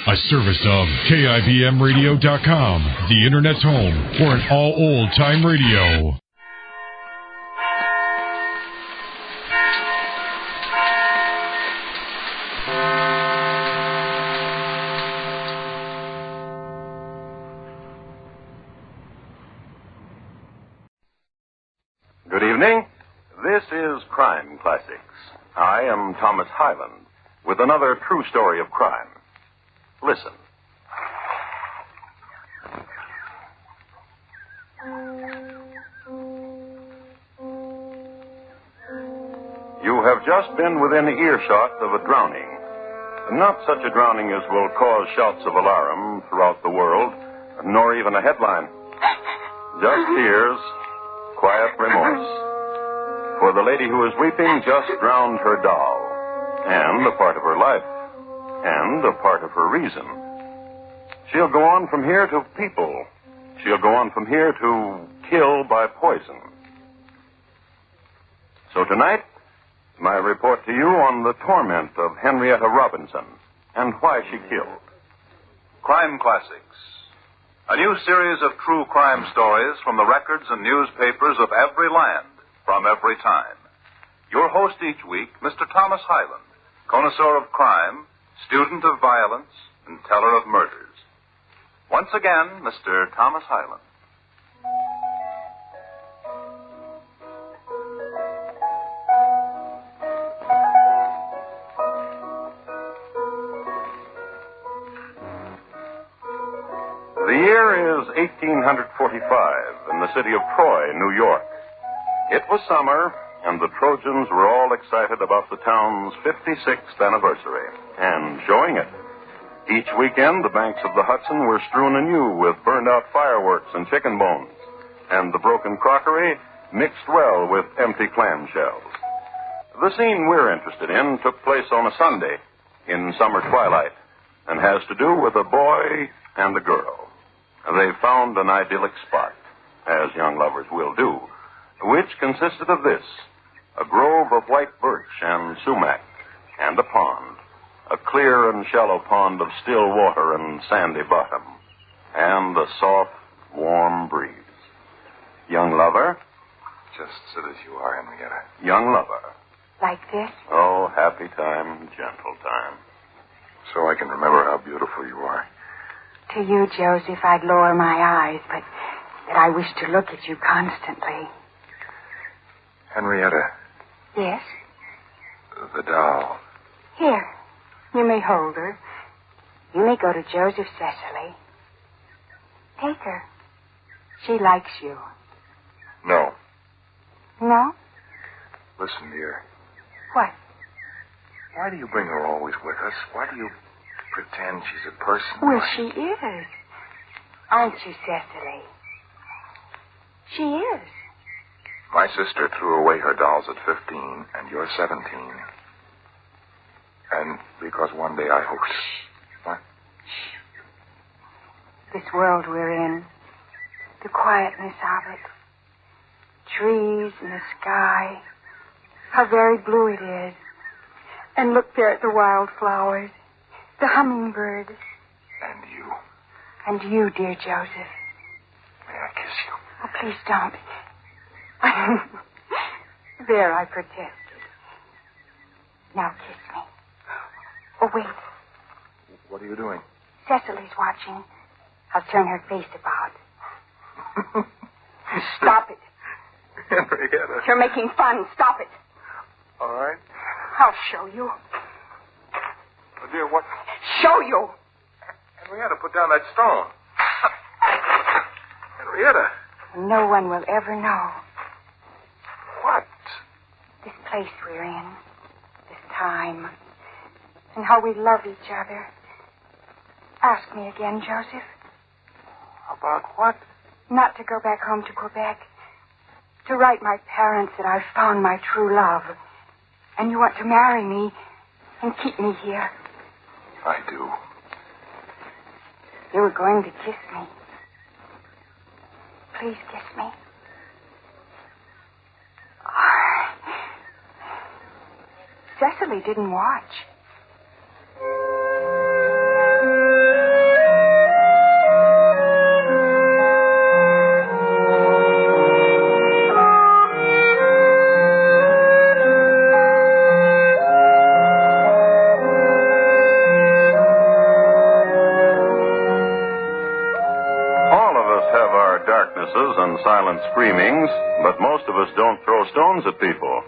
A service of KIBMradio.com, the Internet's home for an all old-time radio. Good evening. This is Crime Classics. I am Thomas Hyland with another true story of crime. Listen. You have just been within earshot of a drowning. Not such a drowning as will cause shouts of alarm throughout the world, nor even a headline. Just tears, quiet remorse. For the lady who is weeping just drowned her doll, and a part of her life, and a part of her reason. She'll go on from here to people. She'll go on from here to kill by poison. So tonight, my report to you on the torment of Henrietta Robinson and why she killed. Crime Classics, a new series of true crime stories from the records and newspapers of every land, from every time. Your host each week, Mr. Thomas Hyland, connoisseur of crime, student of violence, and teller of murders. Once again, Mr. Thomas Hyland. The year is 1845 in the city of Troy, New York. It was summer, and the Trojans were all excited about the town's 56th anniversary, and showing it. Each weekend, the banks of the Hudson were strewn anew with burned-out fireworks and chicken bones, and the broken crockery mixed well with empty clam shells. The scene we're interested in took place on a Sunday in summer twilight, and has to do with a boy and a girl. They found an idyllic spot, as young lovers will do, which consisted of this: a grove of white birch and sumac, and a pond, a clear and shallow pond of still water and sandy bottom, and a soft, warm breeze. Young lover? Just sit as you are, Henrietta. Young lover. Like this? Oh, happy time, gentle time. So I can remember how beautiful you are. To you, Joseph, I'd lower my eyes, but I wish to look at you constantly. Henrietta. Yes? The doll. Here. You may hold her. You may go to Joseph Cecily. Take her. She likes you. No. No? Listen, dear. What? Why do you bring her always with us? Why do you pretend she's a person? Well, she is. Aren't you, Cecily? She is. My sister threw away her dolls at 15, and you're 17. And because one day I hope... What? This world we're in, the quietness of it, trees and the sky, how very blue it is. And look there at the wildflowers, the hummingbird. And you. And you, dear Joseph. May I kiss you? Oh, please don't. There, I protested. Now kiss me. Oh, wait. What are you doing? Cecily's watching. I'll turn her face about. Stop it. Henrietta. You're making fun. Stop it. All right. I'll show you. Oh, dear, what? Show you. Henrietta, put down that stone. Henrietta. No one will ever know. What? This place we're in. This time. And how we love each other. Ask me again, Joseph. About what? Not to go back home to Quebec. To write my parents that I've found my true love. And you want to marry me and keep me here. I do. You were going to kiss me. Please kiss me. Cecily didn't watch. and silent screamings, but most of us don't throw stones at people.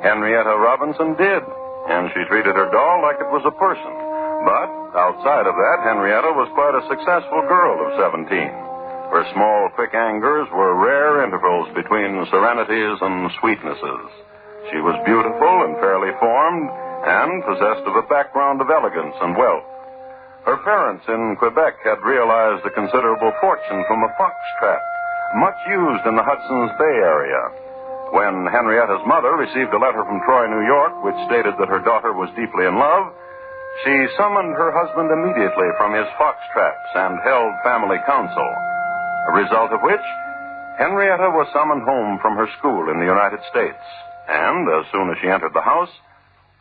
Henrietta Robinson did, and she treated her doll like it was a person. But outside of that, Henrietta was quite a successful girl of 17. Her small, quick angers were rare intervals between serenities and sweetnesses. She was beautiful and fairly formed, and possessed of a background of elegance and wealth. Her parents in Quebec had realized a considerable fortune from a fox trap, much used in the Hudson's Bay area. When Henrietta's mother received a letter from Troy, New York, which stated that her daughter was deeply in love, she summoned her husband immediately from his fox traps and held family council, a result of which Henrietta was summoned home from her school in the United States. And as soon as she entered the house,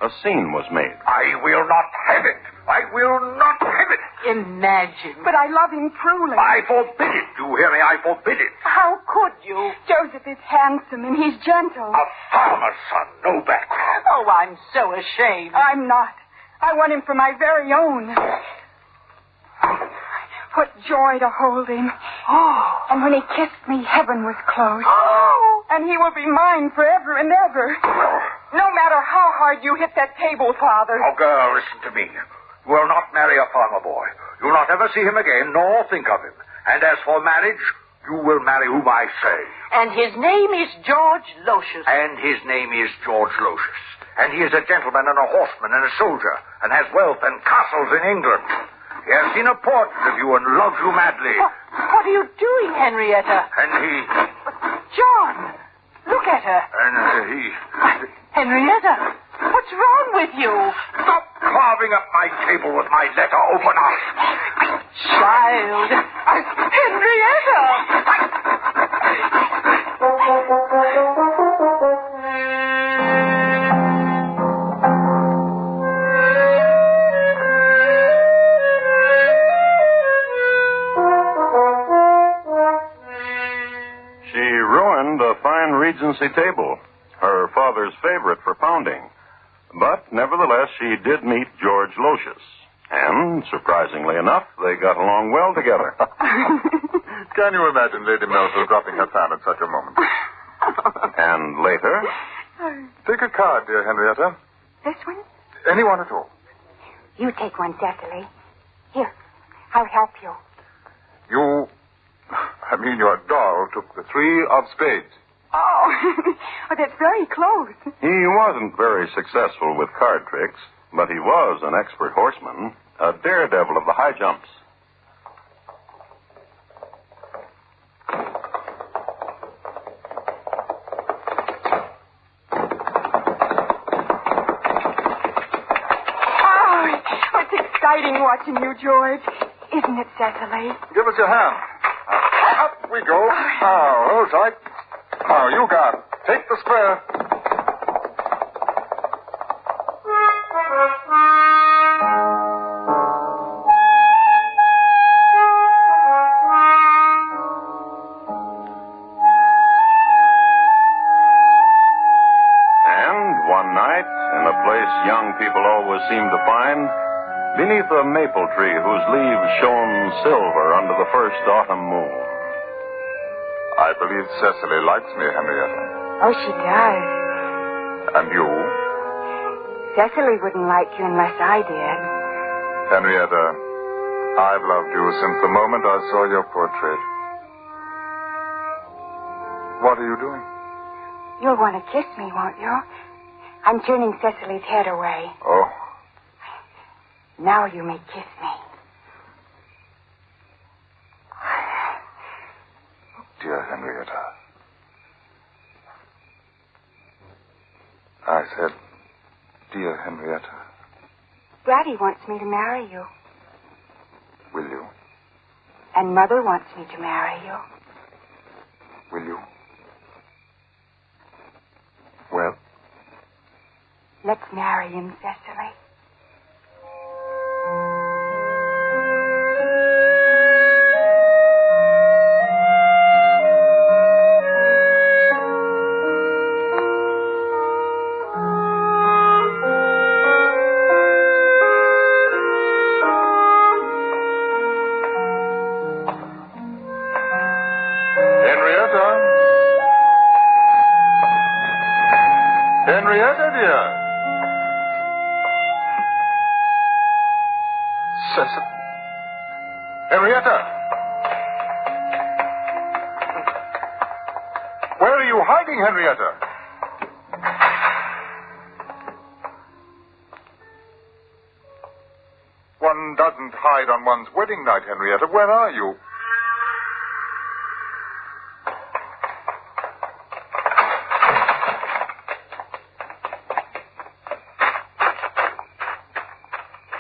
a scene was made. I will not have it. I will not have it. Imagine. But I love him truly. I forbid it. You hear me? I forbid it. How could you? Joseph is handsome and he's gentle. A farmer's son, no background. Oh, I'm so ashamed. I'm not. I want him for my very own. What joy to hold him. Oh. And when he kissed me, heaven was close. Oh. And he will be mine forever and ever. No matter how hard you hit that table, Father. Oh, girl, listen to me. You will not marry a farmer boy. You will not ever see him again, nor think of him. And as for marriage, you will marry whom I say. And his name is George Locious. And his name is George Locious. And he is a gentleman and a horseman and a soldier, and has wealth and castles in England. He has seen a portrait of you and loves you madly. What are you doing, Henrietta? And he... John, look at her. And he... Henrietta, what's wrong with you? Stop carving up my table with my letter. Open up. Child. Henrietta! She ruined a fine Regency table, her father's favorite for pounding. But nevertheless, she did meet George Locious. And, surprisingly enough, they got along well together. Can you imagine Lady Melville dropping her fan at such a moment? And later... Take a card, dear Henrietta. This one? Any one at all. You take one, Cecily. Here, I'll help you. Your doll took the 3 of spades. Oh, well, that's very close. He wasn't very successful with card tricks, but he was an expert horseman, a daredevil of the high jumps. Oh, it's exciting watching you, George. Isn't it, Cecily? Give us your hand. Up we go. Now, hold tight. Now, you got it. Take the square. And one night, in a place young people always seem to find, beneath a maple tree whose leaves shone silver under the first autumn moon. I believe Cecily likes me, Henrietta. Oh, she does. And you? Cecily wouldn't like you unless I did. Henrietta, I've loved you since the moment I saw your portrait. What are you doing? You'll want to kiss me, won't you? I'm turning Cecily's head away. Oh. Now you may kiss me. Dear Henrietta. I said, dear Henrietta. Daddy wants me to marry you. Will you? And Mother wants me to marry you. Will you? Well? Let's marry him, Cecily. Henrietta, Cecily. Henrietta! Where are you hiding, Henrietta? One doesn't hide on one's wedding night, Henrietta. Where are you?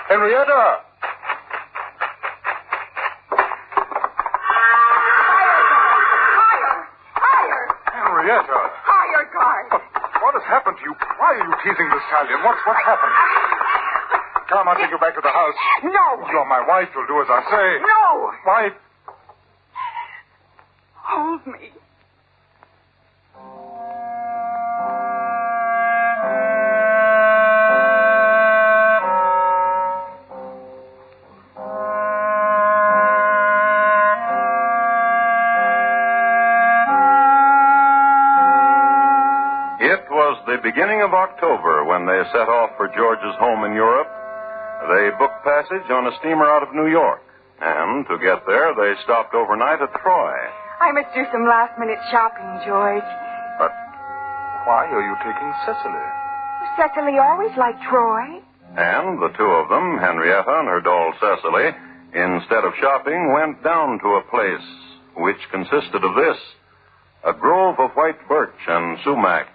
Henrietta! Higher! Henrietta! Higher, guard! What has happened to you? Why are you teasing the stallion? What's happened? Come, I'll take you back to the house. No! You're my wife. You'll do as I say. No! Why? Hold me. It was the beginning of October when they set off for George's home in Europe. They booked passage on a steamer out of New York. And to get there, they stopped overnight at Troy. I must do some last-minute shopping, George. But why are you taking Cecily? Cecily always liked Troy. And the two of them, Henrietta and her doll Cecily, instead of shopping, went down to a place which consisted of this: a grove of white birch and sumac,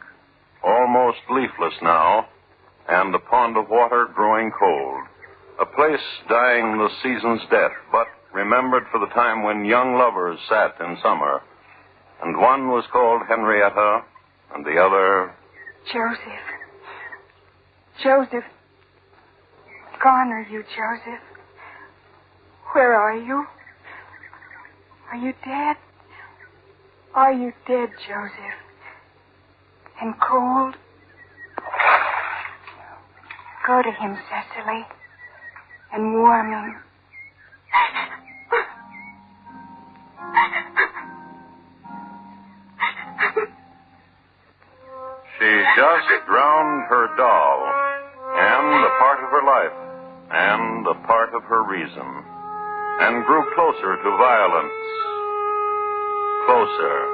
almost leafless now, and a pond of water growing cold. A place dying the season's death, but remembered for the time when young lovers sat in summer. And one was called Henrietta, and the other... Joseph. Joseph. Gone are you, Joseph? Where are you? Are you dead? Are you dead, Joseph? And cold? Go to him, Cecily, and warm him. She just drowned her doll, and a part of her life, and a part of her reason, and grew closer to violence. Closer.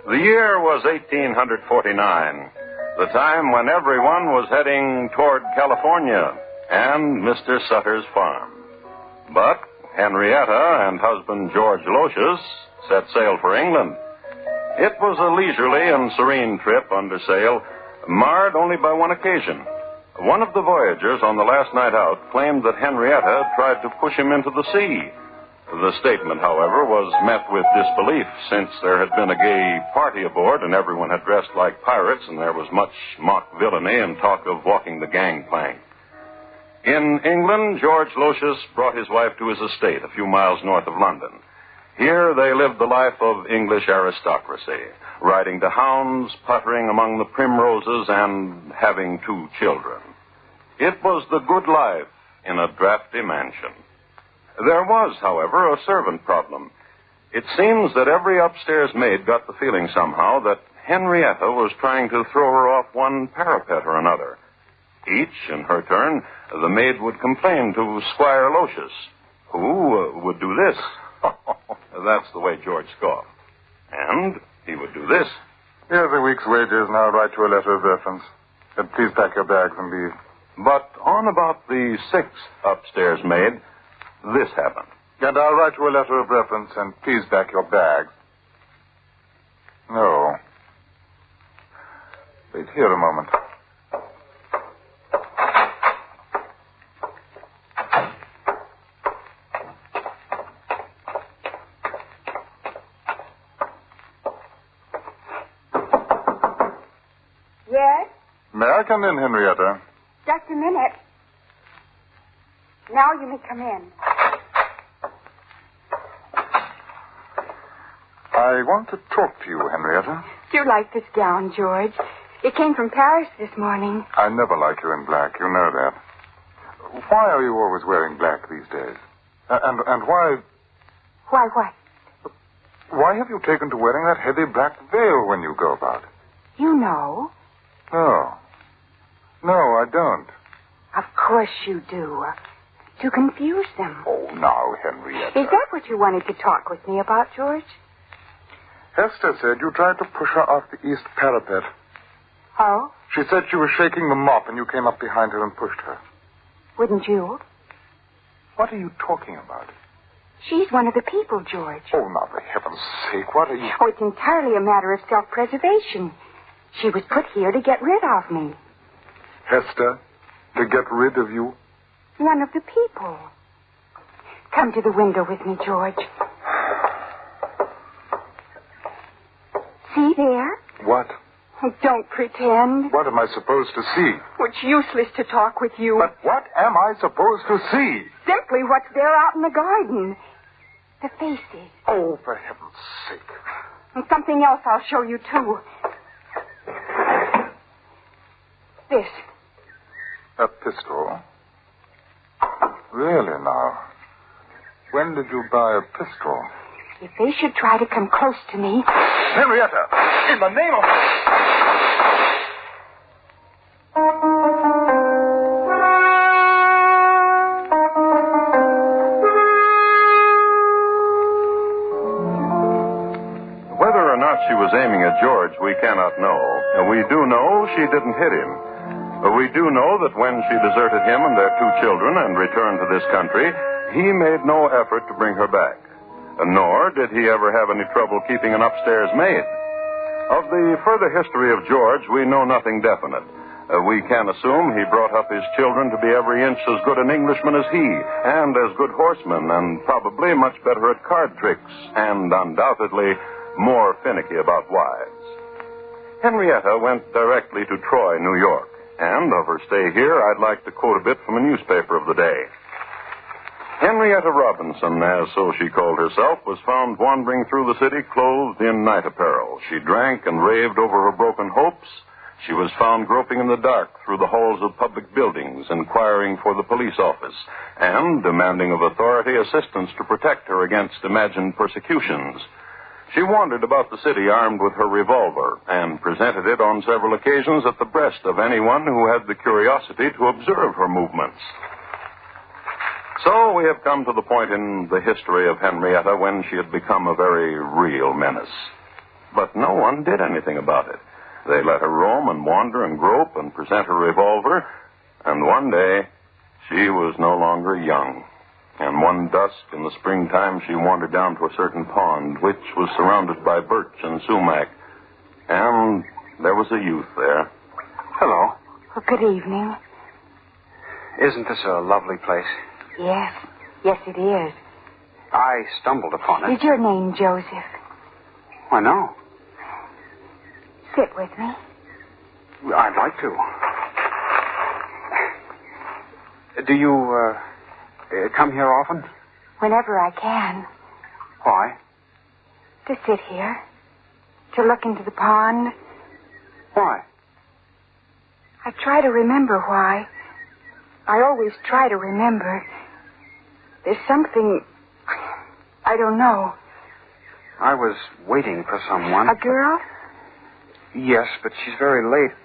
The year was 1849, the time when everyone was heading toward California and Mr. Sutter's farm. But Henrietta and husband George Locious set sail for England. It was a leisurely and serene trip under sail, marred only by one occasion. One of the voyagers on the last night out claimed that Henrietta had tried to push him into the sea. The statement, however, was met with disbelief, since there had been a gay party aboard and everyone had dressed like pirates, and there was much mock villainy and talk of walking the gangplank. In England, George Locious brought his wife to his estate a few miles north of London. Here they lived the life of English aristocracy, riding to hounds, puttering among the primroses, and having 2 children. It was the good life in a drafty mansion. There was, however, a servant problem. It seems that every upstairs maid got the feeling somehow that Henrietta was trying to throw her off one parapet or another. Each, in her turn, the maid would complain to Squire Locious, who would do this. That's the way George scoffed. And he would do this. Here's a week's wages, and I'll write you a letter of reference. And please pack your bags and leave. But on about the 6th upstairs maid, this happened. And I'll write you a letter of reference, and please pack your bags. No. Wait here a moment. Yes? May I come in, Henrietta? Just a minute. Now you may come in. I want to talk to you, Henrietta. Do you like this gown, George? It came from Paris this morning. I never like you in black. You know that. Why are you always wearing black these days? And why... Why what? Why have you taken to wearing that heavy black veil when you go about? You know. No. No, I don't. Of course you do. To confuse them. Oh, now, Henrietta. Is that what you wanted to talk with me about, George? Hester said you tried to push her off the east parapet. Oh? She said she was shaking the mop and you came up behind her and pushed her. Wouldn't you? What are you talking about? She's one of the people, George. Oh, now, for heaven's sake, what are you... Oh, it's entirely a matter of self-preservation. She was put here to get rid of me. Hester, to get rid of you? One of the people. Come to the window with me, George. See there? What? Oh, don't pretend. What am I supposed to see? It's useless to talk with you. But what am I supposed to see? Simply what's there out in the garden. The faces. Oh, for heaven's sake. And something else I'll show you, too. This. A pistol? Really, now? When did you buy a pistol? If they should try to come close to me... Henrietta! In the name of... Whether or not she was aiming at George, we cannot know. We do know she didn't hit him. We do know that when she deserted him and their 2 children and returned to this country, he made no effort to bring her back. Nor did he ever have any trouble keeping an upstairs maid. Of the further history of George, we know nothing definite. We can assume he brought up his children to be every inch as good an Englishman as he, and as good horsemen, and probably much better at card tricks, and undoubtedly more finicky about wives. Henrietta went directly to Troy, New York, and of her stay here, I'd like to quote a bit from a newspaper of the day. Henrietta Robinson, as so she called herself, was found wandering through the city clothed in night apparel. She drank and raved over her broken hopes. She was found groping in the dark through the halls of public buildings, inquiring for the police office, and demanding of authority assistance to protect her against imagined persecutions. She wandered about the city armed with her revolver and presented it on several occasions at the breast of anyone who had the curiosity to observe her movements. So we have come to the point in the history of Henrietta when she had become a very real menace. But no one did anything about it. They let her roam and wander and grope and present her revolver, and one day she was no longer young. And one dusk in the springtime she wandered down to a certain pond, which was surrounded by birch and sumac. And there was a youth there. Hello. Oh, good evening. Isn't this a lovely place? Yes. Yes, it is. I stumbled upon it. Is your name Joseph? Why, no. Sit with me. I'd like to. Do you, come here often? Whenever I can. Why? To sit here. To look into the pond. Why? I try to remember why. I always try to remember. There's something... I don't know. I was waiting for someone. A girl? Yes, but she's very late.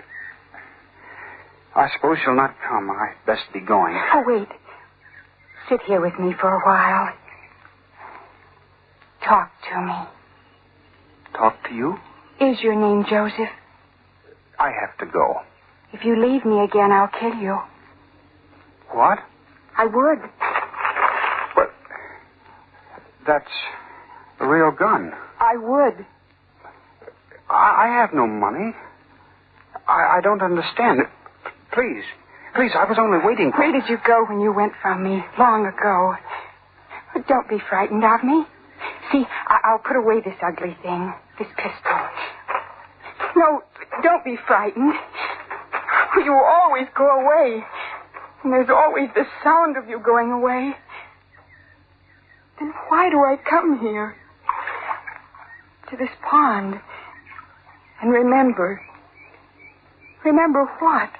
I suppose she'll not come. I'd best be going. Oh, wait. Sit here with me for a while. Talk to me. Talk to you? Is your name Joseph? I have to go. If you leave me again, I'll kill you. What? I would. But that's a real gun. I would. I have no money. I don't understand. Please, I was only waiting for... Where did you go when you went from me long ago? Don't be frightened of me. See, I'll put away this ugly thing, this pistol. No, don't be frightened. You always go away. And there's always the sound of you going away. Then why do I come here? to this pond. And remember. Remember what?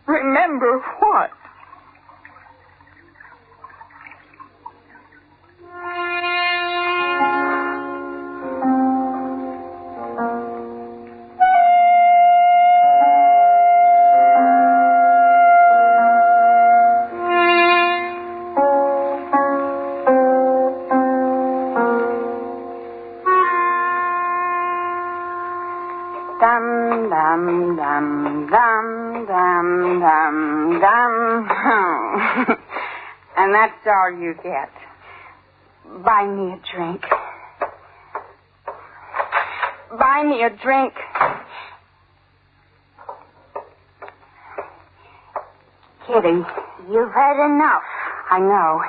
Remember what? Dum, dum, dum, dum, dum, dum, dum. And that's all you get. Buy me a drink. Buy me a drink. Kitty, you've had enough. I know.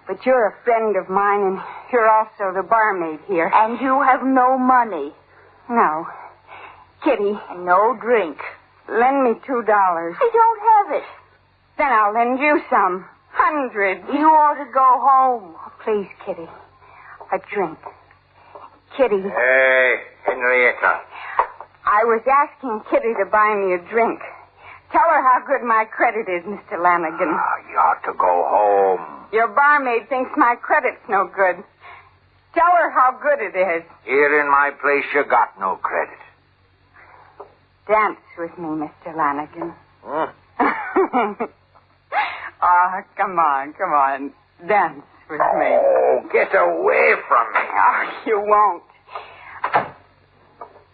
But you're a friend of mine, and you're also the barmaid here. And you have no money. No. Kitty. No drink. Lend me $2. I don't have it. Then I'll lend you some. 100. You ought to go home. Please, Kitty. A drink. Kitty. Hey, Henrietta. I was asking Kitty to buy me a drink. Tell her how good my credit is, Mr. Lanigan. You ought to go home. Your barmaid thinks my credit's no good. Tell her how good it is. Here in my place, you got no credit. Dance with me, Mr. Lanigan. Huh? Oh, come on. Dance with me. Oh, get away from me. Oh, you won't.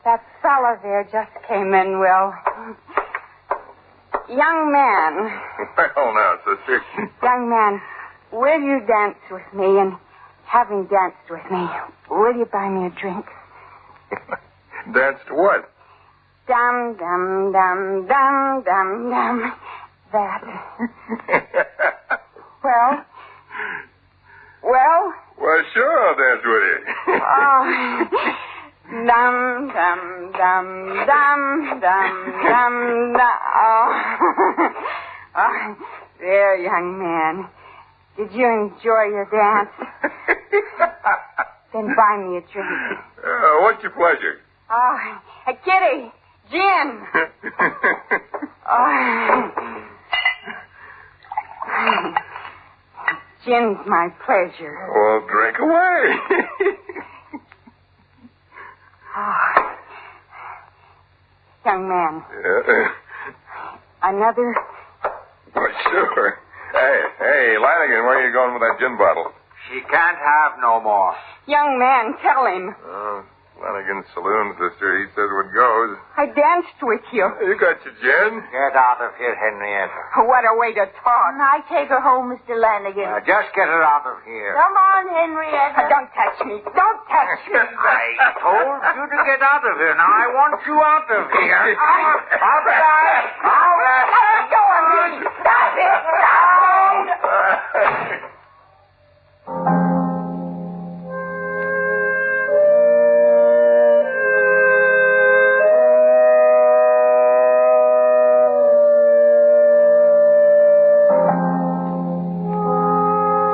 That fella there just came in, Will. Young man. Well, now, sister. Young man, will you dance with me? And having danced with me, will you buy me a drink? Dance to what? Dum, dum, dum, dum, dum, dum. That. Well? Well, sure, I'll dance with you. Oh. Dum, dum, dum, dum, dum, dum, dum. Oh. Oh. There, young man. Did you enjoy your dance? Then buy me a drink. What's your pleasure? Oh, Kitty. Gin. Oh. Gin's my pleasure. Well, drink away. Oh. Young man. Another? Well, sure. Hey, Lanigan, where are you going with that gin bottle? She can't have no more. Young man, tell him. Lanigan's saloon, sister. He says what goes. I danced with you. You got your gin? Get out of here, Henrietta. What a way to talk. Can I take her home, Mr. Lanigan? Just get her out of here. Come on, Henrietta. Don't touch me. Don't touch me. I told you to get out of here. Now I want you out of here. Out of there. Out. Let go of me. Stop it. Down.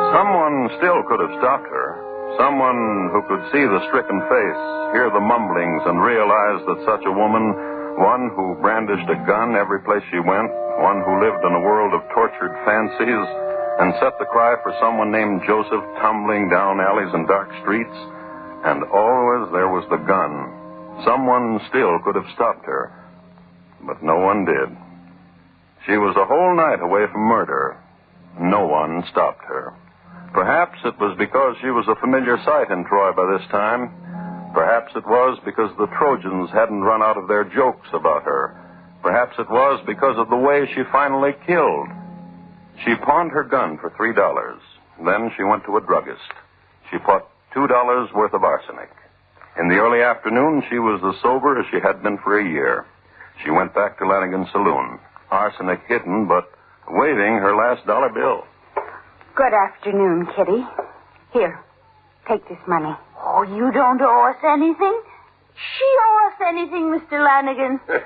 Someone still could have stopped her. Someone who could see the stricken face, hear the mumblings, and realize that such a woman, one who brandished a gun every place she went, one who lived in a world of tortured fancies, and set the cry for someone named Joseph tumbling down alleys and dark streets, and always there was the gun. Someone still could have stopped her, but no one did. She was a whole night away from murder. No one stopped her. Perhaps it was because she was a familiar sight in Troy by this time. Perhaps it was because the Trojans hadn't run out of their jokes about her. Perhaps it was because of the way she finally killed. She pawned her gun for $3. Then she went to a druggist. She bought $2 worth of arsenic. In the early afternoon, she was as sober as she had been for a year. She went back to Lanigan's saloon, arsenic hidden, but waving her last dollar bill. Good afternoon, Kitty. Here, take this money. Oh, you don't owe us anything? She owe us anything, Mr. Lanigan? Well,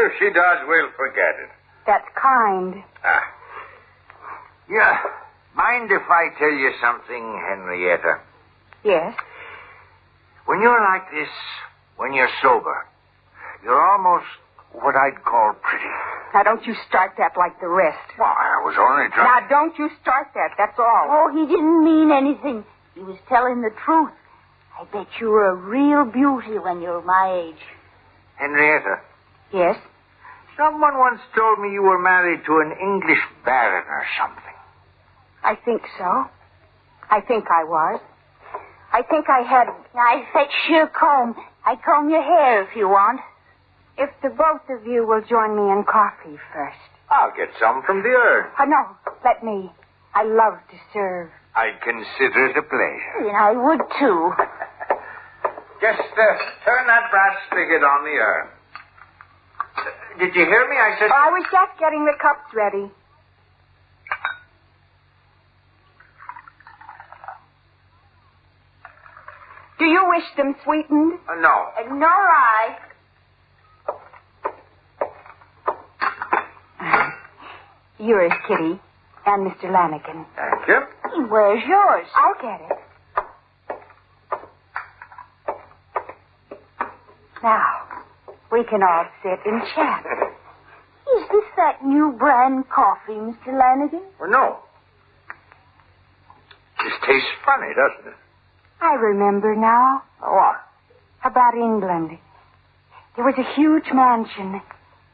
if she does, we'll forget it. That's kind. Yeah. Mind if I tell you something, Henrietta? Yes? When you're like this, when you're sober, you're almost what I'd call pretty. Now, don't you start that like the rest. Well, I was only trying... Now, don't you start that, that's all. Oh, he didn't mean anything. He was telling the truth. I bet you were a real beauty when you were my age. Henrietta, Yes? someone once told me you were married to an English baron or something. I think so. I think I was. I think I had... I fetch you a comb. I comb your hair if you want. If the both of you will join me in coffee first. I'll get some from the urn. Oh, no, let me. I love to serve. I'd consider it a pleasure. And I would, too. Just turn that brass spigot on the urn. Did you hear me? I said... I was just getting the cups ready. Do you wish them sweetened? No. Nor I. Yours, Kitty, and Mr. Lanigan. Thank you. Where's yours? I'll get it. Now, we can all sit and chat. Is this that new brand coffee, Mr. Lanigan? Well, no. This tastes funny, doesn't it? I remember now. What? About England. There was a huge mansion,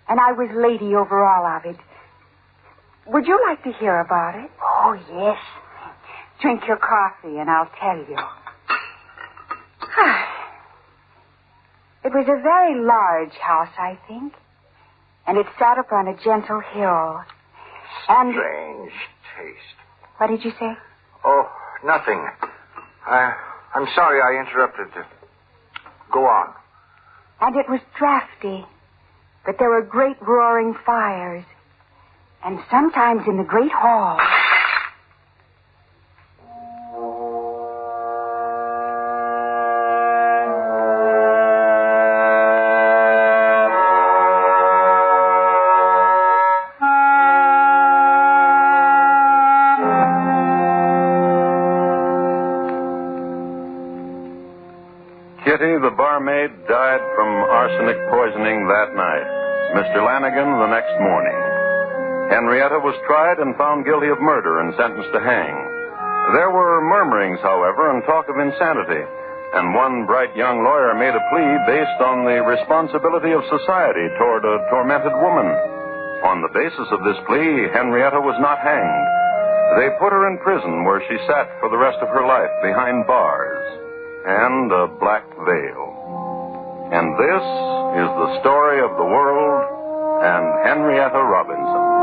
and I was lady over all of it. Would you like to hear about it? Oh, yes. Drink your coffee, and I'll tell you. It was a very large house, I think, and it sat up on a gentle hill. And... Strange taste. What did you say? Oh, nothing. I'm sorry I interrupted. Go on. And it was drafty, but there were great roaring fires. And sometimes in the great hall... Kitty, the barmaid, died from arsenic poisoning that night. Mr. Lanigan the next morning. Henrietta was tried and found guilty of murder and sentenced to hang. There were murmurings, however, and talk of insanity, and one bright young lawyer made a plea based on the responsibility of society toward a tormented woman. On the basis of this plea, Henrietta was not hanged. They put her in prison where she sat for the rest of her life behind bars and a black veil. And this is the story of the world and Henrietta Robinson.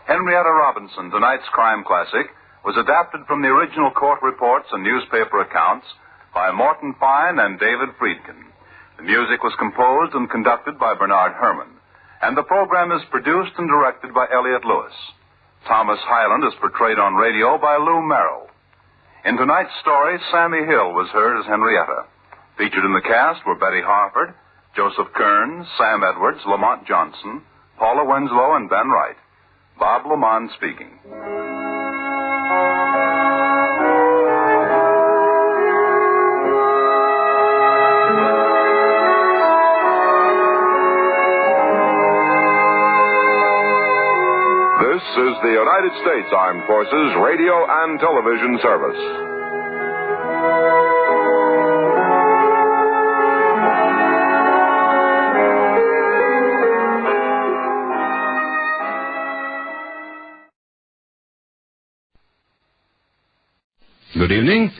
Henrietta Robinson, tonight's crime classic, was adapted from the original court reports and newspaper accounts by Morton Fine and David Friedkin. The music was composed and conducted by Bernard Herrmann, and the program is produced and directed by Elliott Lewis. Thomas Hyland is portrayed on radio by Lou Merrill. In tonight's story, Sammy Hill was heard as Henrietta. Featured in the cast were Betty Harford, Joseph Kearns, Sam Edwards, Lamont Johnson, Paula Winslow, and Ben Wright. Bob Lamont speaking. This is the United States Armed Forces Radio and Television Service. Good evening.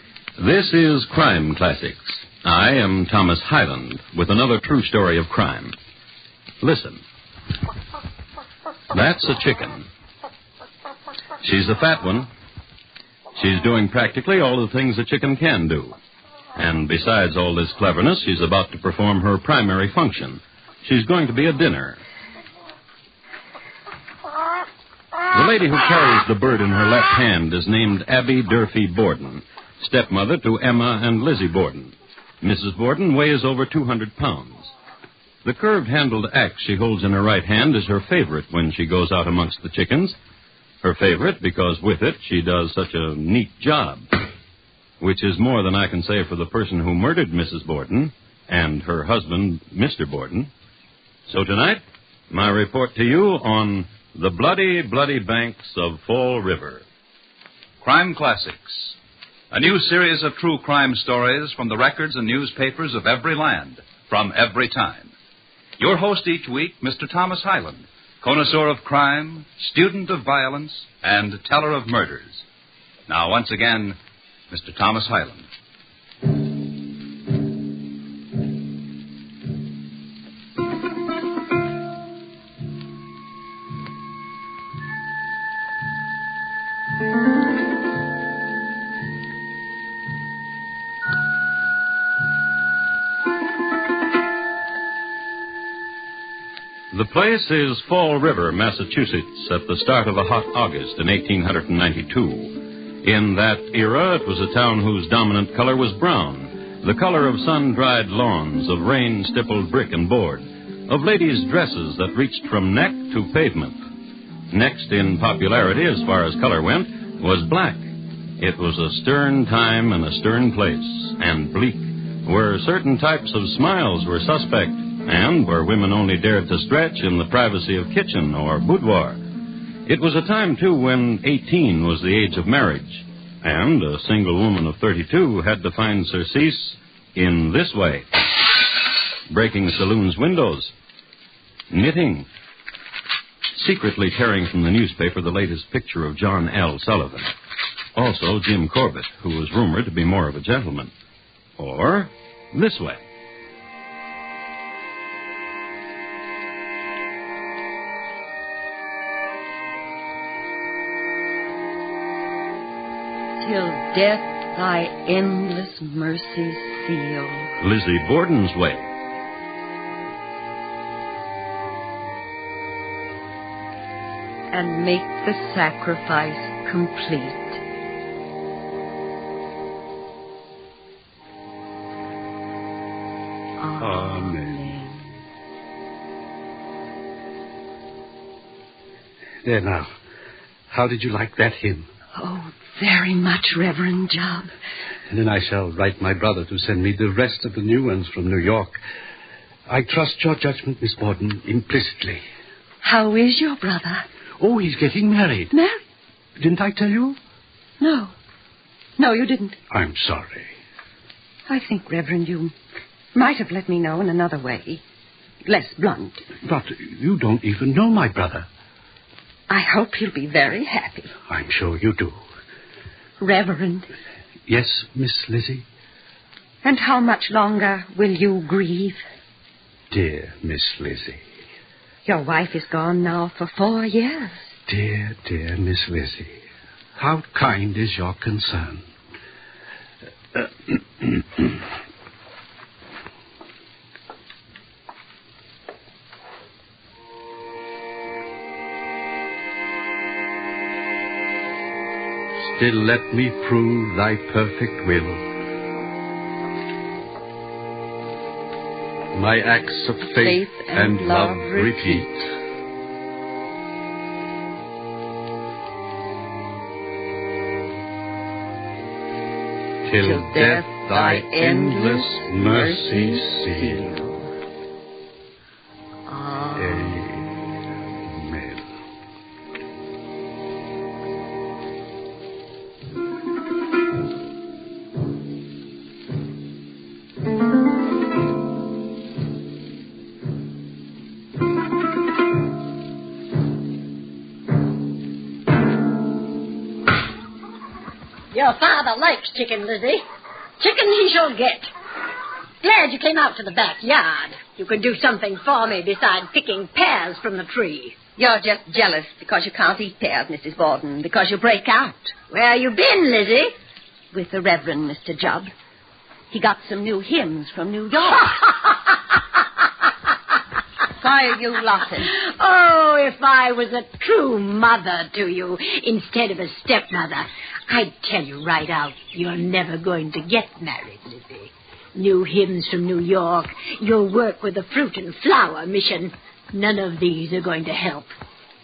This is Crime Classics. I am Thomas Hyland with another true story of crime. Listen. That's a chicken. She's a fat one. She's doing practically all the things a chicken can do. And besides all this cleverness, she's about to perform her primary function. She's going to be a dinner. The lady who carries the bird in her left hand is named Abby Durfee Borden, stepmother to Emma and Lizzie Borden. Mrs. Borden weighs over 200 pounds. The curved-handled axe she holds in her right hand is her favorite when she goes out amongst the chickens. Her favorite because with it she does such a neat job, which is more than I can say for the person who murdered Mrs. Borden and her husband, Mr. Borden. So tonight, my report to you on the bloody, bloody banks of Fall River. Crime Classics, a new series of true crime stories from the records and newspapers of every land, from every time. Your host each week, Mr. Thomas Hyland, connoisseur of crime, student of violence, and teller of murders. Now, once again, Mr. Thomas Hyland. The place is Fall River, Massachusetts, at the start of a hot August in 1892. In that era, it was a town whose dominant color was brown, the color of sun-dried lawns, of rain-stippled brick and board, of ladies' dresses that reached from neck to pavement. Next in popularity, as far as color went, was black. It was a stern time and a stern place, and bleak, where certain types of smiles were suspect, and where women only dared to stretch in the privacy of kitchen or boudoir. It was a time, too, when 18 was the age of marriage, and a single woman of 32 had to find surcease in this way: breaking saloons' windows, knitting, secretly tearing from the newspaper the latest picture of John L. Sullivan, also Jim Corbett, who was rumored to be more of a gentleman, or this way. Till death thy endless mercies seal. Lizzie Borden's way. And make the sacrifice complete. Amen. There now. How did you like that hymn? Oh, very much, Reverend Job. And then I shall write my brother to send me the rest of the new ones from New York. I trust your judgment, Miss Borden, implicitly. How is your brother? Oh, he's getting married. Married? Didn't I tell you? No. No, you didn't. I'm sorry. I think, Reverend, you might have let me know in another way. Less blunt. But you don't even know my brother. I hope he'll be very happy. I'm sure you do. Reverend. Yes, Miss Lizzie? And how much longer will you grieve? Dear Miss Lizzie. Your wife is gone now for 4 years. Dear, dear Miss Lizzie. How kind is your concern. Still let me prove thy perfect will. My acts of faith and love repeat. Till death thy endless mercy seal. Your father likes chicken, Lizzie. Chicken he shall get. Glad you came out to the backyard. You could do something for me besides picking pears from the tree. You're just jealous because you can't eat pears, Mrs. Borden, because you break out. Where you been, Lizzie? With the Reverend Mr. Job. He got some new hymns from New York. Why are you laughing? Oh, if I was a true mother to you instead of a stepmother, I'd tell you right out, you're never going to get married, Lizzie. New hymns from New York, your work with the Fruit and Flower Mission, none of these are going to help.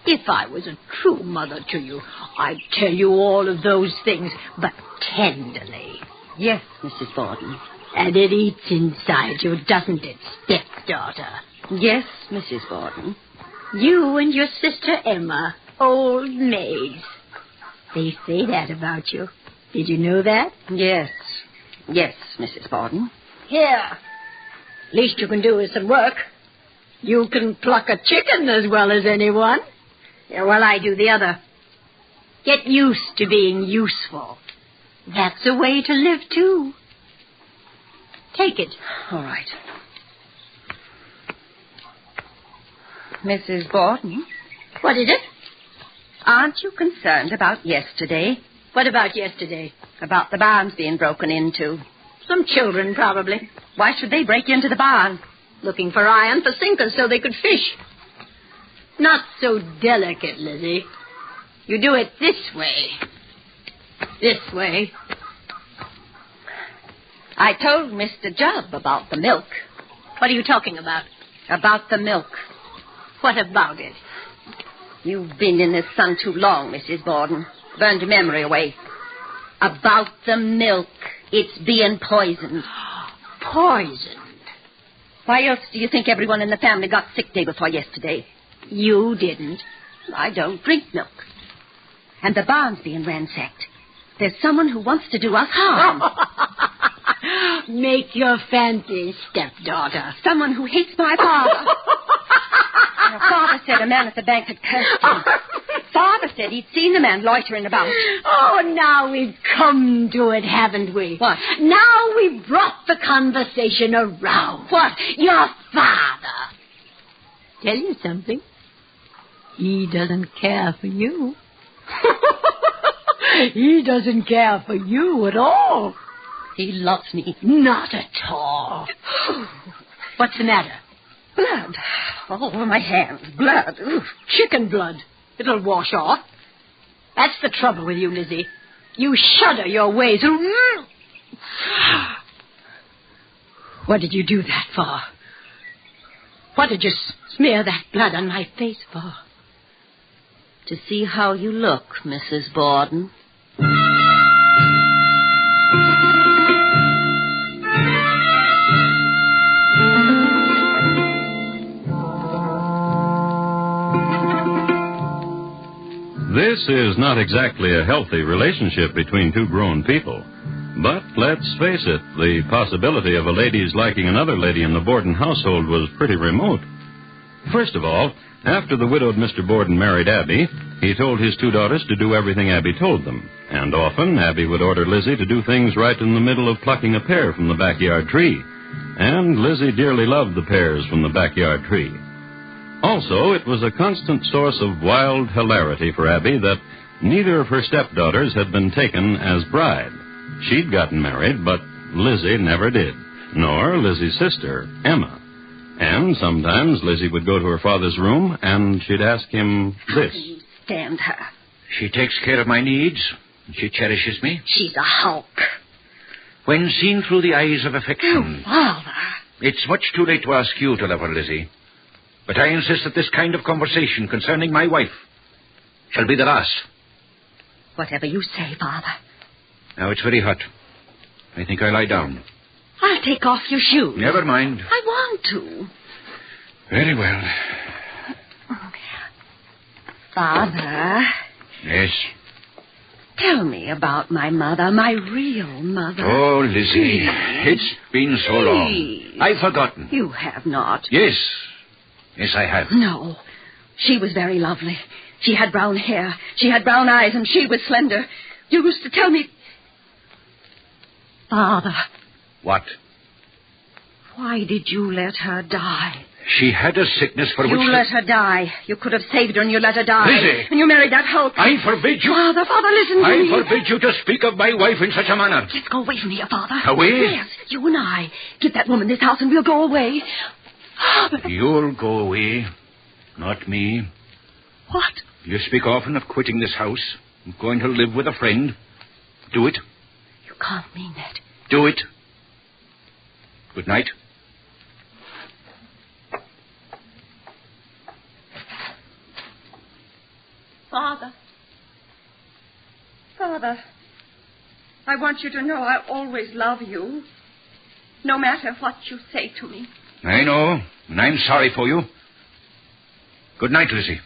If I was a true mother to you, I'd tell you all of those things, but tenderly. Yes, Mrs. Borden. And it eats inside you, doesn't it, stepdaughter? Yes, Mrs. Borden. You and your sister Emma, old maids. They say that about you. Did you know that? Yes. Yes, Mrs. Borden. Here. Least you can do is some work. You can pluck a chicken as well as anyone. Yeah, well, I do the other. Get used to being useful. That's a way to live, too. Take it. All right. Mrs. Borden? What is it? Aren't you concerned about yesterday? What about yesterday? About the barns being broken into. Some children, probably. Why should they break into the barn? Looking for iron for sinkers so they could fish. Not so delicate, Lizzie. You do it this way. This way. I told Mr. Jubb about the milk. What are you talking about? About the milk. What about it? You've been in the sun too long, Mrs. Borden. Burned your memory away. About the milk. It's being poisoned. Poisoned? Why else do you think everyone in the family got sick day before yesterday? You didn't. I don't drink milk. And the barn's being ransacked. There's someone who wants to do us harm. Make your fancy, stepdaughter. Someone who hates my father. Your father said a man at the bank had cursed him. Father said he'd seen the man loitering about. Oh, now we've come to it, haven't we? What? Now we've brought the conversation around. What? Your father. Tell you something. He doesn't care for you. He doesn't care for you at all. He loves me. Not at all. What's the matter? Blood. All over my hands. Blood. Oof. Chicken blood. It'll wash off. That's the trouble with you, Lizzie. You shudder your ways. What did you do that for? What did you smear that blood on my face for? To see how you look, Mrs. Borden. This is not exactly a healthy relationship between two grown people. But let's face it, the possibility of a lady's liking another lady in the Borden household was pretty remote. First of all, after the widowed Mr. Borden married Abby, he told his two daughters to do everything Abby told them. And often, Abby would order Lizzie to do things right in the middle of plucking a pear from the backyard tree. And Lizzie dearly loved the pears from the backyard tree. Also, it was a constant source of wild hilarity for Abby that neither of her stepdaughters had been taken as bride. She'd gotten married, but Lizzie never did, nor Lizzie's sister, Emma. And sometimes Lizzie would go to her father's room, and she'd ask him this. How can you stand her? She takes care of my needs. She cherishes me. She's a hulk. When seen through the eyes of affection... Oh, Father. It's much too late to ask you to love her, Lizzie. But I insist that this kind of conversation concerning my wife shall be the last. Whatever you say, Father. Now, it's very hot. I think I'll lie down. I'll take off your shoes. Never mind. I want to. Very well. Father. Yes? Tell me about my mother, my real mother. Oh, Lizzie, it's been so long. I've forgotten. You have not. Yes. Yes, I have. No. She was very lovely. She had brown hair. She had brown eyes, and she was slender. You used to tell me... Father. What? Why did you let her die? She had a sickness for which... You let her die. You could have saved her, and you let her die. Lizzie! And you married that hulk. I forbid you... Father, listen to me. I forbid you to speak of my wife in such a manner. Let's go away from here, Father. Away? Yes, you and I. Give that woman this house, and we'll go away. You'll go away, not me. What? You speak often of quitting this house, going to live with a friend. Do it. You can't mean that. Do it. Good night. Father. Father, I want you to know I'll always love you, no matter what you say to me. I know, and I'm sorry for you. Good night, Lizzie.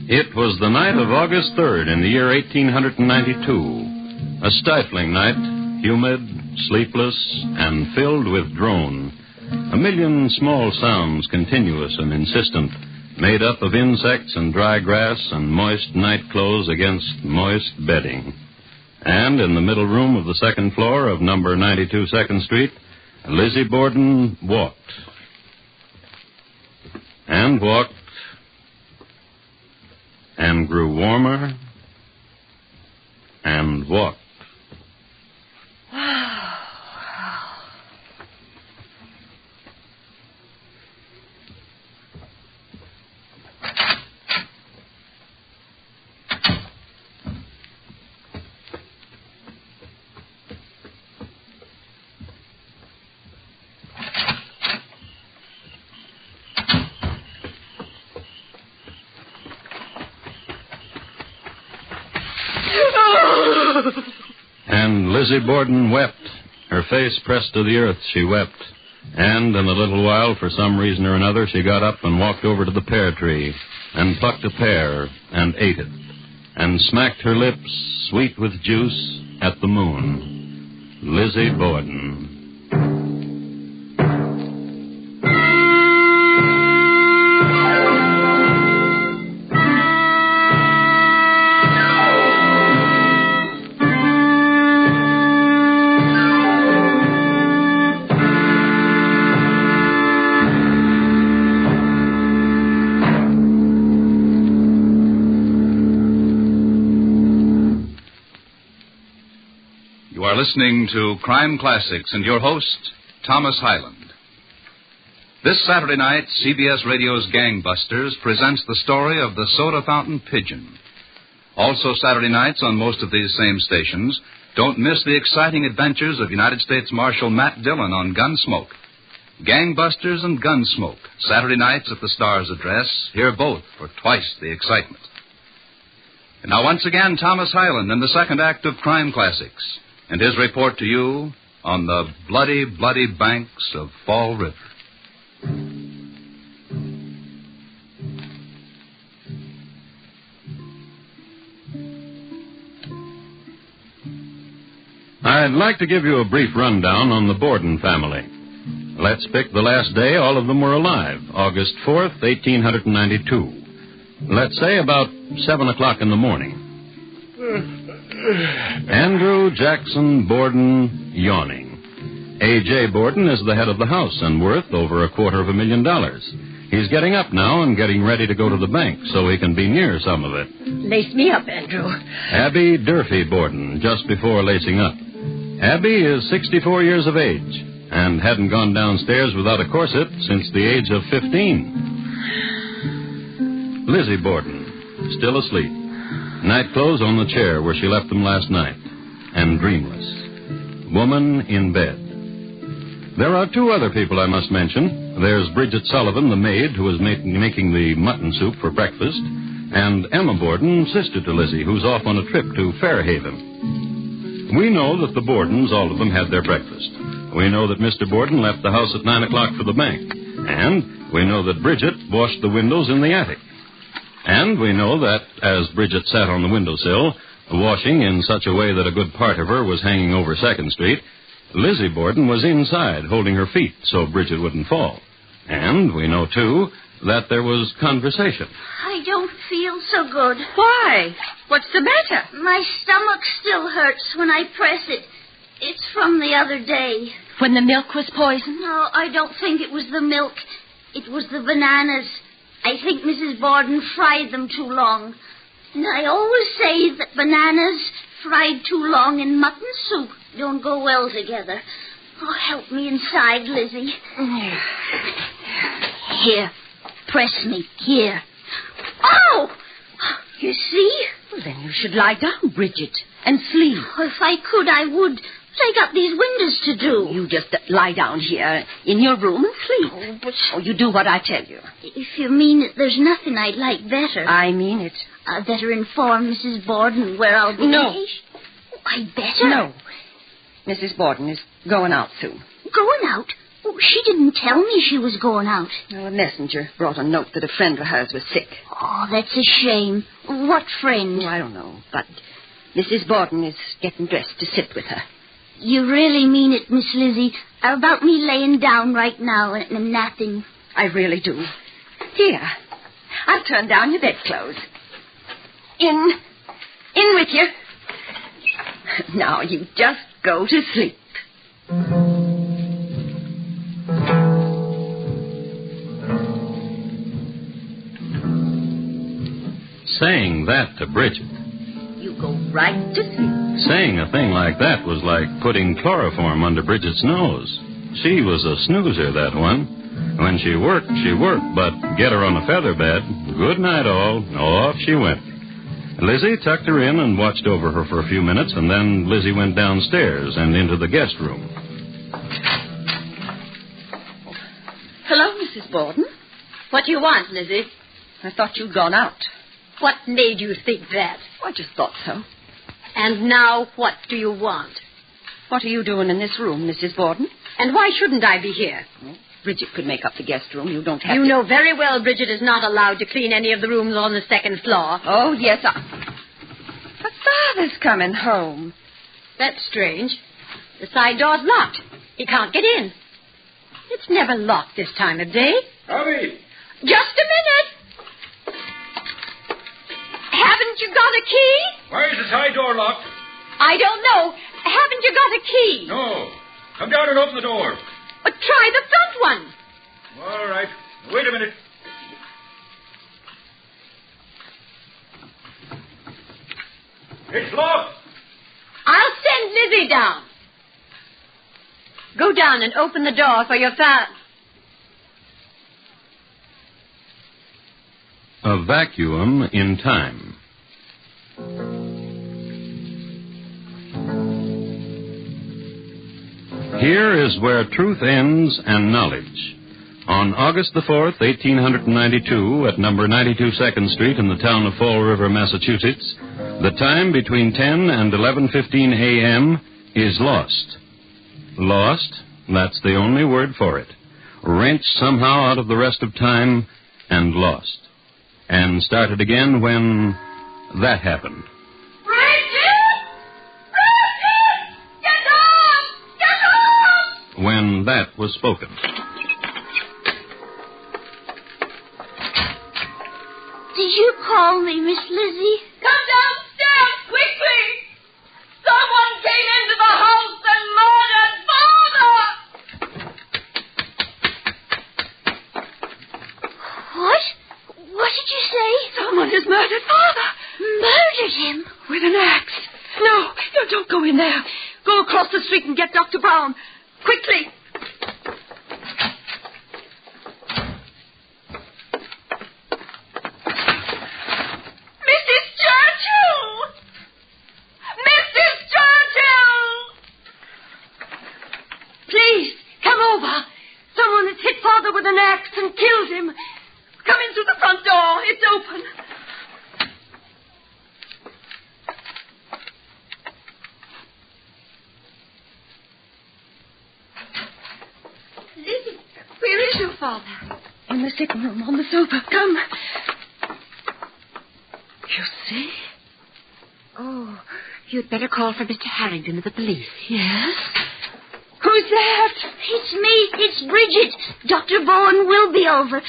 It was the night of August 3rd in the year 1892. A stifling night, humid, sleepless, and filled with drone. A million small sounds, continuous and insistent, made up of insects and dry grass and moist night clothes against moist bedding. And in the middle room of the second floor of number 92 2nd Street, Lizzie Borden walked. And walked. And grew warmer and walked. And Lizzie Borden wept. Her face pressed to the earth, she wept. And in a little while, for some reason or another, she got up and walked over to the pear tree and plucked a pear and ate it and smacked her lips, sweet with juice, at the moon. Lizzie Borden. Listening to Crime Classics and your host, Thomas Hyland. This Saturday night, CBS Radio's Gangbusters presents the story of the soda fountain pigeon. Also Saturday nights on most of these same stations, don't miss the exciting adventures of United States Marshal Matt Dillon on Gunsmoke. Gangbusters and Gunsmoke, Saturday nights at the Star's address. Hear both for twice the excitement. And now once again, Thomas Hyland in the second act of Crime Classics, and his report to you on the bloody, bloody banks of Fall River. I'd like to give you a brief rundown on the Borden family. Let's pick the last day all of them were alive, August 4th, 1892. Let's say about 7 o'clock in the morning. Andrew Jackson Borden, yawning. A.J. Borden is the head of the house and worth over $250,000. He's getting up now and getting ready to go to the bank so he can be near some of it. Lace me up, Andrew. Abby Durfee Borden, just before lacing up. Abby is 64 years of age and hadn't gone downstairs without a corset since the age of 15. Lizzie Borden, still asleep. Nightclothes on the chair where she left them last night. And dreamless. Woman in bed. There are two other people I must mention. There's Bridget Sullivan, the maid, who is making the mutton soup for breakfast, and Emma Borden, sister to Lizzie, who's off on a trip to Fairhaven. We know that the Bordens, all of them, had their breakfast. We know that Mr. Borden left the house at 9 o'clock for the bank. And we know that Bridget washed the windows in the attic. And we know that, as Bridget sat on the windowsill, washing in such a way that a good part of her was hanging over 2nd Street, Lizzie Borden was inside, holding her feet so Bridget wouldn't fall. And we know, too, that there was conversation. I don't feel so good. Why? What's the matter? My stomach still hurts when I press it. It's from the other day. When the milk was poisoned? No, I don't think it was the milk. It was the bananas. I think Mrs. Borden fried them too long. And I always say that bananas fried too long in mutton soup don't go well together. Oh, help me inside, Lizzie. Here, press me. Here. Oh! You see? Well, then you should lie down, Bridget, and sleep. Oh, if I could, I would. But I got these windows to do. You just lie down here in your room and sleep. Oh, but... Oh, you do what I tell you. If you mean it, there's nothing I'd like better. I mean it. I'd better inform Mrs. Borden where I'll be. No. Oh, I'd better? No. Mrs. Borden is going out soon. Going out? Oh, she didn't tell me she was going out. Well, a messenger brought a note that a friend of hers was sick. Oh, that's a shame. What friend? Oh, I don't know, but Mrs. Borden is getting dressed to sit with her. You really mean it, Miss Lizzie, about me laying down right now and napping? I really do. Here, I'll turn down your bedclothes. In with you. Now you just go to sleep. Saying that to Bridget. You go right to sleep. Saying a thing like that was like putting chloroform under Bridget's nose. She was a snoozer, that one. When she worked, but get her on a feather bed, good night all, off she went. Lizzie tucked her in and watched over her for a few minutes, and then Lizzie went downstairs and into the guest room. Hello, Mrs. Borden. What do you want, Lizzie? I thought you'd gone out. What made you think that? I just thought so. And now what do you want? What are you doing in this room, Mrs. Borden? And why shouldn't I be here? Bridget could make up the guest room. You don't have You to... know very well Bridget is not allowed to clean any of the rooms on the second floor. Oh, yes, But Father's coming home. That's strange. The side door's locked. He can't get in. It's never locked this time of day. Howdy. Just a minute. Haven't you got a key? Why is the side door locked? I don't know. Haven't you got a key? No. Come down and open the door. Try the front one. All right. Wait a minute. It's locked. I'll send Lizzie down. Go down and open the door for your father. A vacuum in time. Here is where truth ends and knowledge. On August the 4th, 1892, at number 92 2nd Street in the town of Fall River, Massachusetts, the time between 10 and 11:15 a.m. is lost. Lost? That's the only word for it. Wrenched somehow out of the rest of time and lost. And started again when that happened. When that was spoken. Did you call me, Miss Lizzie? Come downstairs, quickly! Someone came into the house and murdered Father! What? What did you say? Someone has murdered Father! Murdered him? With an axe. No, don't go in there. Go across the street and get Dr. Brown. Quickly! Mrs. Churchill! Mrs. Churchill! Please, come over. Someone has hit Father with an axe and killed him. Come in through the front door. It's open. Lizzie, where is your father? In the sitting room, on the sofa. Come. You see? Oh, you'd better call for Mr. Harrington of the police. Yes? Who's that? It's me. It's Bridget. Dr. Bowen will be over.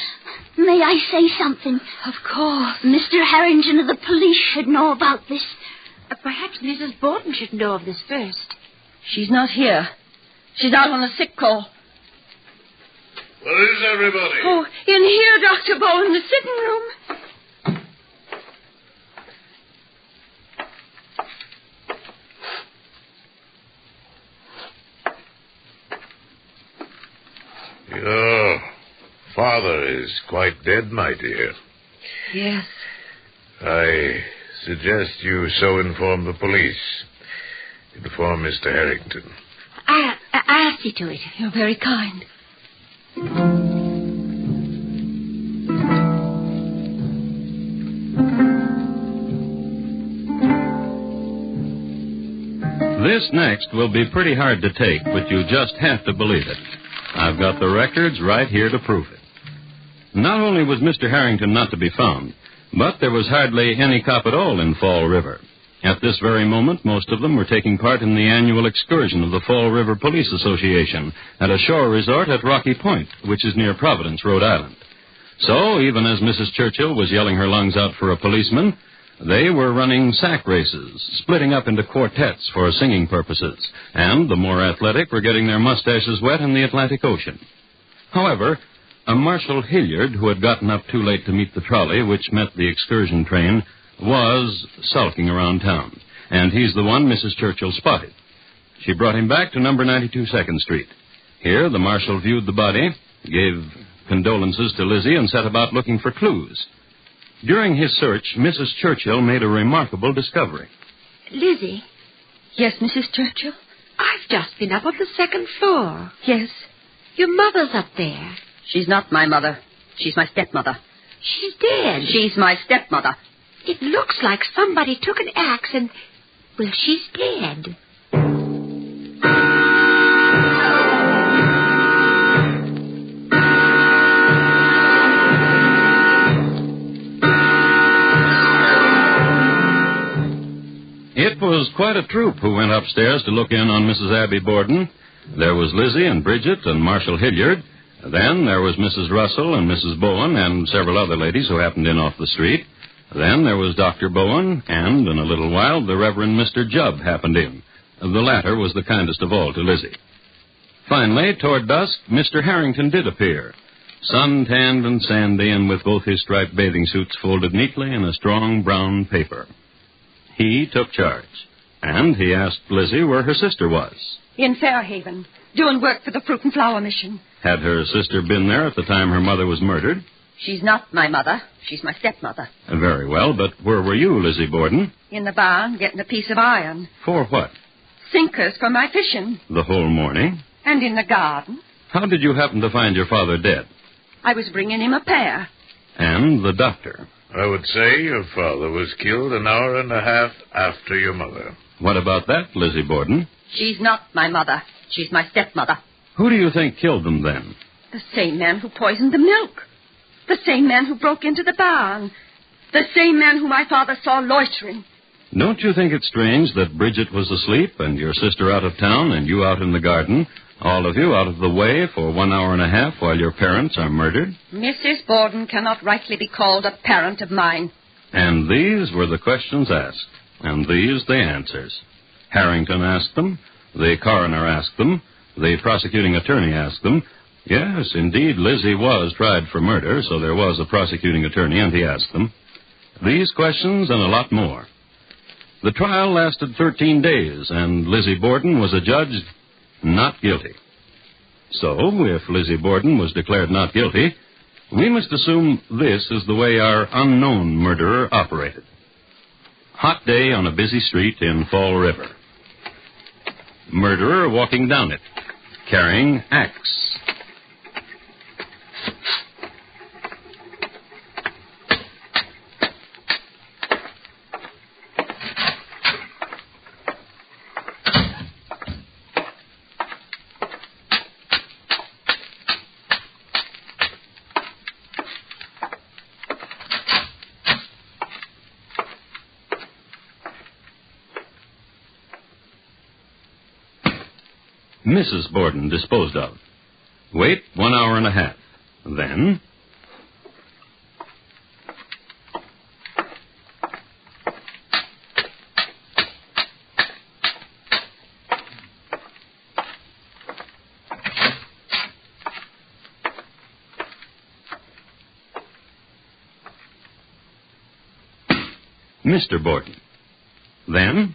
May I say something? Of course. Mr. Harrington of the police should know about this. Perhaps Mrs. Borden should know of this first. She's not here. She's out on a sick call. Where is everybody? Oh, in here, Dr. Bowen, the sitting room. Your father is quite dead, my dear. Yes. I suggest you so inform the police. Inform Mr. Harrington. I'll see to it. You're very kind. This next will be pretty hard to take, but you just have to believe it. I've got the records right here to prove it. Not only was Mr. Harrington not to be found, but there was hardly any cop at all in Fall River. At this very moment, most of them were taking part in the annual excursion of the Fall River Police Association at a shore resort at Rocky Point, which is near Providence, Rhode Island. So, even as Mrs. Churchill was yelling her lungs out for a policeman, they were running sack races, splitting up into quartets for singing purposes, and the more athletic were getting their mustaches wet in the Atlantic Ocean. However, a Marshal Hilliard, who had gotten up too late to meet the trolley which met the excursion train, was sulking around town, and he's the one Mrs. Churchill spotted. She brought him back to number 92 2nd Street. Here, the marshal viewed the body, gave condolences to Lizzie, and set about looking for clues. During his search, Mrs. Churchill made a remarkable discovery. Lizzie? Yes, Mrs. Churchill? I've just been up on the 2nd floor. Yes. Your mother's up there. She's not my mother. She's my stepmother. She's dead. She's my stepmother. It looks like somebody took an axe and... well, she's dead. It was quite a troop who went upstairs to look in on Mrs. Abby Borden. There was Lizzie and Bridget and Marshal Hilliard. Then there was Mrs. Russell and Mrs. Bowen and several other ladies who happened in off the street. Then there was Dr. Bowen, and in a little while the Reverend Mr. Jubb happened in. The latter was the kindest of all to Lizzie. Finally, toward dusk, Mr. Harrington did appear, sun-tanned and sandy, and with both his striped bathing suits folded neatly in a strong brown paper. He took charge, and he asked Lizzie where her sister was. In Fairhaven, doing work for the Fruit and Flower Mission. Had her sister been there at the time her mother was murdered? She's not my mother. She's my stepmother. Very well, but where were you, Lizzie Borden? In the barn, getting a piece of iron. For what? Sinkers for my fishing. The whole morning? And in the garden. How did you happen to find your father dead? I was bringing him a pear. And the doctor? I would say your father was killed an hour and a half after your mother. What about that, Lizzie Borden? She's not my mother. She's my stepmother. Who do you think killed them then? The same man who poisoned the milk. The same man who broke into the barn. The same man who my father saw loitering. Don't you think it strange that Bridget was asleep and your sister out of town and you out in the garden, all of you out of the way for 1 hour and a half while your parents are murdered? Mrs. Borden cannot rightly be called a parent of mine. And these were the questions asked, and these the answers. Harrington asked them, the coroner asked them, the prosecuting attorney asked them. Yes, indeed, Lizzie was tried for murder, so there was a prosecuting attorney, and he asked them. These questions and a lot more. The trial lasted 13 days, and Lizzie Borden was adjudged not guilty. So, if Lizzie Borden was declared not guilty, we must assume this is the way our unknown murderer operated. Hot day on a busy street in Fall River. Murderer walking down it, carrying axe. Mrs. Borden disposed of. Wait 1 hour and a half. Then... Mr. Borden. Then...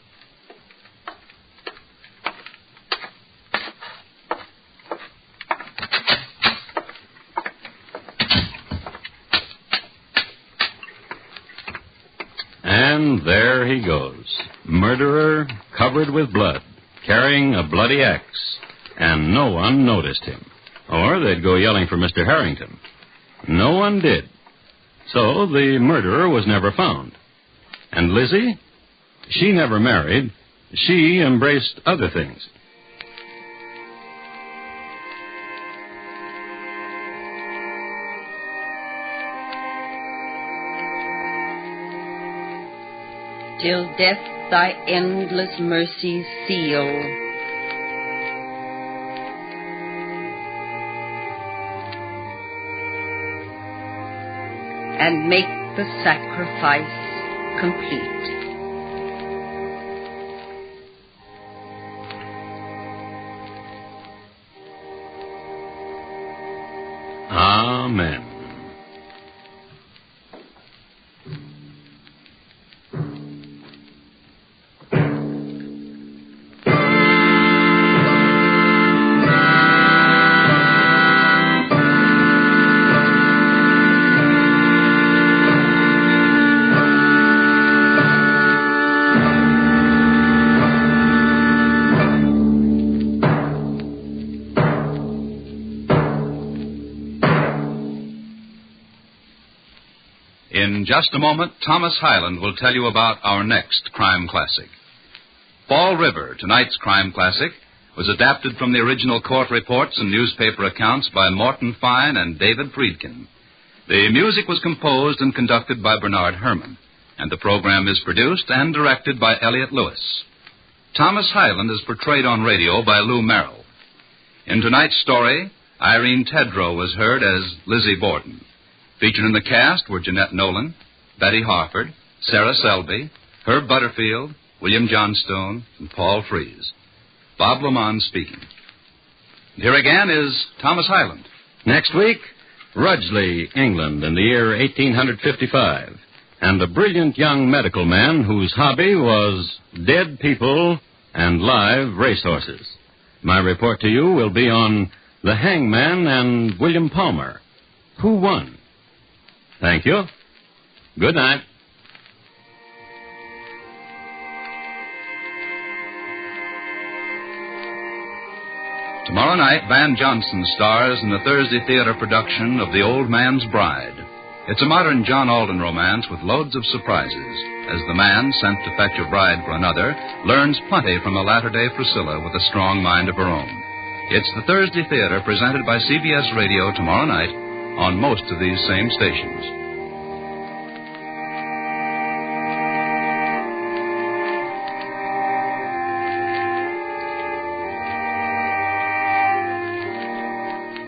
And there he goes. Murderer covered with blood, carrying a bloody axe. And no one noticed him. Or they'd go yelling for Mr. Harrington. No one did. So the murderer was never found. And Lizzie? She never married. She embraced other things. Till death thy endless mercies seal. And make the sacrifice complete. Amen. In just a moment, Thomas Hyland will tell you about our next crime classic. Fall River, tonight's crime classic, was adapted from the original court reports and newspaper accounts by Morton Fine and David Friedkin. The music was composed and conducted by Bernard Herrmann, and the program is produced and directed by Elliott Lewis. Thomas Hyland is portrayed on radio by Lou Merrill. In tonight's story, Irene Tedrow was heard as Lizzie Borden. Featured in the cast were Jeanette Nolan, Betty Harford, Sarah Selby, Herb Butterfield, William Johnstone, and Paul Freese. Bob Lamont speaking. Here again is Thomas Hyland. Next week, Rudgley, England, in the year 1855, and a brilliant young medical man whose hobby was dead people and live racehorses. My report to you will be on the Hangman and William Palmer. Who won? Thank you. Good night. Tomorrow night, Van Johnson stars in the Thursday theater production of The Old Man's Bride. It's a modern John Alden romance with loads of surprises, as the man sent to fetch a bride for another learns plenty from a latter-day Priscilla with a strong mind of her own. It's the Thursday theater presented by CBS Radio tomorrow night on most of these same stations.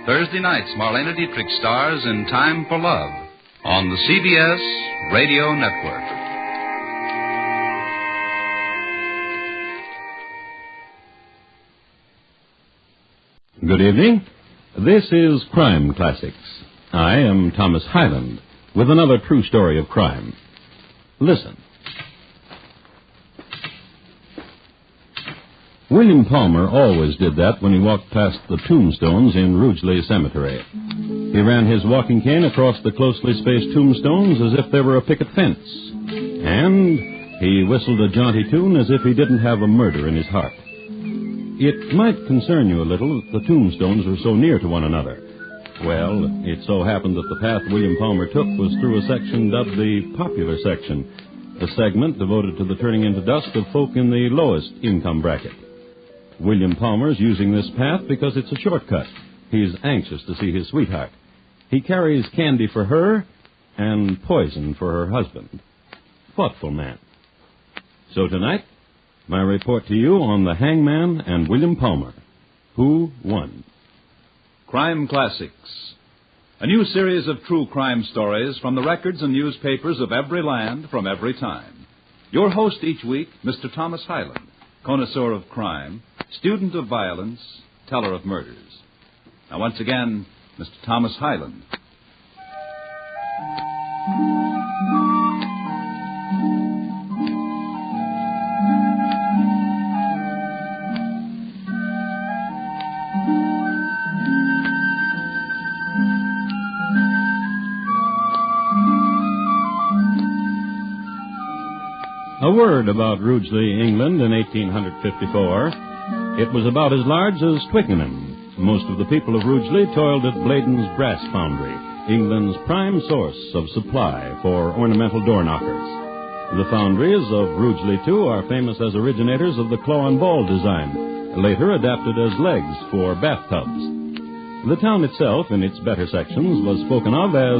Thursday nights, Marlena Dietrich stars in Time for Love on the CBS Radio Network. Good evening. This is Crime Classics. I am Thomas Hyland with another true story of crime. Listen. William Palmer always did that when he walked past the tombstones in Rudgley Cemetery. He ran his walking cane across the closely spaced tombstones as if they were a picket fence. And he whistled a jaunty tune as if he didn't have a murder in his heart. It might concern you a little that the tombstones were so near to one another. Well, it so happened that the path William Palmer took was through a section dubbed the popular section, a segment devoted to the turning into dust of folk in the lowest income bracket. William Palmer's using this path because it's a shortcut. He's anxious to see his sweetheart. He carries candy for her and poison for her husband. Thoughtful man. So tonight, my report to you on the Hangman and William Palmer. Who won? Crime Classics, a new series of true crime stories from the records and newspapers of every land from every time. Your host each week, Mr. Thomas Hyland, connoisseur of crime, student of violence, teller of murders. Now, once again, Mr. Thomas Hyland. word about Rugeley, England in 1854. It was about as large as Twickenham. Most of the people of Rugeley toiled at Bladen's Brass Foundry, England's prime source of supply for ornamental door knockers. The foundries of Rugeley, too, are famous as originators of the claw and ball design, later adapted as legs for bathtubs. The town itself, in its better sections, was spoken of as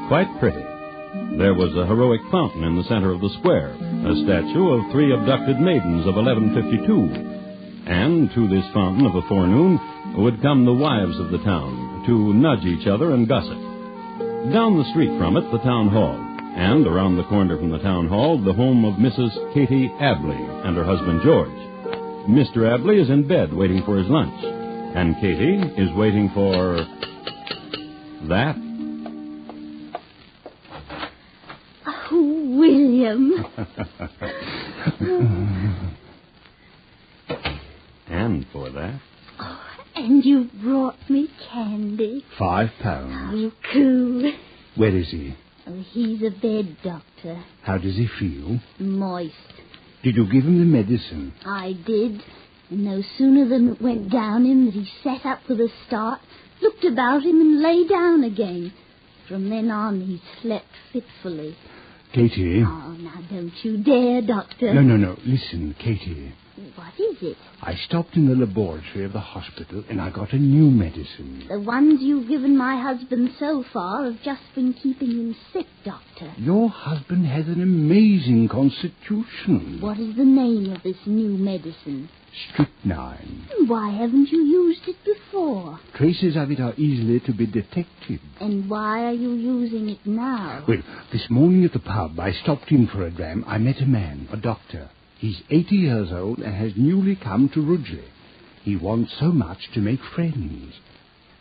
quite pretty. There was a heroic fountain in the center of the square, a statue of 3 abducted maidens of 1152. And to this fountain of a forenoon would come the wives of the town to nudge each other and gossip. Down the street from it, the town hall, and around the corner from the town hall, the home of Mrs. Katie Abley and her husband George. Mr. Abley is in bed waiting for his lunch, and Katie is waiting for that. Oh, William. And for that. Oh, and you brought me candy. £5. Oh, cool. Where is he? Oh, he's a bed doctor. How does he feel? Moist. Did you give him the medicine? I did. And no sooner than it went down him that he sat up with a start, looked about him and lay down again. From then on, he slept fitfully. Katie. Oh, now don't you dare, Doctor. No. Listen, Katie. What is it? I stopped in the laboratory of the hospital and I got a new medicine. The ones you've given my husband so far have just been keeping him sick, Doctor. Your husband has an amazing constitution. What is the name of this new medicine? Strychnine. Why haven't you used it before? Traces of it are easily to be detected. And why are you using it now? Well, this morning at the pub, I stopped in for a dram. I met a man, a doctor. He's 80 years old and has newly come to Rugeley. He wants so much to make friends.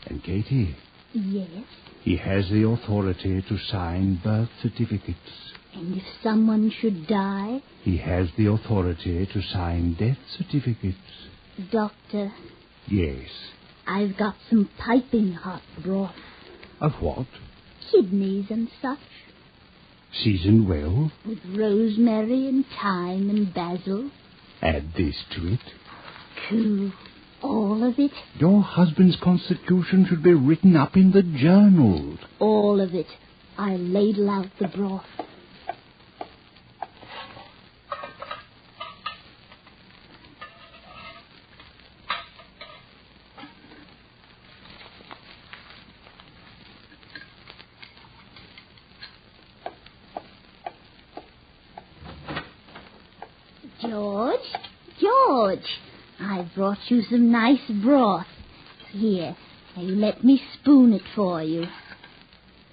And, Katie? Yes? He has the authority to sign birth certificates. And if someone should die? He has the authority to sign death certificates. Doctor? Yes? I've got some piping hot broth. Of what? Kidneys and such. Seasoned well? With rosemary and thyme and basil. Add this to it. Cool. All of it? Your husband's constitution should be written up in the journals. All of it. I'll ladle out the broth. George, I brought you some nice broth. Here, now you let me spoon it for you.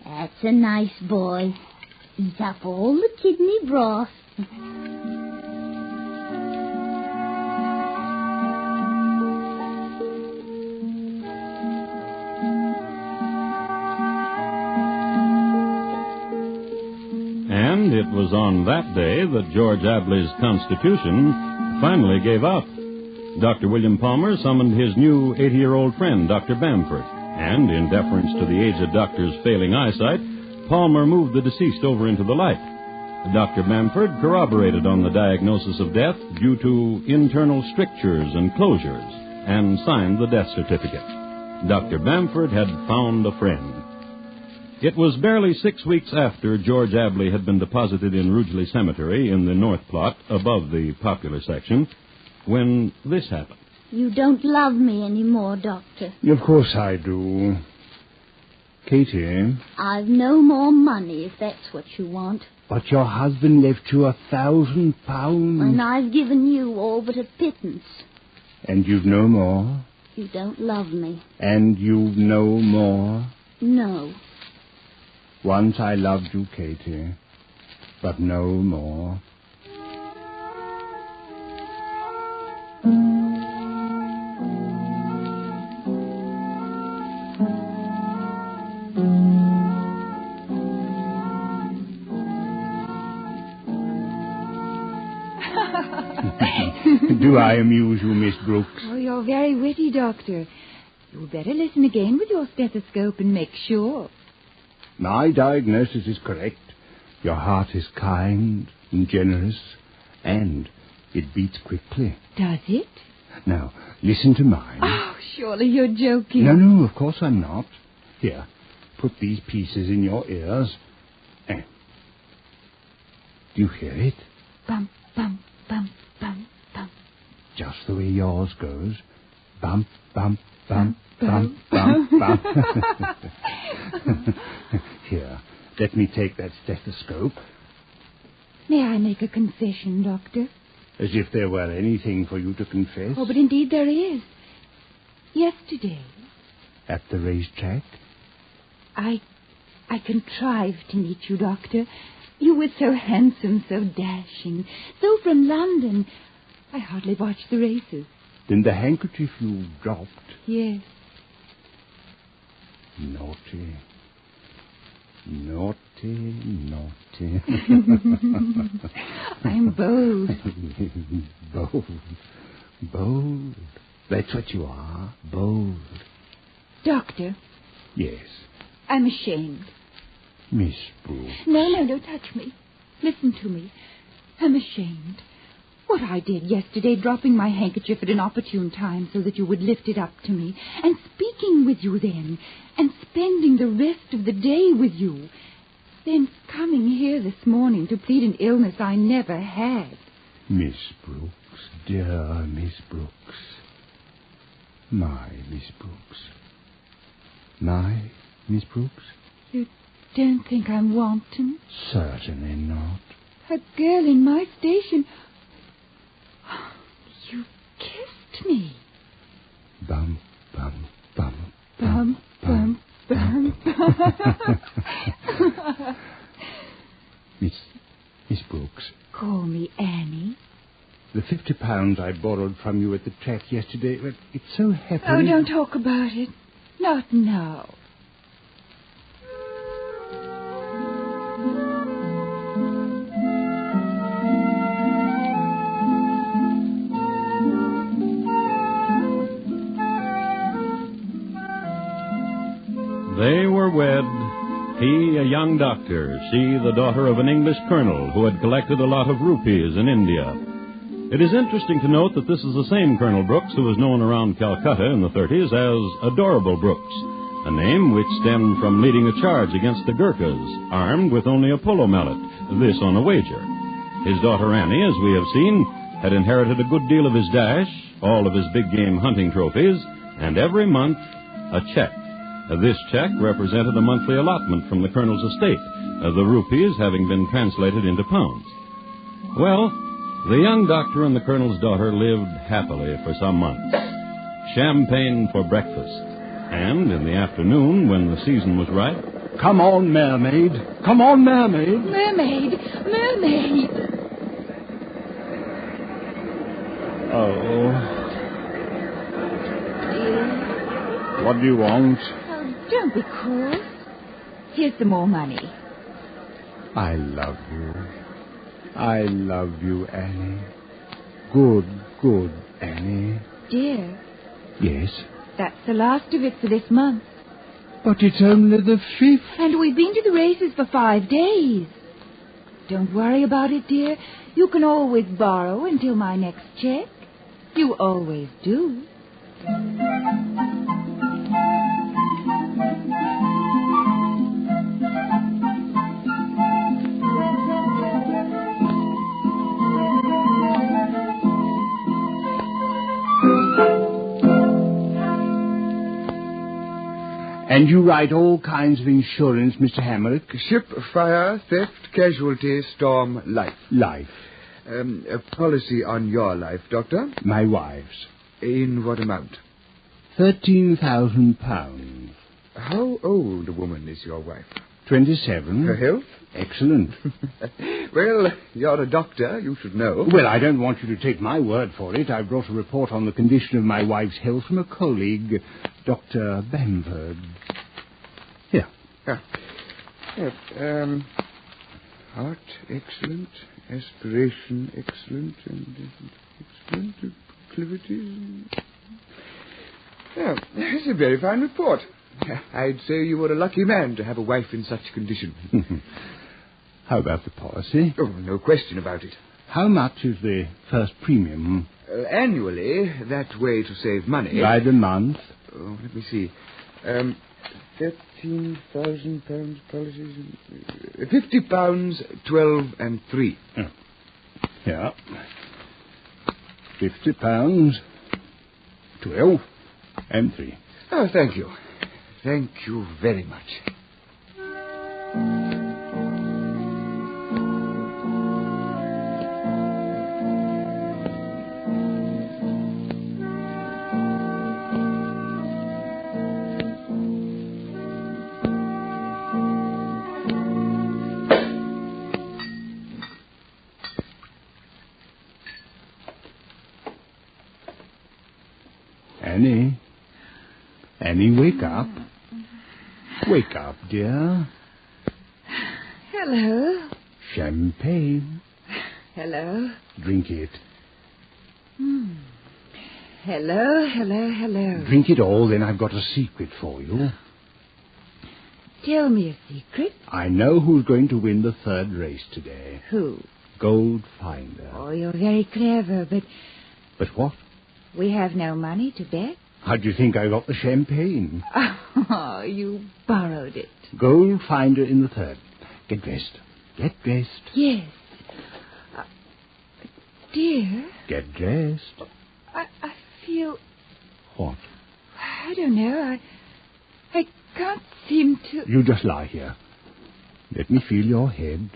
That's a nice boy. Eat up all the kidney broth. And it was on that day that George Abley's constitution finally gave out. Dr. William Palmer summoned his new 80-year-old friend, Dr. Bamford, and in deference to the aged doctor's failing eyesight, Palmer moved the deceased over into the light. Dr. Bamford corroborated on the diagnosis of death due to internal strictures and closures and signed the death certificate. Dr. Bamford had found a friend. It was barely 6 weeks after George Abley had been deposited in Rugeley Cemetery in the north plot above the popular section when this happened. You don't love me anymore, Doctor. Of course I do. Katie? I've no more money, if that's what you want. But your husband left you £1,000. And I've given you all but a pittance. And you've no more? You don't love me. And you've no more? No. Once I loved you, Katie, but no more. Do I amuse you, Miss Brooks? Oh, you're very witty, Doctor. You'd better listen again with your stethoscope and make sure. My diagnosis is correct. Your heart is kind and generous, And it beats quickly. Does it? Now, listen to mine. Oh, surely you're joking. No, of course I'm not. Here, put these pieces in your ears. Do you hear it? Bump, bump, bump, bump, bump. Just the way yours goes. Bump, bump, bump, bump, bump, bump. Here, let me take that stethoscope. May I make a confession, Doctor? As if there were anything for you to confess. Oh, but indeed there is. Yesterday... At the racetrack? I contrived to meet you, Doctor. You were so handsome, so dashing, so from London. I hardly watched the races. Then the handkerchief you dropped? Yes. Naughty. Naughty, naughty. I'm bold. Bold. That's what you are, bold. Doctor. Yes. I'm ashamed. Miss Brooks. No, don't touch me. Listen to me. I'm ashamed. What I did yesterday, dropping my handkerchief at an opportune time so that you would lift it up to me, and speaking with you then, and spending the rest of the day with you, then coming here this morning to plead an illness I never had. Miss Brooks, dear Miss Brooks. My Miss Brooks. My Miss Brooks? You don't think I'm wanton? Certainly not. A girl in my station... You kissed me. Bum, bum, bum, bum, bum, bum, bum. Miss Brooks. Call me Annie. The £50 I borrowed from you at the track yesterday, well, it's so happy. Oh, don't talk about it. Not now. They were wed. He, a young doctor, she, the daughter of an English colonel who had collected a lot of rupees in India. It is interesting to note that this is the same Colonel Brooks who was known around Calcutta in the 30s as Adorable Brooks, a name which stemmed from leading a charge against the Gurkhas, armed with only a polo mallet, this on a wager. His daughter Annie, as we have seen, had inherited a good deal of his dash, all of his big game hunting trophies, and every month a check. This check represented a monthly allotment from the colonel's estate, the rupees having been translated into pounds. Well, the young doctor and the colonel's daughter lived happily for some months. Champagne for breakfast. And in the afternoon, when the season was ripe... Come on, mermaid. Come on, mermaid. Mermaid. Mermaid. Oh. What do you want? Don't be cruel. Here's some more money. I love you. I love you, Annie. Good Annie. Dear. Yes? That's the last of it for this month. But it's only the 5th. And we've been to the races for 5 days. Don't worry about it, dear. You can always borrow until my next check. You always do. And you write all kinds of insurance, Mr. Hamrick? Ship, fire, theft, casualty, storm, life. Life. A policy on your life, Doctor? My wife's. In what amount? £13,000. How old a woman is your wife? 27. Her health? Excellent. Well, you're a doctor. You should know. Well, I don't want you to take my word for it. I brought a report on the condition of my wife's health from a colleague, Dr. Bamford. Here. Yes, heart, excellent. Aspiration, excellent. And excellent. Proclivities. Yeah, it's a very fine report. I'd say you were a lucky man to have a wife in such condition. How about the policy? Oh, no question about it. How much is the first premium? Annually, that way to save money. By the month? Oh, let me see. £13,000 policies. £50, 12 and 3. Oh. Yeah. £50, 12 and 3. Oh, thank you. Thank you very much. Annie, wake up. Wake up, dear. Hello. Champagne. Hello. Drink it. Hello. Drink it all, then I've got a secret for you. Tell me a secret. I know who's going to win the third race today. Who? Goldfinder. Oh, you're very clever, but... But what? We have no money to bet. How do you think I got the champagne? Oh, you borrowed it. Goldfinder in the third. Get dressed. Get dressed. Yes. Dear. Get dressed. I feel... What? I don't know. I can't seem to... You just lie here. Let me feel your head.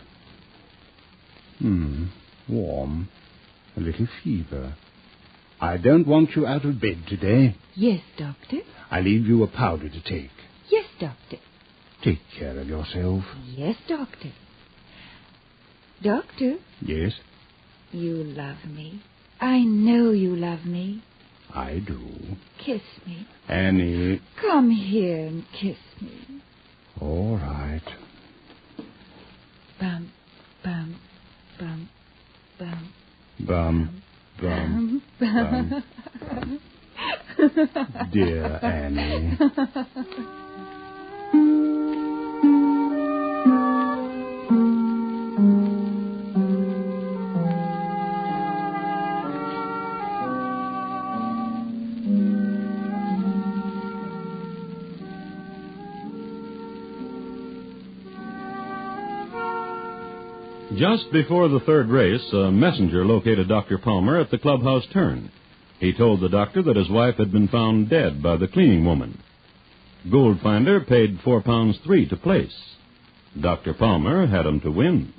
Warm. A little fever. I don't want you out of bed today. Yes, Doctor. I leave you a powder to take. Yes, Doctor. Take care of yourself. Yes, Doctor. Doctor? Yes? You love me. I know you love me. I do. Kiss me. Annie. Come here and kiss me. All right. Bum, bum, bum, bum. Bum, bum, bum. Dear Annie. Just before the third race, a messenger located Dr. Palmer at the clubhouse turn. He told the doctor that his wife had been found dead by the cleaning woman. Goldfinder paid £4.3 to place. Dr. Palmer had him to win.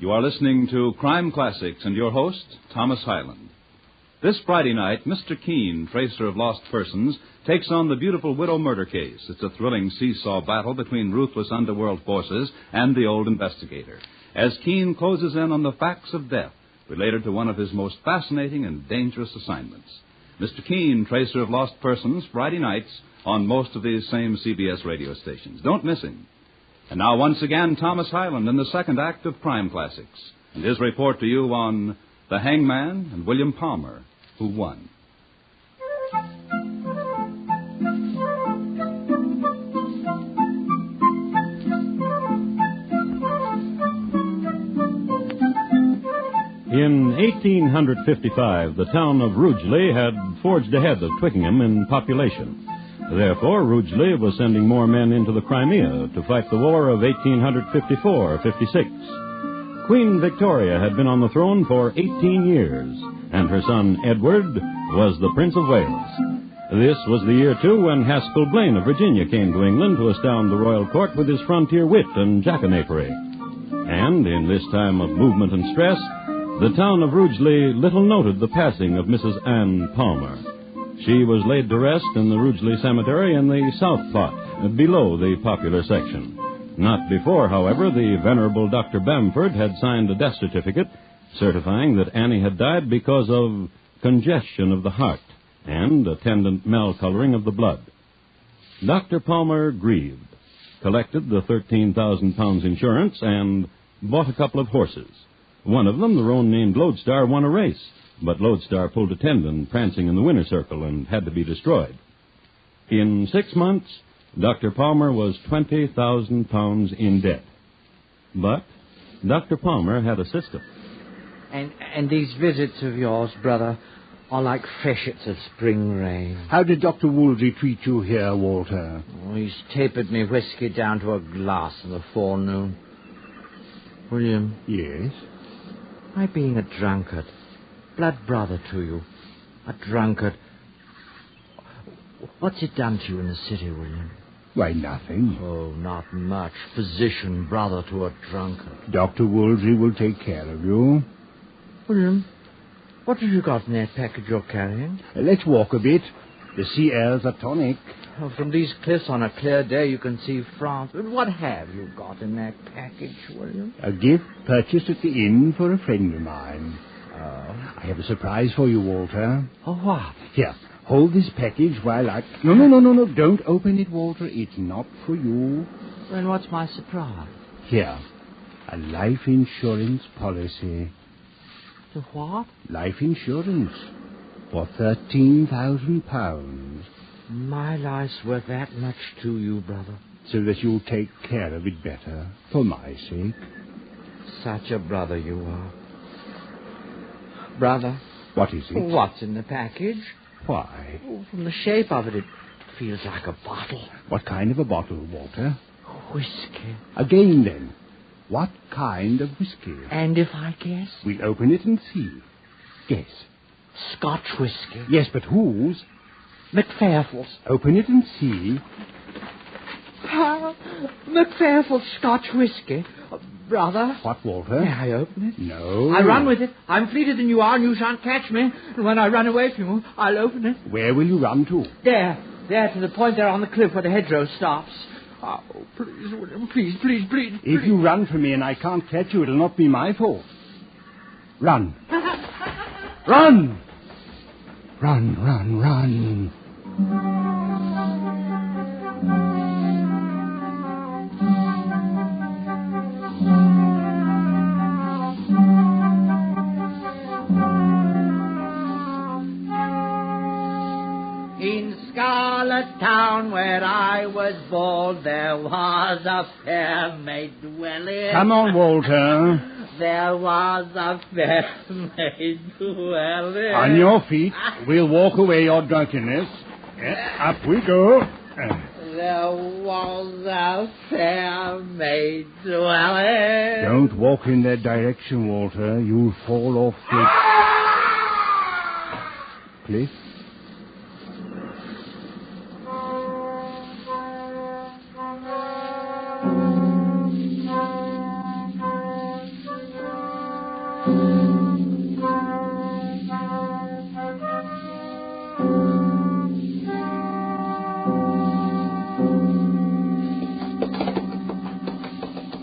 You are listening to Crime Classics and your host, Thomas Hyland. This Friday night, Mr. Keene, tracer of lost persons, takes on the beautiful widow murder case. It's a thrilling seesaw battle between ruthless underworld forces and the old investigator, as Keene closes in on the facts of death related to one of his most fascinating and dangerous assignments. Mr. Keene, tracer of lost persons, Friday nights on most of these same CBS radio stations. Don't miss him. And now, once again, Thomas Hyland in the second act of Crime Classics, and his report to you on the Hangman and William Palmer, who won. In 1855, the town of Rugeley had forged ahead of Twickenham in population. Therefore, Rugeley was sending more men into the Crimea to fight the war of 1854-56. Queen Victoria had been on the throne for 18 years, and her son Edward was the Prince of Wales. This was the year, too, when Haskell Blaine of Virginia came to England to astound the royal court with his frontier wit and jackanapery. And in this time of movement and stress, The town of Rugeley little noted the passing of Mrs. Ann Palmer. She was laid to rest in the Rugeley Cemetery in the south plot, below the popular section. Not before, however, the venerable Dr. Bamford had signed a death certificate certifying that Annie had died because of congestion of the heart and attendant malcoloring of the blood. Dr. Palmer grieved, collected the 13,000 pounds insurance, and bought a couple of horses. One of them, the roan-named Lodestar, won a race, but Lodestar pulled a tendon prancing in the winner's circle and had to be destroyed. In 6 months, Dr. Palmer was 20,000 pounds in debt. But Dr. Palmer had a system. And these visits of yours, brother, are like freshets of spring rain. How did Dr. Woolsey treat you here, Walter? Oh, he's tapered me whiskey down to a glass in the forenoon. William. Yes? My being a drunkard, blood brother to you, a drunkard. What's it done to you in the city, William? Why, nothing. Oh, not much. Physician brother to a drunkard. Dr. Woolsey will take care of you. William, what have you got in that package you're carrying? Let's walk a bit. The sea air's a tonic. Oh, from these cliffs on a clear day you can see France. But what have you got in that package, William? A gift purchased at the inn for a friend of mine. Oh? I have a surprise for you, Walter. Oh, what? Here, hold this package while I... No, don't open it, Walter. It's not for you. Then what's my surprise? Here, a life insurance policy. The what? Life insurance for £13,000. My life's worth that much to you, brother. So that you'll take care of it better, for my sake. Such a brother you are. Brother. What is it? What's in the package? Why? Oh, from the shape of it, it feels like a bottle. What kind of a bottle, Walter? Whiskey. Again, then. What kind of whiskey? And if I guess? We'll open it and see. Guess. Scotch whiskey. Yes, but whose? McPherful's. Open it and see. McPherful's Scotch whiskey. Brother. What, Walter? May I open it? No. I run with it. I'm fleeter than you are, and you shan't catch me. And when I run away from you, I'll open it. Where will you run to? There, to the point there on the cliff where the hedgerow stops. Oh, please, William, please. If you run from me and I can't catch you, it'll not be my fault. Run. Run! Run. In Scarlet Town, where I was born, there was a fair maid dwelling. Come on, Walter. There was a fair maid dwelling. On your feet. We'll walk away your drunkenness. Up we go. There was a fair maid dwelling. Don't walk in that direction, Walter. You'll fall off the cliff.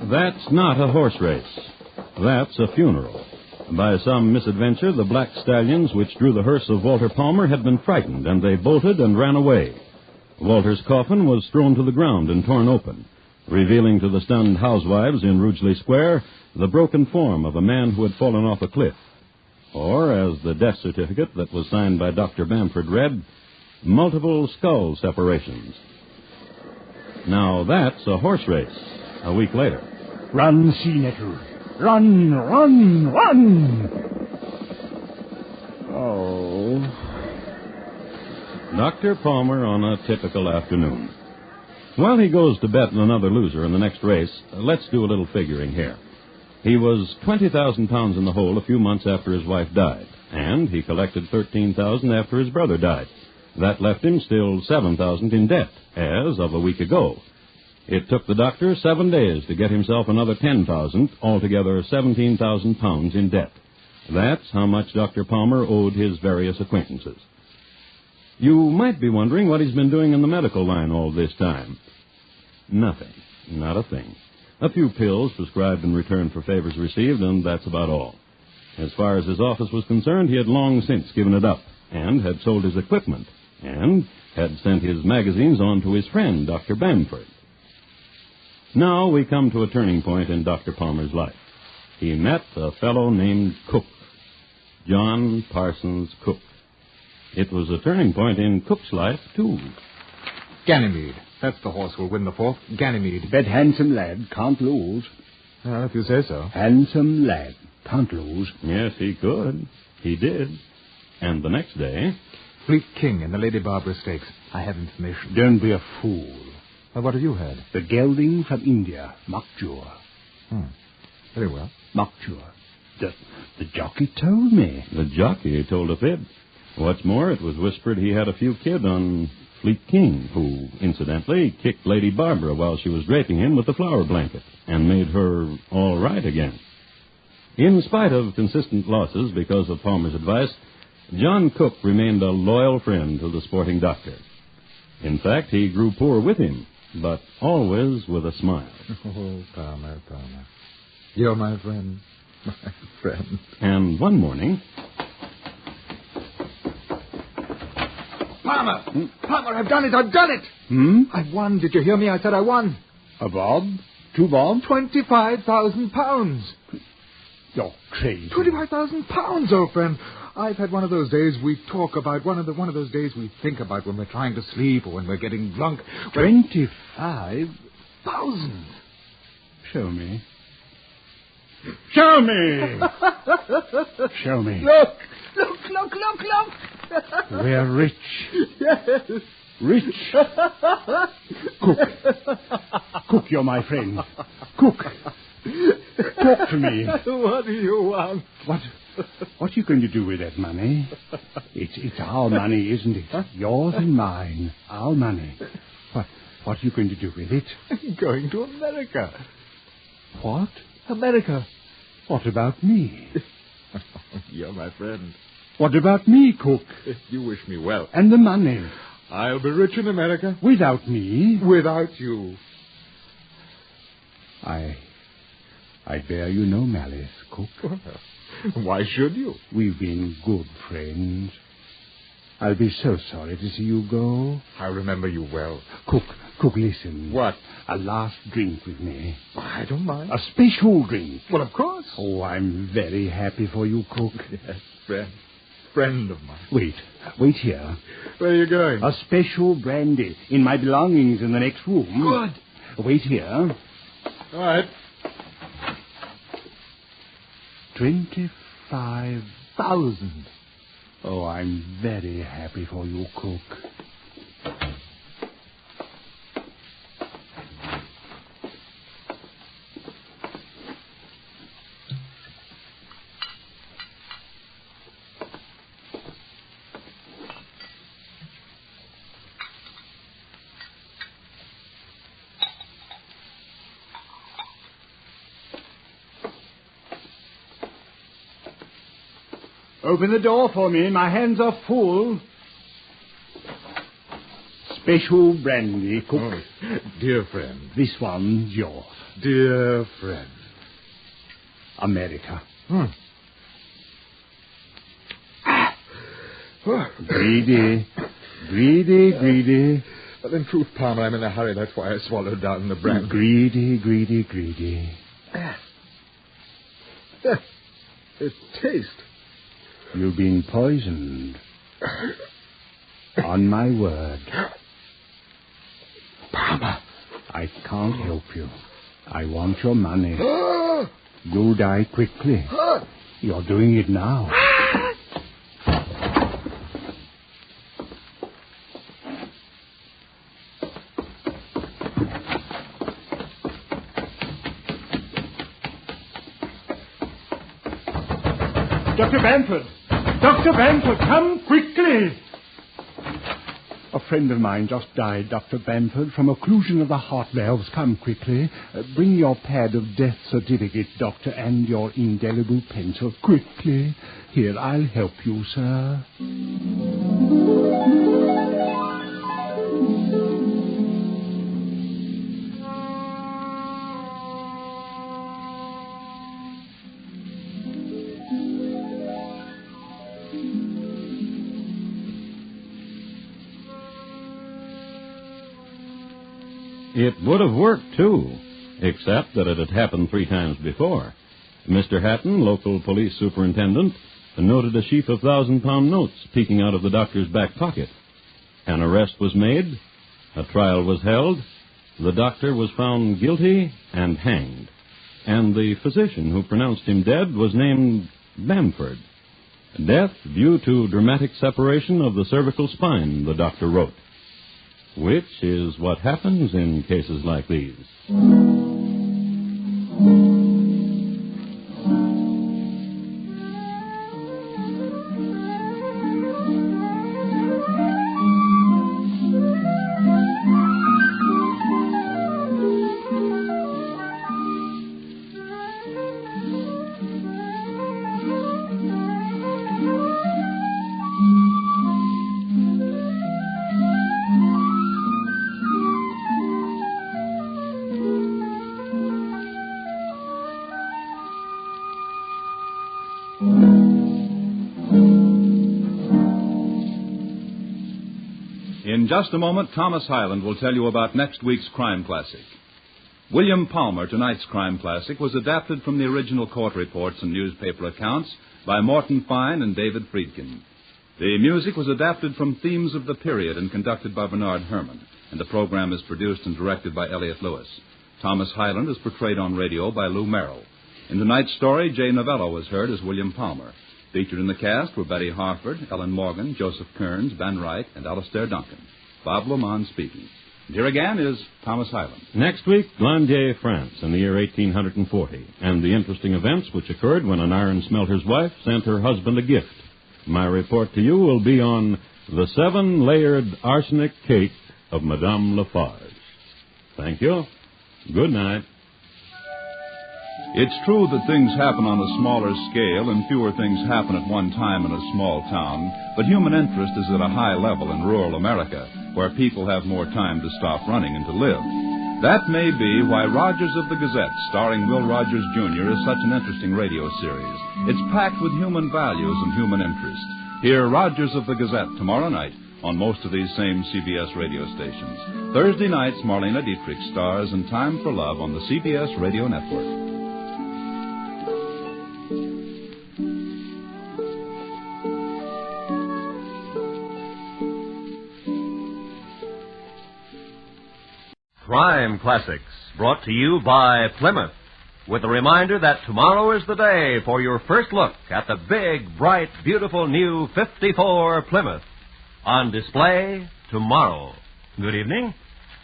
That's not a horse race. That's a funeral. By some misadventure, the black stallions which drew the hearse of Walter Palmer had been frightened, and they bolted and ran away. Walter's coffin was thrown to the ground and torn open, revealing to the stunned housewives in Rugeley Square the broken form of a man who had fallen off a cliff. Or, as the death certificate that was signed by Dr. Bamford read, multiple skull separations. Now that's a horse race. A week later. Run, sea nettle. Run. Oh. Dr. Palmer on a typical afternoon. While he goes to bet another loser in the next race, let's do a little figuring here. He was 20,000 pounds in the hole a few months after his wife died, and he collected 13,000 after his brother died. That left him still 7,000 in debt, as of a week ago. It took the doctor 7 days to get himself another 10,000, altogether 17,000 pounds in debt. That's how much Dr. Palmer owed his various acquaintances. You might be wondering what he's been doing in the medical line all this time. Nothing. Not a thing. A few pills prescribed in return for favors received, and that's about all. As far as his office was concerned, he had long since given it up, and had sold his equipment, and had sent his magazines on to his friend, Dr. Bamford. Now we come to a turning point in Dr. Palmer's life. He met a fellow named Cook, John Parsons Cook. It was a turning point in Cook's life, too. Ganymede. That's the horse who'll win the 4th. Ganymede. Bet handsome lad, can't lose. If you say so. Handsome lad, can't lose. Yes, he could. He did. And the next day... Fleet King in the Lady Barbara Stakes. I have information. Don't be a fool. Well, what have you heard? The gelding from India, Mokjur. Very well. Mokjur. The jockey told me. The jockey told a fib. What's more, it was whispered he had a few kid on Fleet King, who, incidentally, kicked Lady Barbara while she was draping him with the flower blanket and made her all right again. In spite of consistent losses because of Palmer's advice, John Cook remained a loyal friend to the sporting doctor. In fact, he grew poor with him, but always with a smile. Oh, Palmer. You're my friend. My friend. And one morning... Palmer! Palmer, I've done it! I won. Did you hear me? I said I won. A bob? 2 bob? 25,000 pounds. You're crazy. 25,000 pounds, old friend. I've had one of those days we talk about, one of those days we think about when we're trying to sleep or when we're getting drunk. 25,000? Show me. Show me! Show me. Look! We're rich. Yes. Rich. Cook, you're my friend. Cook. Talk to me. What do you want? What are you going to do with that money? It's our money, isn't it? Yours and mine. Our money. What are you going to do with it? I'm going to America. What? America. What about me? You're my friend. What about me, Cook? You wish me well. And the money? I'll be rich in America. Without me? Without you. I bear you no malice, Cook. Well, why should you? We've been good friends. I'll be so sorry to see you go. I remember you well. Cook, listen. What? A last drink with me. I don't mind. A special drink. Well, of course. Oh, I'm very happy for you, Cook. Yes, friend of mine. Wait here. Where are you going? A special brandy in my belongings in the next room. Good. Wait here. All right. 25,000. Oh, I'm very happy for you, Cook. Open the door for me. My hands are full. Special brandy, Cook. Oh, dear friend. This one's yours. Dear friend. America. Greedy. Greedy. But in truth, Palmer, I'm in a hurry. That's why I swallowed down the brandy. Greedy. It tastes. You've been poisoned. On my word. Palmer. I can't help you. I want your money. You'll die quickly. You're doing it now. Dr. Bamford, come quickly. A friend of mine just died, Dr. Bamford, from occlusion of the heart valves. Come quickly. Bring your pad of death certificate, Doctor, and your indelible pencil. Quickly. Here, I'll help you, sir. It would have worked, too, except that it had happened 3 times before. Mr. Hatton, local police superintendent, noted a sheaf of 1,000-pound notes peeking out of the doctor's back pocket. An arrest was made, a trial was held, the doctor was found guilty and hanged, and the physician who pronounced him dead was named Bamford. Death due to dramatic separation of the cervical spine, the doctor wrote. Which is what happens in cases like these. In just a moment, Thomas Hyland will tell you about next week's Crime Classic. William Palmer, tonight's Crime Classic, was adapted from the original court reports and newspaper accounts by Morton Fine and David Friedkin. The music was adapted from themes of the period and conducted by Bernard Herrmann, and the program is produced and directed by Elliott Lewis. Thomas Hyland is portrayed on radio by Lou Merrill. In tonight's story, Jay Novello was heard as William Palmer. Featured in the cast were Betty Harford, Ellen Morgan, Joseph Kearns, Ben Wright, and Alistair Duncan. Bob Lamont speaking. And here again is Thomas Hyland. Next week, Glandier, France, in the year 1840, and the interesting events which occurred when an iron smelter's wife sent her husband a gift. My report to you will be on the 7-layered arsenic cake of Madame Lafarge. Thank you. Good night. It's true that things happen on a smaller scale and fewer things happen at one time in a small town, but human interest is at a high level in rural America, where people have more time to stop running and to live. That may be why Rogers of the Gazette, starring Will Rogers, Jr., is such an interesting radio series. It's packed with human values and human interest. Hear Rogers of the Gazette tomorrow night on most of these same CBS radio stations. Thursday nights, Marlena Dietrich stars in Time for Love on the CBS Radio Network. Crime Classics, brought to you by Plymouth, with a reminder that tomorrow is the day for your first look at the big, bright, beautiful new 54 Plymouth. On display tomorrow. Good evening.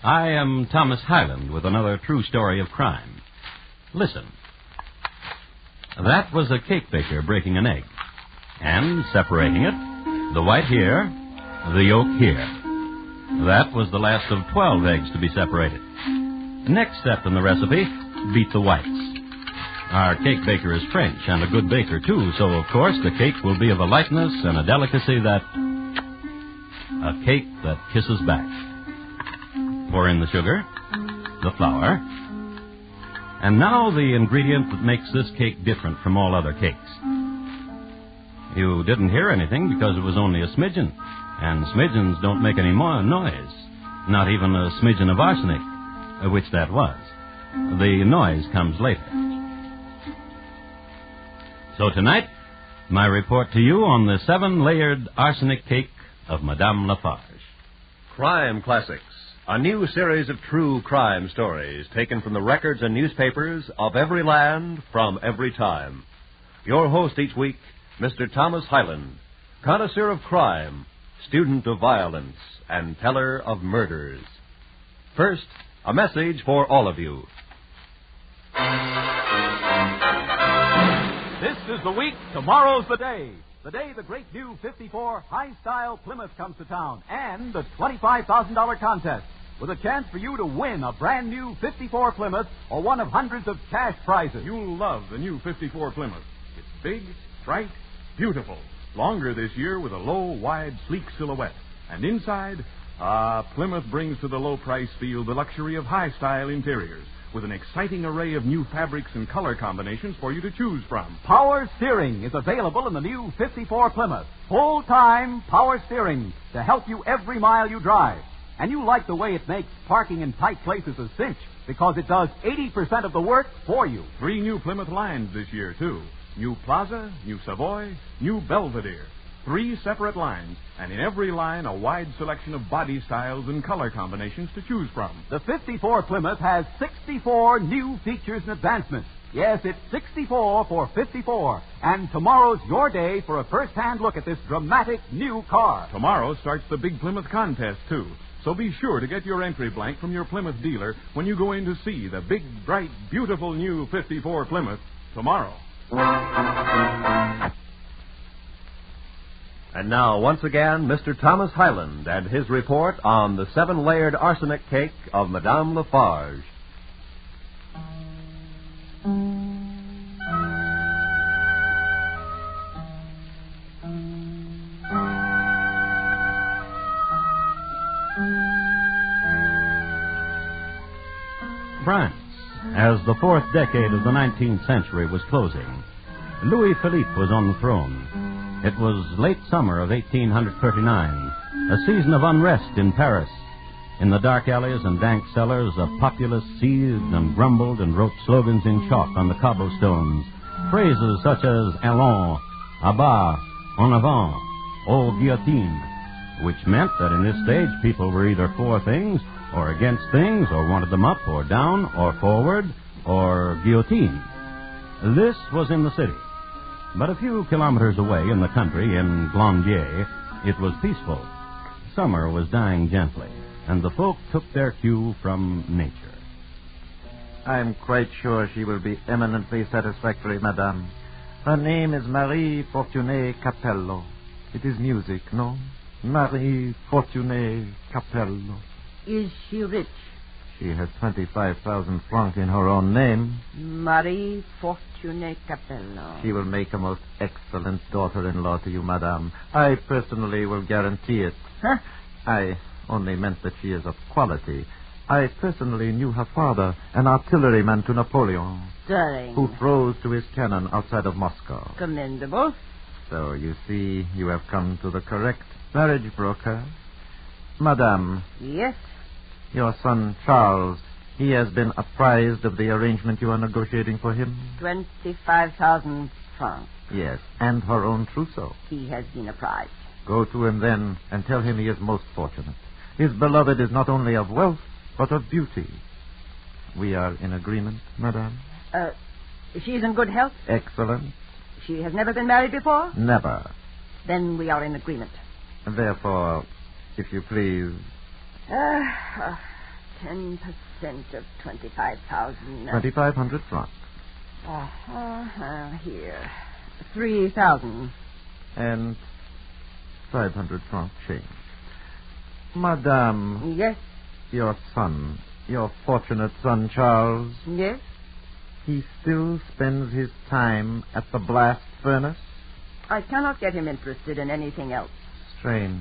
I am Thomas Hyland with another true story of crime. Listen. That was a cake baker breaking an egg and separating it, the white here, the yolk here. That was the last of 12 eggs to be separated. Next step in the recipe, beat the whites. Our cake baker is French and a good baker, too, so, of course, the cake will be of a lightness and a delicacy that... a cake that kisses back. Pour in the sugar, the flour, and now the ingredient that makes this cake different from all other cakes. You didn't hear anything because it was only a smidgen. And smidgens don't make any more noise. Not even a smidgen of arsenic, which that was. The noise comes later. So tonight, my report to you on the 7-layered arsenic cake of Madame Lafarge. Crime Classics, a new series of true crime stories taken from the records and newspapers of every land from every time. Your host each week, Mr. Thomas Hyland, connoisseur of crime, student of violence, and teller of murders. First, a message for all of you. This is the week, tomorrow's the day. the day the great new 54 high-style Plymouth comes to town, and the $25,000 contest, with a chance for you to win a brand new 54 Plymouth or one of hundreds of cash prizes. You'll love the new 54 Plymouth. It's big, bright, beautiful. Longer this year with a low, wide, sleek silhouette. And inside, Plymouth brings to the low-price field the luxury of high-style interiors, with an exciting array of new fabrics and color combinations for you to choose from. Power steering is available in the new 54 Plymouth. Full-time power steering to help you every mile you drive. And you like the way it makes parking in tight places a cinch, because it does 80% of the work for you. 3 new Plymouth lines this year, too. New Plaza, new Savoy, new Belvedere. 3 separate lines, and in every line a wide selection of body styles and color combinations to choose from. The 54 Plymouth has 64 new features and advancements. Yes, it's 64 for 54. And tomorrow's your day for a first-hand look at this dramatic new car. Tomorrow starts the Big Plymouth contest, too. So be sure to get your entry blank from your Plymouth dealer when you go in to see the big, bright, beautiful new 54 Plymouth tomorrow. And now, once again, Mr. Thomas Hyland and his report on the 7-layered arsenic cake of Madame Lafarge. France, as the 4th decade of the 19th century was closing, Louis Philippe was on the throne. It was late summer of 1839, a season of unrest in Paris. In the dark alleys and dank cellars, the populace seethed and grumbled and wrote slogans in chalk on the cobblestones. Phrases such as allons, à bas, en avant, au guillotine, which meant that in this stage people were either for things or against things, or wanted them up or down or forward or guillotine. This was in the city. But a few kilometers away in the country, in Glandier, it was peaceful. Summer was dying gently, and the folk took their cue from nature. I'm quite sure she will be eminently satisfactory, madame. Her name is Marie Fortuné Capello. It is music, no? Marie Fortuné Capello. Is she rich? She has 25,000 francs in her own name. Marie Fortuné Capello. She will make a most excellent daughter-in-law to you, madame. I personally will guarantee it. Huh? I only meant that she is of quality. I personally knew her father, an artilleryman to Napoleon, Stirring. who froze to his cannon outside of Moscow. Commendable. So, you see, you have come to the correct marriage broker. Madame. Yes? Your son, Charles, he has been apprised of the arrangement you are negotiating for him? 25,000 francs. Yes, and her own trousseau. He has been apprised. Go to him then and tell him he is most fortunate. His beloved is not only of wealth, but of beauty. We are in agreement, madame? She's in good health? Excellent. She has never been married before? Never. Then we are in agreement. Therefore, if you please... 10% of 25,000. 2,500 francs. Here. 3,000. And 500 francs change. Madame. Yes? Your son, your fortunate son, Charles. Yes? He still spends his time at the blast furnace? I cannot get him interested in anything else. Strange.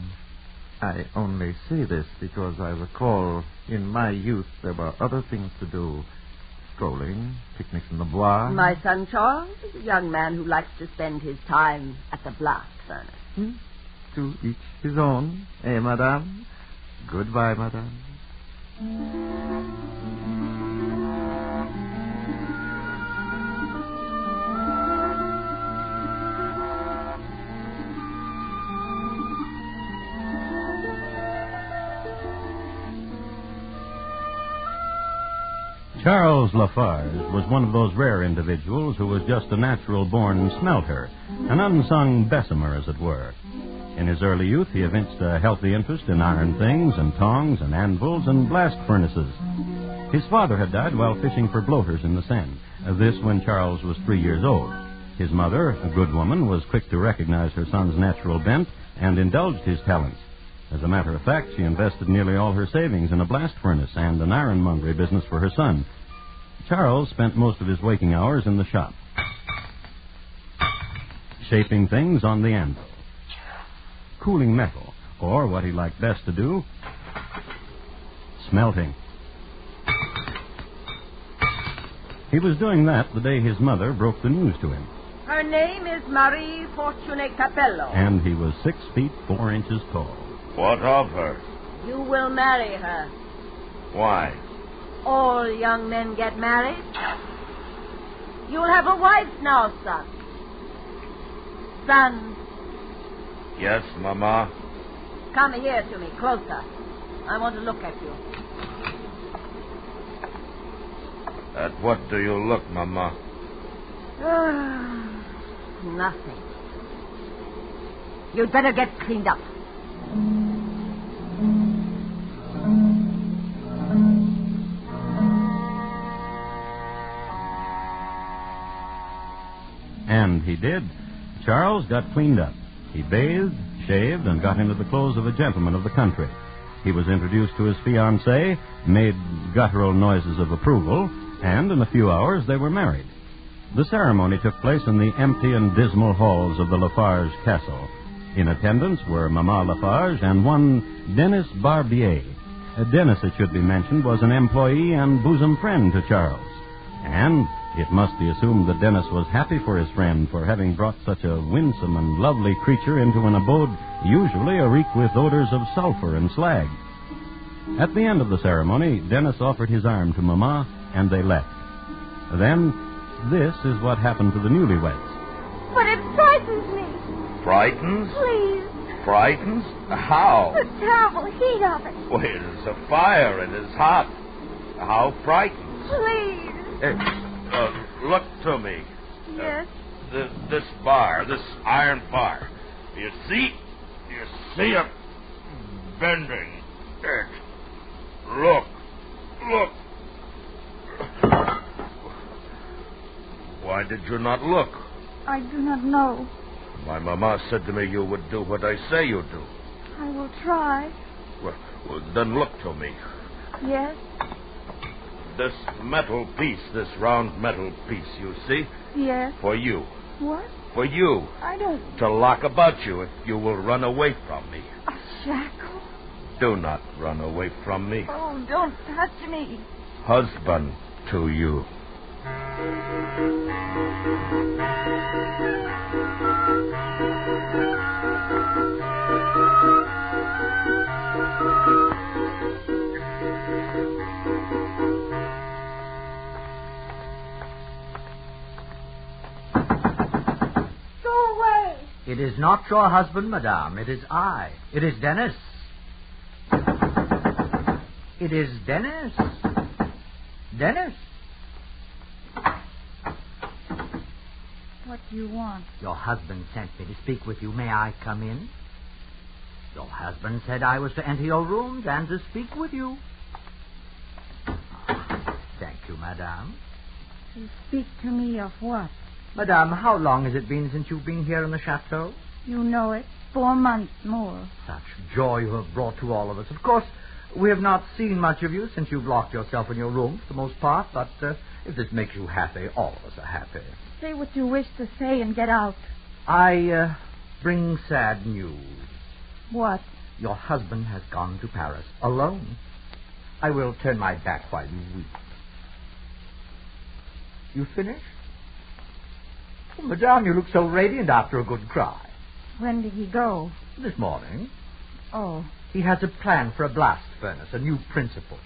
I only say this because I recall in my youth there were other things to do. Strolling, picnics in the Bois. My son Charles is a young man who likes to spend his time at the blast furnace. To each his own, eh, madame? Goodbye, madame. Charles Lafarge was one of those rare individuals who was just a natural-born smelter, an unsung Bessemer, as it were. In his early youth, he evinced a healthy interest in iron things and tongs and anvils and blast furnaces. His father had died while fishing for bloaters in the Seine, this when Charles was 3 years old. His mother, a good woman, was quick to recognize her son's natural bent and indulged his talents. As a matter of fact, she invested nearly all her savings in a blast furnace and an ironmongery business for her son. Charles spent most of his waking hours in the shop, shaping things on the anvil, cooling metal, or what he liked best to do, smelting. He was doing that the day his mother broke the news to him. Her name is Marie Fortuné Capello. And he was 6 feet 4 inches tall. What of her? You will marry her. Why? All young men get married. You'll have a wife now, son. Son. Yes, Mama. Come here to me, closer. I want to look at you. At what do you look, Mama? Nothing. You'd better get cleaned up. And he did. Charles got cleaned up. He bathed, shaved, and got into the clothes of a gentleman of the country. He was introduced to his fiancée, made guttural noises of approval, and in a few hours they were married. The ceremony took place in the empty and dismal halls of the Lafarge castle. In attendance were Mamma Lafarge and one Dennis Barbier. Dennis, it should be mentioned, was an employee and bosom friend to Charles. And it must be assumed that Dennis was happy for his friend for having brought such a winsome and lovely creature into an abode usually reek with odors of sulfur and slag. At the end of the ceremony, Dennis offered his arm to Mamma, and they left. Then, this is what happened to the newlyweds. But it frightens me. Frightens? Please. Frightens? How? The terrible heat of it. Well, it is a fire. It is hot. How frightens? Please. Look to me. Yes? This bar, this iron bar. You see it bending. Look. Why did you not look? I do not know. My mama said to me you would do what I say you do. I will try. Well, then look to me. Yes? This metal piece, this round metal piece, you see? Yes. For you. What? For you. I don't... To lock about you if you will run away from me. A shackle? Do not run away from me. Oh, don't touch me. Husband to you. It is not your husband, madame. It is I. It is Dennis. It is Dennis. Dennis. What do you want? Your husband sent me to speak with you. May I come in? Your husband said I was to enter your rooms and to speak with you. Thank you, madame. You speak to me of what? Madame, how long has it been since you've been here in the chateau? You know it. 4 months more. Such joy you have brought to all of us. Of course, we have not seen much of you since you've locked yourself in your room for the most part, but if this makes you happy, all of us are happy. Say what you wish to say and get out. I bring sad news. What? Your husband has gone to Paris alone. I will turn my back while you weep. You finished? Oh, madame, you look so radiant after a good cry. When did he go? This morning. Oh. He has a plan for a blast furnace, a new principle.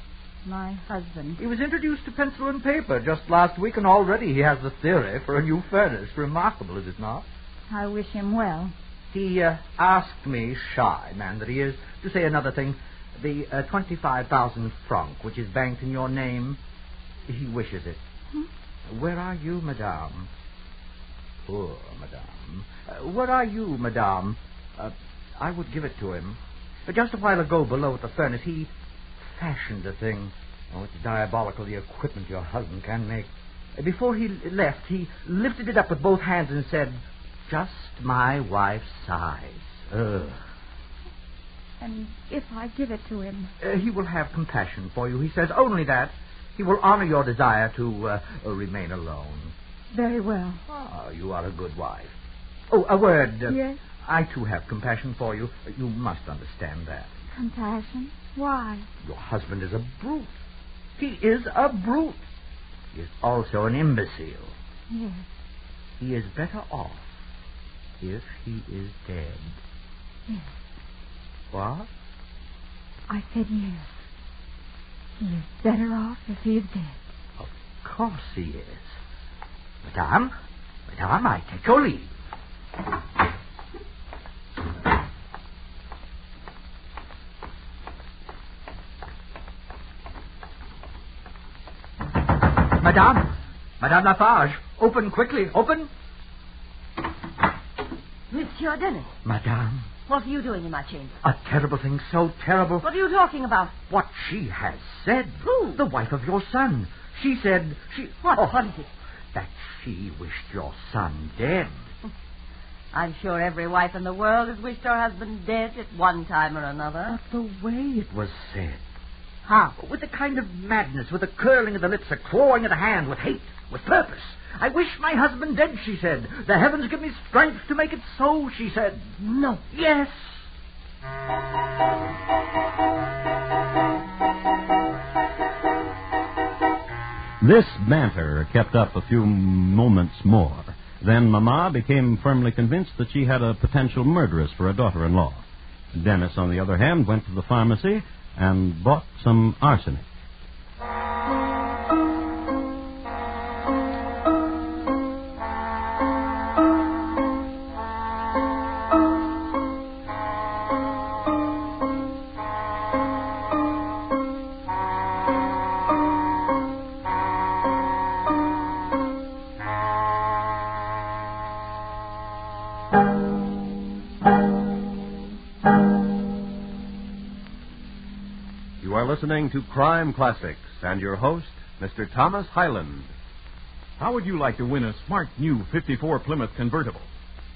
My husband. He was introduced to pencil and paper just last week, and already he has the theory for a new furnace. Remarkable, is it not? I wish him well. He asked me, shy man that he is, to say another thing. The 25,000 francs, which is banked in your name, he wishes it. Where are you, madame? Poor madame. Where are you, madame? I would give it to him. But just a while ago, below at the furnace, he fashioned a thing. Oh, it's diabolical, the equipment your husband can make. Before he left, he lifted it up with both hands and said, "Just my wife's size." And if I give it to him? He will have compassion for you, he says. Only that. He will honor your desire to remain alone. Very well. Ah, you are a good wife. Oh, a word. Yes? I, too, have compassion for you. You must understand that. Compassion? Why? Your husband is a brute. He is a brute. He is also an imbecile. Yes. He is better off if he is dead. Yes. What? I said yes. He is better off if he is dead. Of course he is. Madame, I take your leave. Madame Lafarge, open quickly, open. Monsieur Dennis. Madame. What are you doing in my chamber? A terrible thing, so terrible. What are you talking about? What she has said. Who? The wife of your son. She said she... What? Oh, what is it? That she wished your son dead. I'm sure every wife in the world has wished her husband dead at one time or another. But the way it was said. How? With a kind of madness, with a curling of the lips, a clawing of the hand, with hate, with purpose. I wish my husband dead, she said. The heavens give me strength to make it so, she said. No. Yes. This banter kept up a few moments more. Then Mama became firmly convinced that she had a potential murderess for a daughter-in-law. Dennis, on the other hand, went to the pharmacy and bought some arsenic. Listening to Crime Classics and your host, Mr. Thomas Hyland. How would you like to win a smart new 54 Plymouth convertible?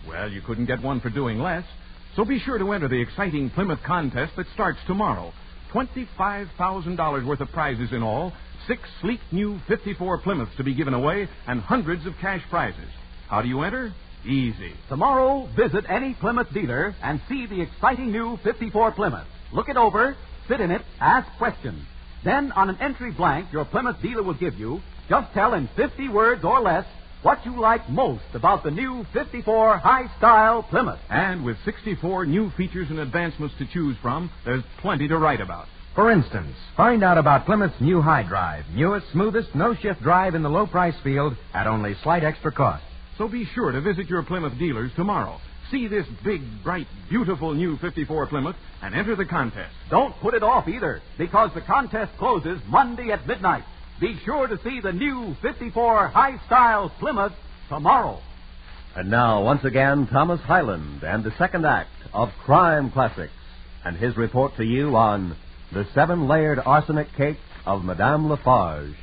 Well, you couldn't get one for doing less, so be sure to enter the exciting Plymouth contest that starts tomorrow. $25,000 worth of prizes in all, 6 sleek new 54 Plymouths to be given away, and hundreds of cash prizes. How do you enter? Easy. Tomorrow, visit any Plymouth dealer and see the exciting new 54 Plymouth. Look it over. Sit in it, ask questions. Then, on an entry blank your Plymouth dealer will give you, just tell in 50 words or less what you like most about the new 54 high-style Plymouth. And with 64 new features and advancements to choose from, there's plenty to write about. For instance, find out about Plymouth's new High Drive, newest, smoothest, no-shift drive in the low-price field at only slight extra cost. So be sure to visit your Plymouth dealers tomorrow. See this big, bright, beautiful new 54 Plymouth and enter the contest. Don't put it off either, because the contest closes Monday at midnight. Be sure to see the new 54 high-style Plymouth tomorrow. And now, once again, Thomas Hyland and the second act of Crime Classics and his report to you on the 7-layered arsenic cake of Madame Lafarge.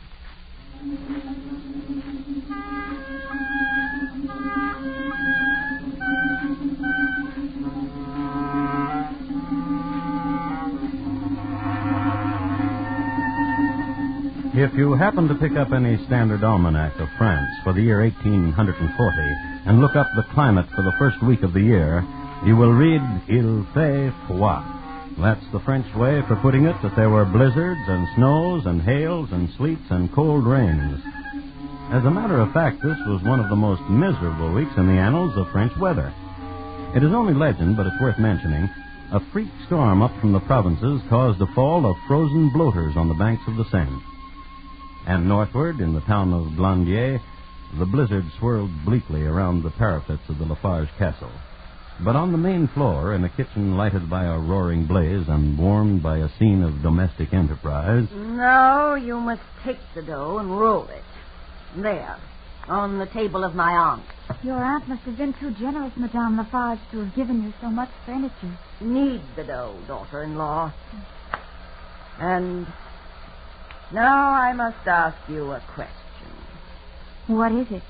If you happen to pick up any standard almanac of France for the year 1840 and look up the climate for the first week of the year, you will read Il fait froid. That's the French way for putting it that there were blizzards and snows and hails and sleets and cold rains. As a matter of fact, this was one of the most miserable weeks in the annals of French weather. It is only legend, but it's worth mentioning. A freak storm up from the provinces caused the fall of frozen bloaters on the banks of the Seine. And northward, in the town of Blandier, the blizzard swirled bleakly around the parapets of the Lafarge castle. But on the main floor, in a kitchen lighted by a roaring blaze and warmed by a scene of domestic enterprise... No, you must take the dough and roll it. There, on the table of my aunt. Your aunt must have been too generous, Madame Lafarge, to have given you so much furniture. Knead the dough, daughter-in-law. And... now I must ask you a question. What is it?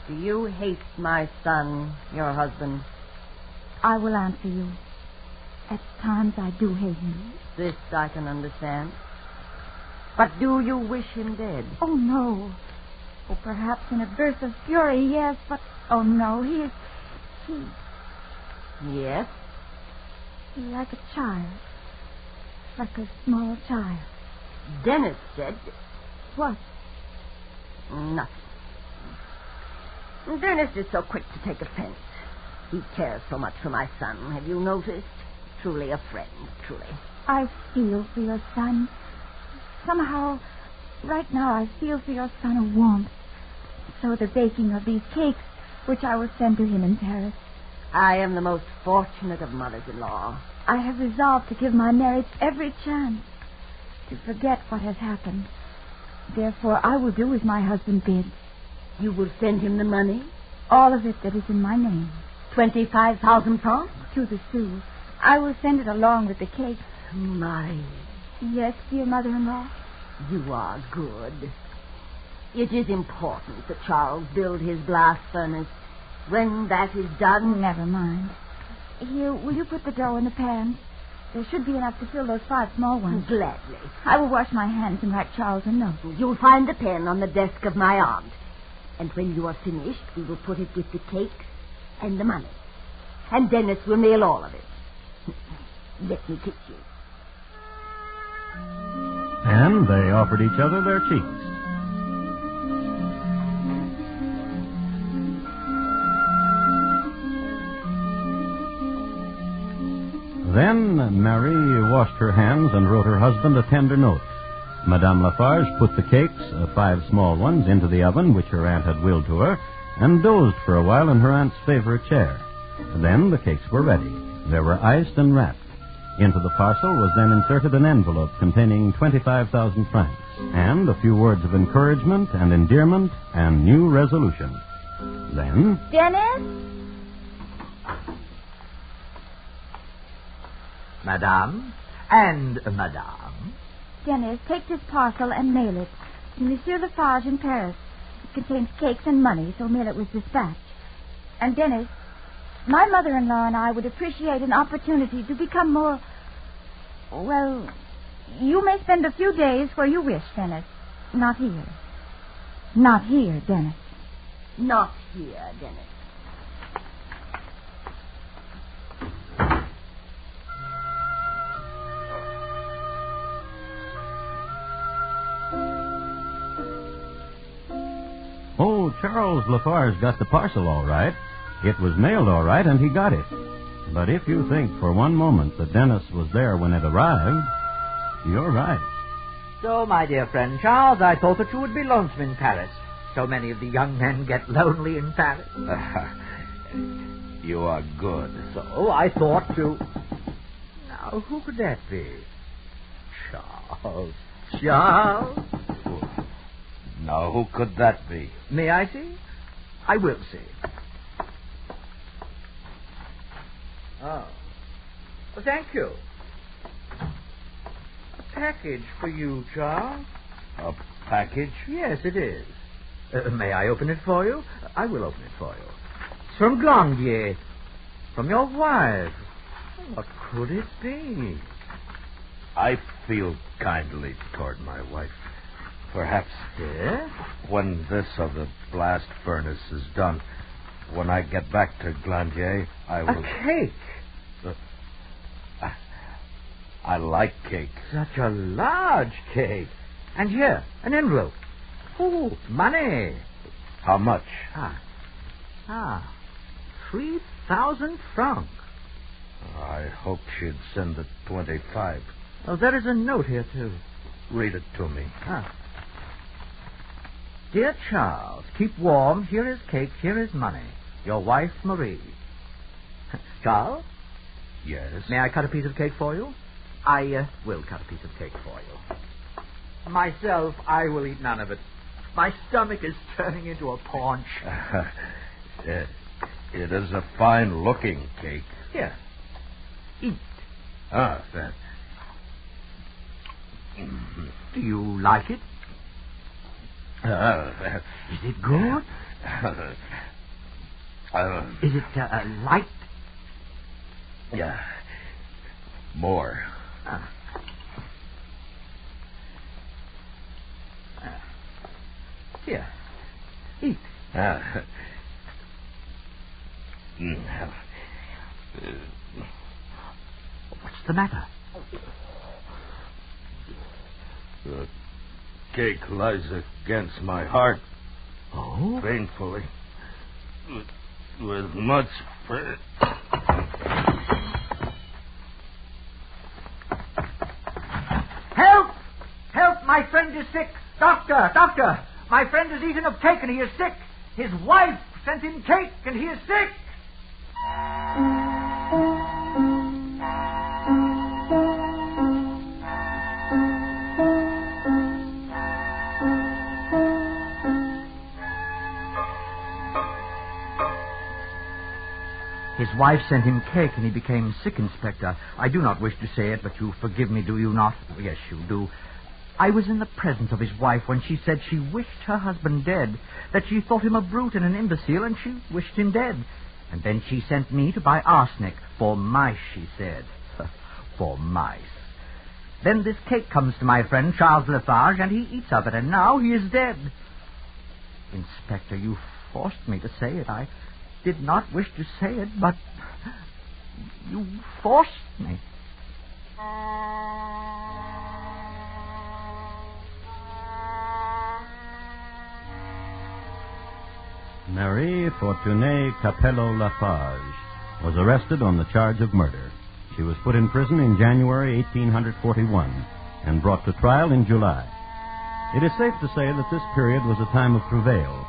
Do you hate my son, your husband? I will answer you. At times I do hate him. This I can understand. But do you wish him dead? Oh, no. Oh, perhaps in a burst of fury, yes, but... Oh, no, he... Yes? He's like a child. Like a small child. Dennis said... What? Nothing. Dennis is so quick to take offense. He cares so much for my son. Have you noticed? Truly a friend, truly. I feel for your son. Somehow, right now, I feel for your son a warmth. So the baking of these cakes, which I will send to him in Paris. I am the most fortunate of mothers-in-law. I have resolved to give my marriage every chance to forget what has happened. Therefore, I will do as my husband bids. You will send him the money? All of it that is in my name. 25,000 francs? To the sous. I will send it along with the cake. My. Yes, dear mother-in-law? You are good. It is important that Charles build his blast furnace. When that is done... Never mind. Here, will you put the dough in the pan? There should be enough to fill those 5 small ones. Gladly. I will wash my hands and write Charles a note. You'll find the pen on the desk of my aunt. And when you are finished, we will put it with the cakes and the money. And Dennis will mail all of it. Let me kiss you. And they offered each other their cheeks. Then Marie washed her hands and wrote her husband a tender note. Madame Lafarge put the cakes, 5 small ones, into the oven, which her aunt had willed to her, and dozed for a while in her aunt's favorite chair. Then the cakes were ready. They were iced and wrapped. Into the parcel was then inserted an envelope containing 25,000 francs, and a few words of encouragement and endearment and new resolution. Then... Dennis? Madame and Madame. Dennis, take this parcel and mail it to Monsieur Lafarge in Paris. It contains cakes and money, so mail it with dispatch. And Dennis, my mother-in-law and I would appreciate an opportunity to become more... Well, you may spend a few days where you wish, Dennis. Not here. Not here, Dennis. Not here, Dennis. Oh, Charles Lafarge got the parcel all right. It was mailed all right, and he got it. But if you think for one moment that Dennis was there when it arrived, you're right. So, my dear friend Charles, I thought that you would be lonesome in Paris. So many of the young men get lonely in Paris. You are good. So I thought to... Now, who could that be? Charles. Charles? Now, who could that be? May I see? I will see. Oh. Well, thank you. A package for you, Charles. A package? Yes, it is. May I open it for you? I will open it for you. It's from Glandier. From your wife. What could it be? I feel kindly toward my wife. Perhaps when this of the blast furnace is done, when I get back to Glandier, I will... A cake? I like cake. Such a large cake. And here, an envelope. Oh, money. How much? 3,000 francs. I hope she'd send the 25. Oh, there is a note here, too. Read it to me. Dear Charles, keep warm. Here is cake. Here is money. Your wife, Marie. Charles? Yes? May I cut a piece of cake for you? I will cut a piece of cake for you. Myself, I will eat none of it. My stomach is turning into a paunch. It is a fine-looking cake. Here. Eat. That. Do you like it? Is it good? Is it light? Yeah. More. Here. Eat. What's the matter? The cake lies against my heart. Oh? Painfully. With much... Help! Help! My friend is sick. Doctor! Doctor! My friend has eaten of cake and he is sick. His wife sent him cake and he is sick. His wife sent him cake and he became sick, Inspector. I do not wish to say it, but you forgive me, do you not? Yes, you do. I was in the presence of his wife when she said she wished her husband dead, that she thought him a brute and an imbecile, and she wished him dead. And then she sent me to buy arsenic for mice, she said. For mice. Then this cake comes to my friend Charles Lafarge, and he eats of it, and now he is dead. Inspector, you forced me to say it. I did not wish to say it, but you forced me. Marie Fortuné Capello Lafarge was arrested on the charge of murder. She was put in prison in January 1841 and brought to trial in July. It is safe to say that this period was a time of travail,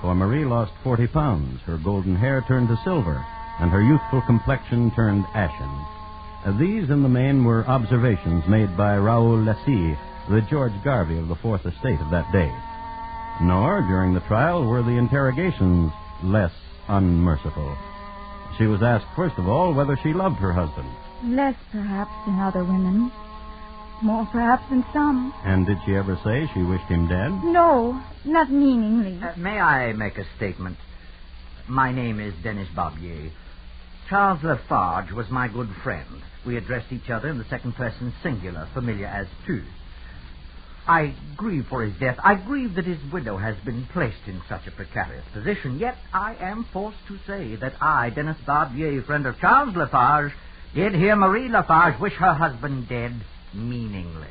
for Marie lost 40 pounds, her golden hair turned to silver, and her youthful complexion turned ashen. These, in the main, were observations made by Raoul Lacy, the George Garvey of the Fourth Estate of that day. Nor, during the trial, were the interrogations less unmerciful. She was asked, first of all, whether she loved her husband. Less, perhaps, than other women. More, perhaps, than some. And did she ever say she wished him dead? No, not meaningly. May I make a statement? My name is Dennis Barbier. Charles Lafarge was my good friend. We addressed each other in the second person singular, familiar as tu. I grieve for his death. I grieve that his widow has been placed in such a precarious position. Yet I am forced to say that I, Dennis Barbier, friend of Charles Lafarge, did hear Marie Lafarge wish her husband dead meaningly.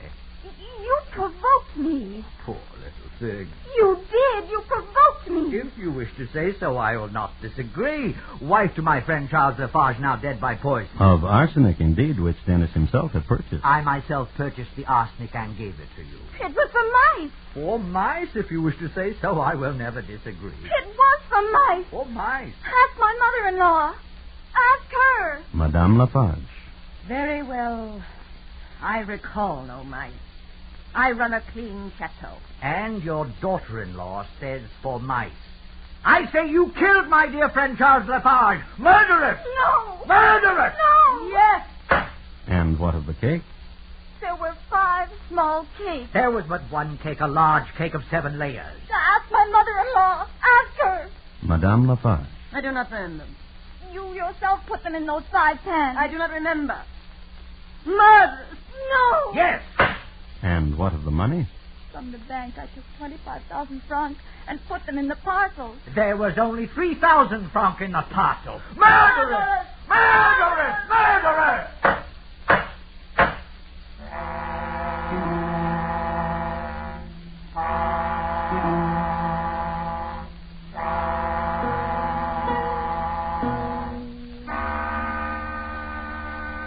You provoked me. Poor little thing. You did. You provoked me. If you wish to say so, I will not disagree. Wife to my friend Charles Lafarge, now dead by poison. Of arsenic, indeed, which Dennis himself had purchased. I myself purchased the arsenic and gave it to you. It was for mice. For mice, if you wish to say so, I will never disagree. It was for mice. For mice. Ask my mother-in-law. Ask her. Madame Lafarge. Very well. I recall no mice. I run a clean chateau. And your daughter-in-law says for mice. I say you killed my dear friend Charles Lafarge. Murderess! No! Murderess! No! Yes! And what of the cake? There were 5 small cakes. There was but one cake, a large cake of 7 layers. Ask my mother-in-law. Ask her. Madame Lafarge. I do not burn them. You yourself put them in those 5 pans. I do not remember. Murderous! No! Yes! And what of the money? From the bank, I took 25,000 francs and put them in the parcels. There was only 3,000 francs in the parcel. Murderess! Murderess! Murderess!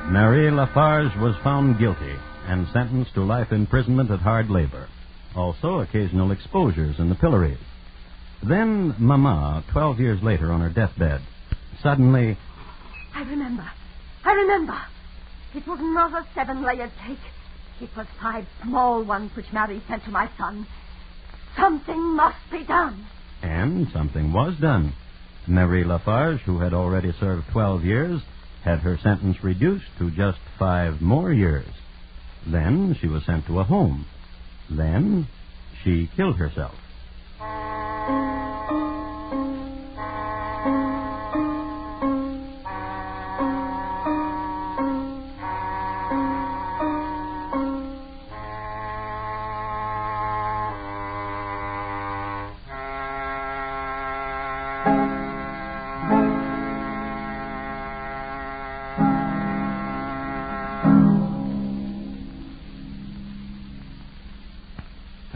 Marie Lafarge was found guilty and sentenced to life imprisonment at hard labor. Also occasional exposures in the pillories. Then Mama, 12 years later on her deathbed, suddenly... I remember. It was not a 7-layered cake. It was 5 small ones which Mary sent to my son. Something must be done. And something was done. Marie Lafarge, who had already served 12 years, had her sentence reduced to just 5 more years. Then she was sent to a home. Then she killed herself.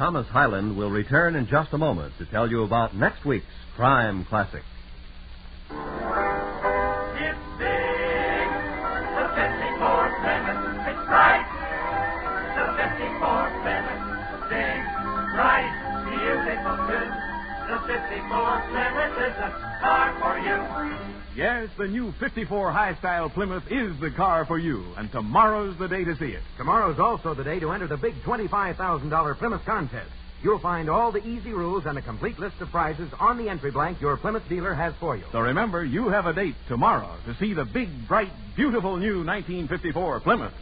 Thomas Hyland will return in just a moment to tell you about next week's Crime Classic. Yes, the new 54 high-style Plymouth is the car for you, and tomorrow's the day to see it. Tomorrow's also the day to enter the big $25,000 Plymouth contest. You'll find all the easy rules and a complete list of prizes on the entry blank your Plymouth dealer has for you. So remember, you have a date tomorrow to see the big, bright, beautiful new 1954 Plymouth.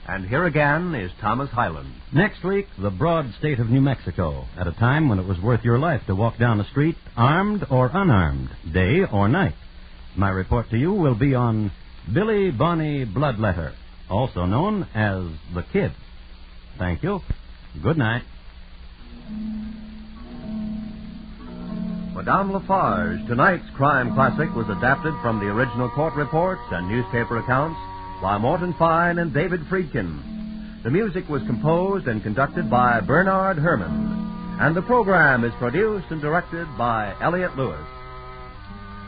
And here again is Thomas Hyland. Next week, the broad state of New Mexico, at a time when it was worth your life to walk down the street, armed or unarmed, day or night. My report to you will be on Billy Bonny Bloodletter, also known as the Kid. Thank you. Good night. Madame Lafarge, tonight's crime classic was adapted from the original court reports and newspaper accounts by Morton Fine and David Friedkin. The music was composed and conducted by Bernard Herrmann, and the program is produced and directed by Elliott Lewis.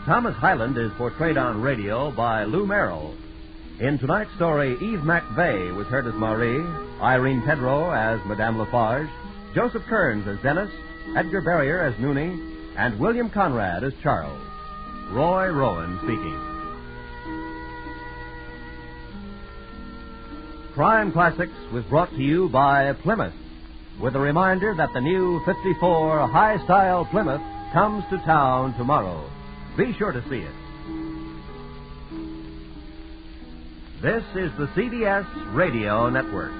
Thomas Hyland is portrayed on radio by Lou Merrill. In tonight's story, Eve McVeigh was heard as Marie, Irene Pedro as Madame Lafarge, Joseph Kearns as Dennis, Edgar Barrier as Noonie, and William Conrad as Charles. Roy Rowan speaking. Crime Classics was brought to you by Plymouth, with a reminder that the new 54 high-style Plymouth comes to town tomorrow. Be sure to see it. This is the CBS Radio Network.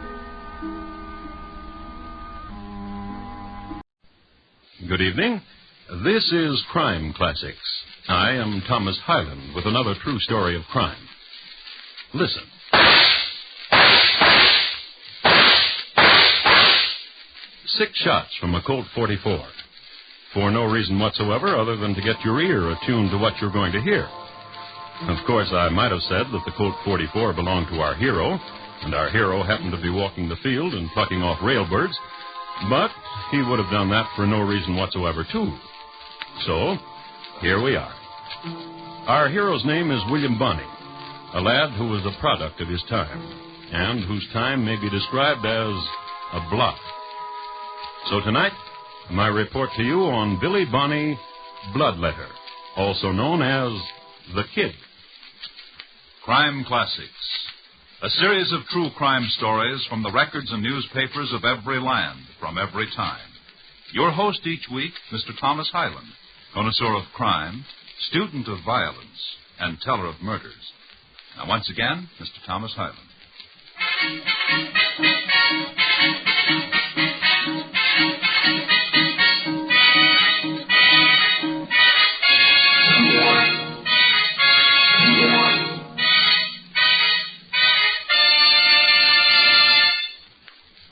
Good evening. This is Crime Classics. I am Thomas Hyland with another true story of crime. Listen. 6 shots from a Colt 44. For no reason whatsoever other than to get your ear attuned to what you're going to hear. Of course, I might have said that the Colt 44 belonged to our hero, and our hero happened to be walking the field and plucking off railbirds, but he would have done that for no reason whatsoever, too. So, here we are. Our hero's name is William Bonny, a lad who was a product of his time, and whose time may be described as a blot. So tonight, my report to you on Billy Bonny Bloodletter, also known as the Kid. Crime Classics, a series of true crime stories from the records and newspapers of every land, from every time. Your host each week, Mr. Thomas Hyland, connoisseur of crime, student of violence, and teller of murders. Now, once again, Mr. Thomas Hyland.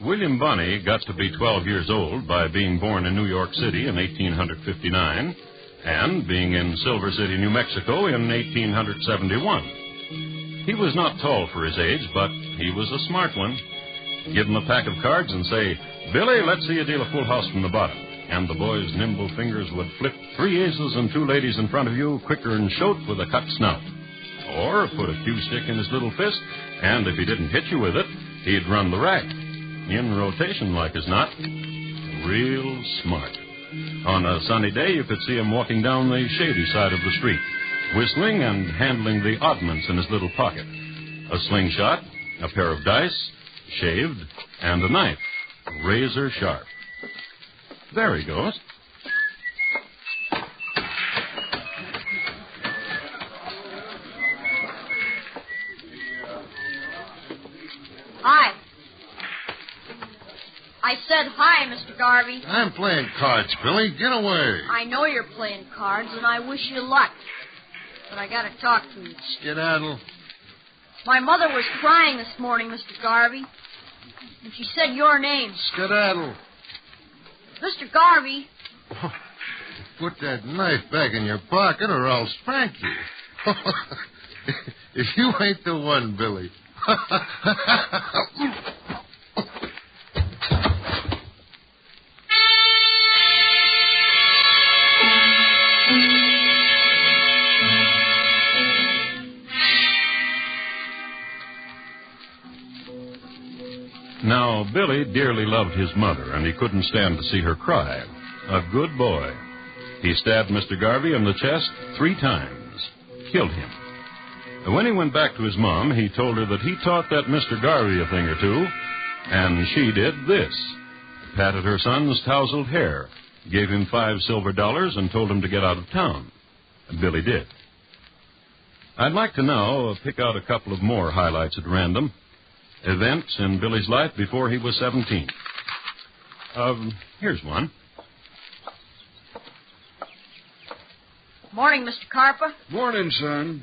William Bonny got to be 12 years old by being born in New York City in 1859 and being in Silver City, New Mexico in 1871. He was not tall for his age, but he was a smart one. Give him a pack of cards and say, "Billy, let's see you deal a full house from the bottom." And the boy's nimble fingers would flip 3 aces and 2 ladies in front of you quicker than shote with a cut snout. Or put a cue stick in his little fist, and if he didn't hit you with it, he'd run the rack. In rotation, like as not. Real smart. On a sunny day, you could see him walking down the shady side of the street, whistling and handling the oddments in his little pocket. A slingshot, a pair of dice, shaved, and a knife, razor sharp. There he goes. Hi. I said hi, Mr. Garvey. I'm playing cards, Billy. Get away. I know you're playing cards, and I wish you luck. But I gotta talk to you. Skedaddle. My mother was crying this morning, Mr. Garvey. And she said your name. Skedaddle. Mr. Garvey. Put that knife back in your pocket or I'll spank you. If you ain't the one, Billy. Hi. 1, Now, Billy dearly loved his mother, and he couldn't stand to see her cry. A good boy. He stabbed Mr. Garvey in the chest 3 times. Killed him. And when he went back to his mom, he told her that he taught that Mr. Garvey a thing or two, and she did this. Patted her son's tousled hair, gave him $5 silver, and told him to get out of town. And Billy did. I'd like to now pick out a couple of more highlights at random. Events in Billy's life before he was 17. Here's one. Morning, Mr. Carpa. Morning, son.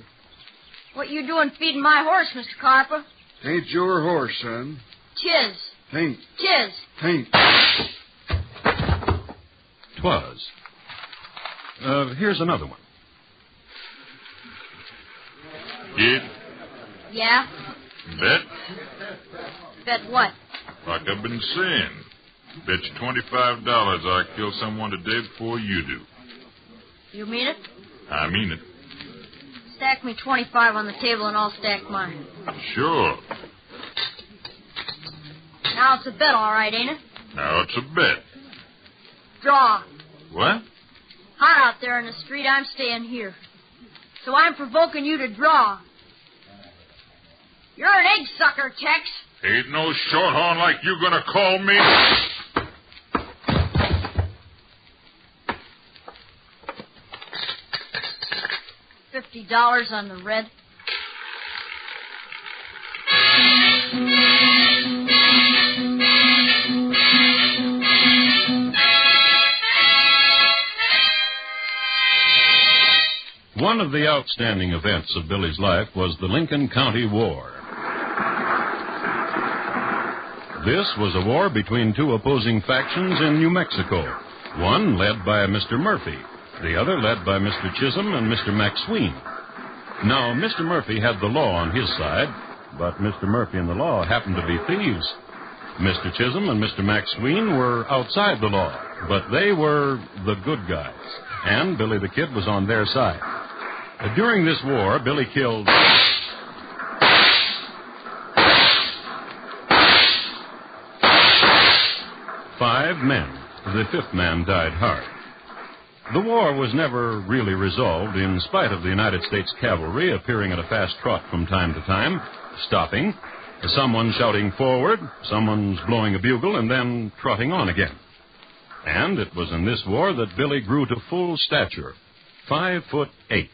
What you doing feeding my horse, Mr. Carpa? Ain't your horse, son. Tis. Ain't. Tis. Ain't. 'Twas. Here's another one. Kid, Yeah? bet? Bet what? Like I've been saying. Bet you $25 I kill someone today before you do. You mean it? I mean it. Stack me 25 on the table and I'll stack mine. Sure. Now it's a bet, all right, ain't it? Now it's a bet. Draw. What? Hot out there in the street, I'm staying here. So I'm provoking you to draw. You're an egg sucker, Tex. Ain't no shorthorn like you gonna call me. $50 on the red. One of the outstanding events of Billy's life was the Lincoln County War. This was a war between 2 opposing factions in New Mexico, one led by Mr. Murphy, the other led by Mr. Chisholm and Mr. McSween. Now, Mr. Murphy had the law on his side, but Mr. Murphy and the law happened to be thieves. Mr. Chisholm and Mr. McSween were outside the law, but they were the good guys, and Billy the Kid was on their side. During this war, Billy killed 5 men. The 5th man died hard. The war was never really resolved in spite of the United States cavalry appearing at a fast trot from time to time, stopping, someone shouting forward, someone's blowing a bugle, and then trotting on again. And it was in this war that Billy grew to full stature, 5'8".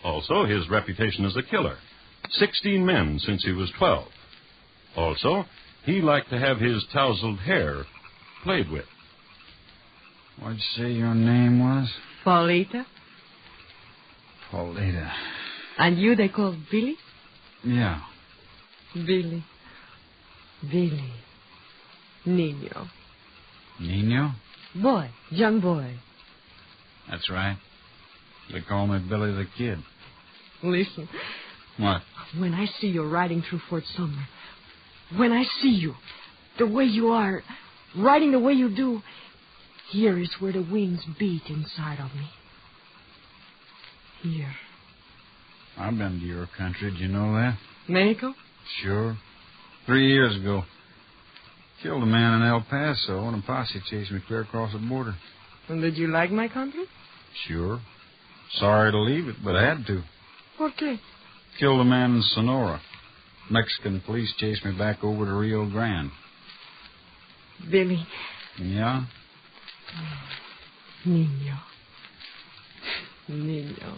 Also, his reputation as a killer. 16 men since he was 12. Also, he liked to have his tousled hair played with. What'd you say your name was? Paulita. Paulita. And you they call Billy? Yeah. Billy. Billy. Niño. Nino? Boy. Young boy. That's right. They call me Billy the Kid. Listen. What? When I see you riding through Fort Sumner, when I see you, the way you are, riding the way you do, here is where the wings beat inside of me. Here. I've been to your country. Did you know that? Mexico? Sure. 3 years ago. Killed a man in El Paso, and a posse chased me clear across the border. And did you like my country? Sure. Sorry to leave it, but I had to. ¿Por qué? Killed a man in Sonora. Mexican police chased me back over to Rio Grande. Billy. Yeah? Niño. Niño.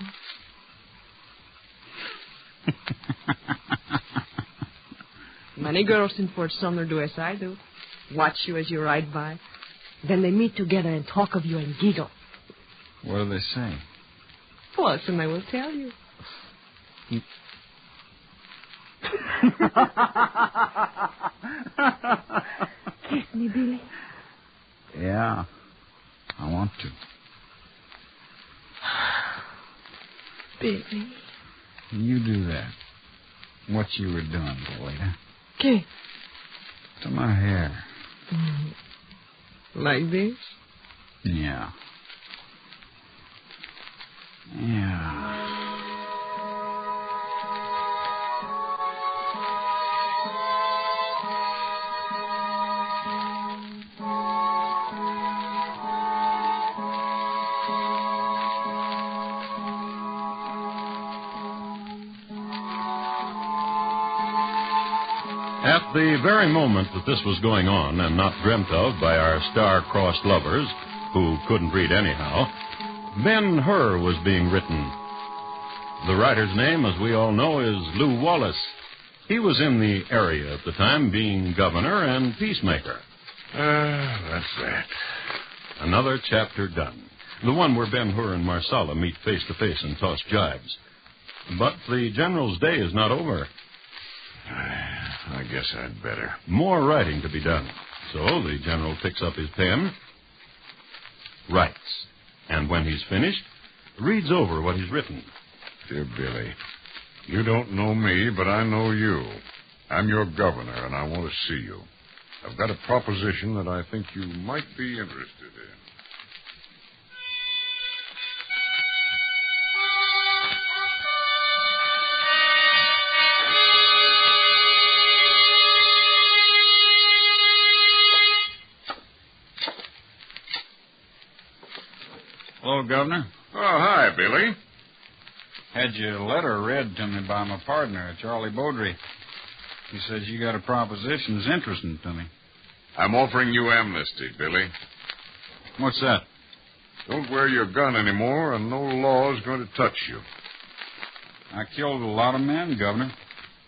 Many girls in Fort Sumner do as I do. Watch you as you ride by. Then they meet together and talk of you and giggle. What do they say? Well, soon I will tell you. Kiss me, Billy. Yeah, I want to. Billy. You do that. What you were doing, Paulita. ¿Qué? To my hair. Like this? Yeah. Yeah. At the very moment that this was going on, and not dreamt of by our star-crossed lovers, who couldn't read anyhow, Ben-Hur was being written. The writer's name, as we all know, is Lew Wallace. He was in the area at the time, being governor and peacemaker. That's that. Another chapter done. The one where Ben-Hur and Marsala meet face to face and toss jibes. But the general's day is not over. I guess I'd better. More writing to be done. So the general picks up his pen, writes, and when he's finished, reads over what he's written. Dear Billy, you don't know me, but I know you. I'm your governor, and I want to see you. I've got a proposition that I think you might be interested in. Hello, Governor. Oh, hi, Billy. Had your letter read to me by my partner, Charlie Beaudry. He says you got a proposition that's interesting to me. I'm offering you amnesty, Billy. What's that? Don't wear your gun anymore, and no law is going to touch you. I killed a lot of men, Governor.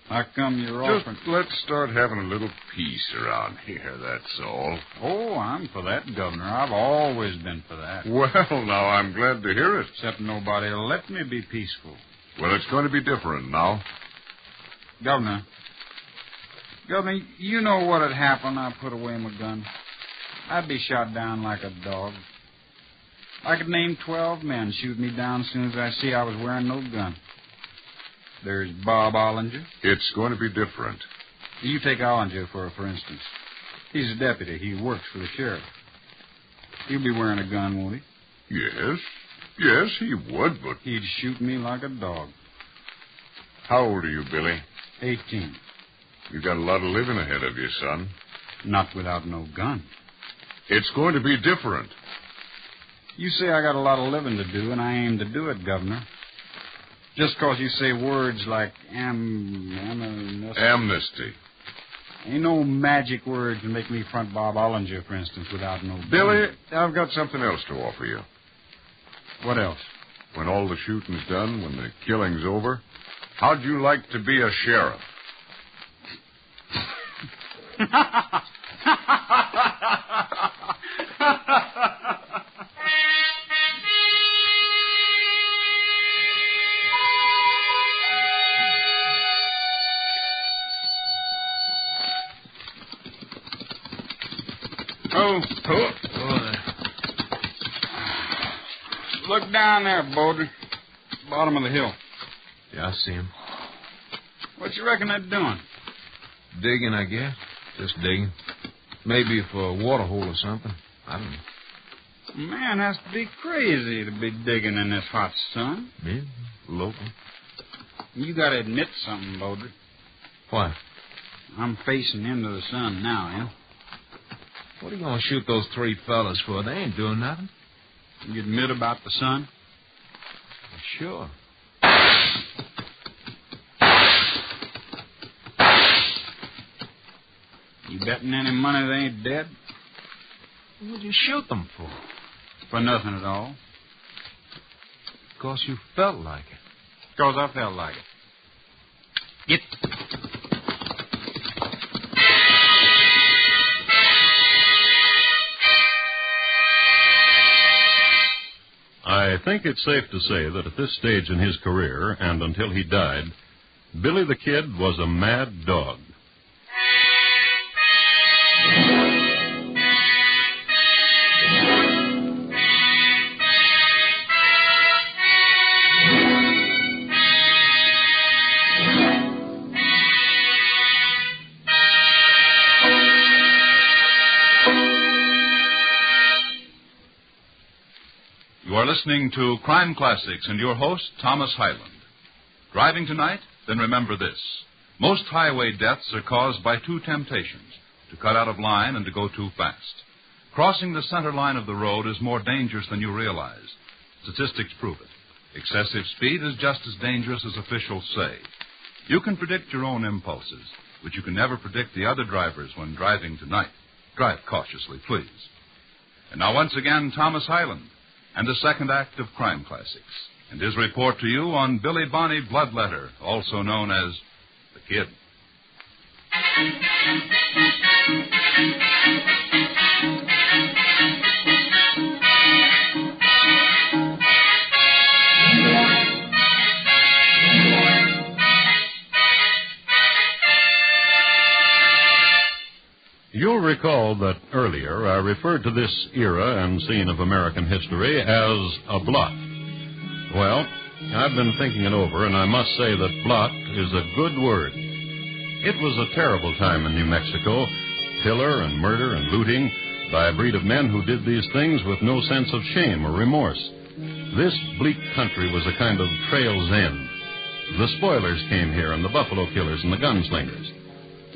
How come you're offering... Just let's start having a little peace around here, that's all. Oh, I'm for that, Governor. I've always been for that. Well, now, I'm glad to hear it. Except nobody will let me be peaceful. Well, it's going to be different now. Governor, you know what'd happen I put away my gun? I'd be shot down like a dog. I could name 12 men shoot me down as soon as I see I was wearing no gun. There's Bob Ollinger. It's going to be different. You take Ollinger for instance. He's a deputy. He works for the sheriff. He'll be wearing a gun, won't he? Yes. Yes, he would, but... He'd shoot me like a dog. How old are you, Billy? 18. You've got a lot of living ahead of you, son. Not without no gun. It's going to be different. You say I got a lot of living to do, and I aim to do it, Governor. Just because you say words like amnesty. Ain't no magic words to make me front Bob Ollinger, for instance, without no... Billy, I've got something else to offer you. What else? When all the shooting's done, when the killing's over, how'd you like to be a sheriff? Look down there, Beaudry. Bottom of the hill. Yeah, I see him. What you reckon they're doing? Digging, I guess. Just digging. Maybe for a water hole or something. I don't know. Man has to be crazy to be digging in this hot sun. Yeah, local. You got to admit something, Beaudry. What? I'm facing into the sun now, yeah? What are you going to shoot those 3 fellas for? They ain't doing nothing. You admit about the sun? Sure. You betting any money they ain't dead? What'd you shoot them for? For nothing at all. Because you felt like it. Because I felt like it. Get. I think it's safe to say that at this stage in his career, and until he died, Billy the Kid was a mad dog. You are listening to Crime Classics and your host, Thomas Hyland. Driving tonight? Then remember this. Most highway deaths are caused by 2 temptations, to cut out of line and to go too fast. Crossing the center line of the road is more dangerous than you realize. Statistics prove it. Excessive speed is just as dangerous as officials say. You can predict your own impulses. but you can never predict the other drivers when driving tonight. Drive cautiously, please. And now once again, Thomas Hyland and the second act of Crime Classics, and his report to you on Billy Bonny Bloodletter, also known as The Kid. You'll recall that earlier I referred to this era and scene of American history as a blot. Well, I've been thinking it over, and I must say that blot is a good word. It was a terrible time in New Mexico, pillar and murder and looting by a breed of men who did these things with no sense of shame or remorse. This bleak country was a kind of trail's end. The spoilers came here, and the buffalo killers and the gunslingers.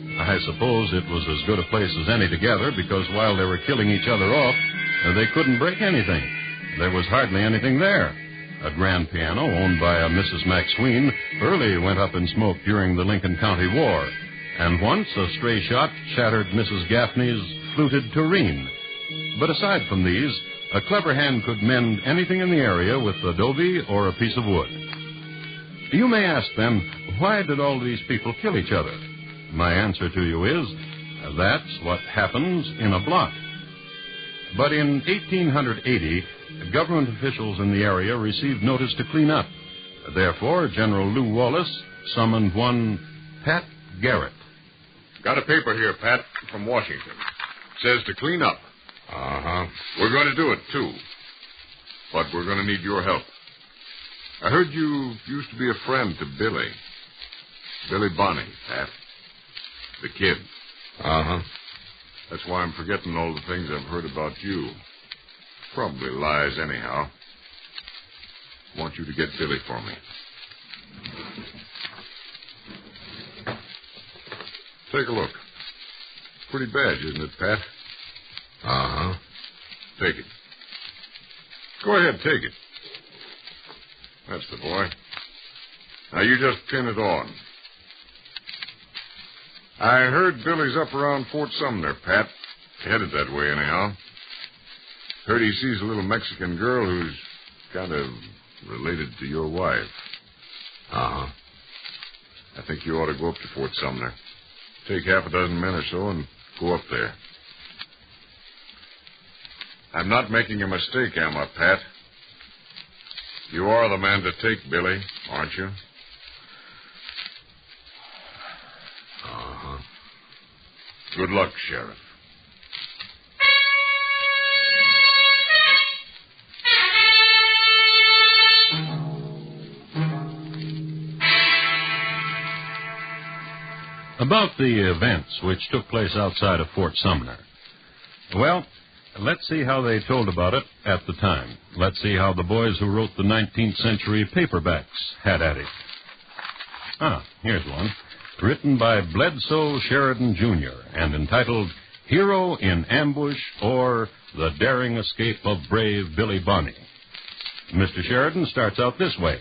I suppose it was as good a place as any together, because while they were killing each other off, they couldn't break anything. There was hardly anything there. A grand piano owned by a Mrs. Maxween early went up in smoke during the Lincoln County War, and once a stray shot shattered Mrs. Gaffney's fluted tureen. But aside from these, a clever hand could mend anything in the area with adobe or a piece of wood. You may ask then, why did all these people kill each other? My answer to you is, that's what happens in a blot. But in 1880, government officials in the area received notice to clean up. Therefore, General Lew Wallace summoned one Pat Garrett. Got a paper here, Pat, from Washington. Says to clean up. Uh-huh. We're going to do it, too. But we're going to need your help. I heard you used to be a friend to Billy. Billy Bonny, Pat. The Kid. Uh-huh. That's why I'm forgetting all the things I've heard about you. Probably lies anyhow. Want you to get Billy for me. Take a look. Pretty badge, isn't it, Pat? Uh-huh. Take it. Go ahead, take it. That's the boy. Now, you just pin it on. I heard Billy's up around Fort Sumner, Pat. Headed that way, anyhow. Heard he sees a little Mexican girl who's kind of related to your wife. Uh-huh. I think you ought to go up to Fort Sumner. Take half a dozen men or so and go up there. I'm not making a mistake, am I, Pat? You are the man to take, Billy, aren't you? Uh-huh. Good luck, Sheriff. About the events which took place outside of Fort Sumner. Well, let's see how they told about it at the time. Let's see how the boys who wrote the 19th century paperbacks had at it. Here's one. Written by Bledsoe Sheridan, Jr., and entitled Hero in Ambush, or The Daring Escape of Brave Billy Bonny. Mr. Sheridan starts out this way.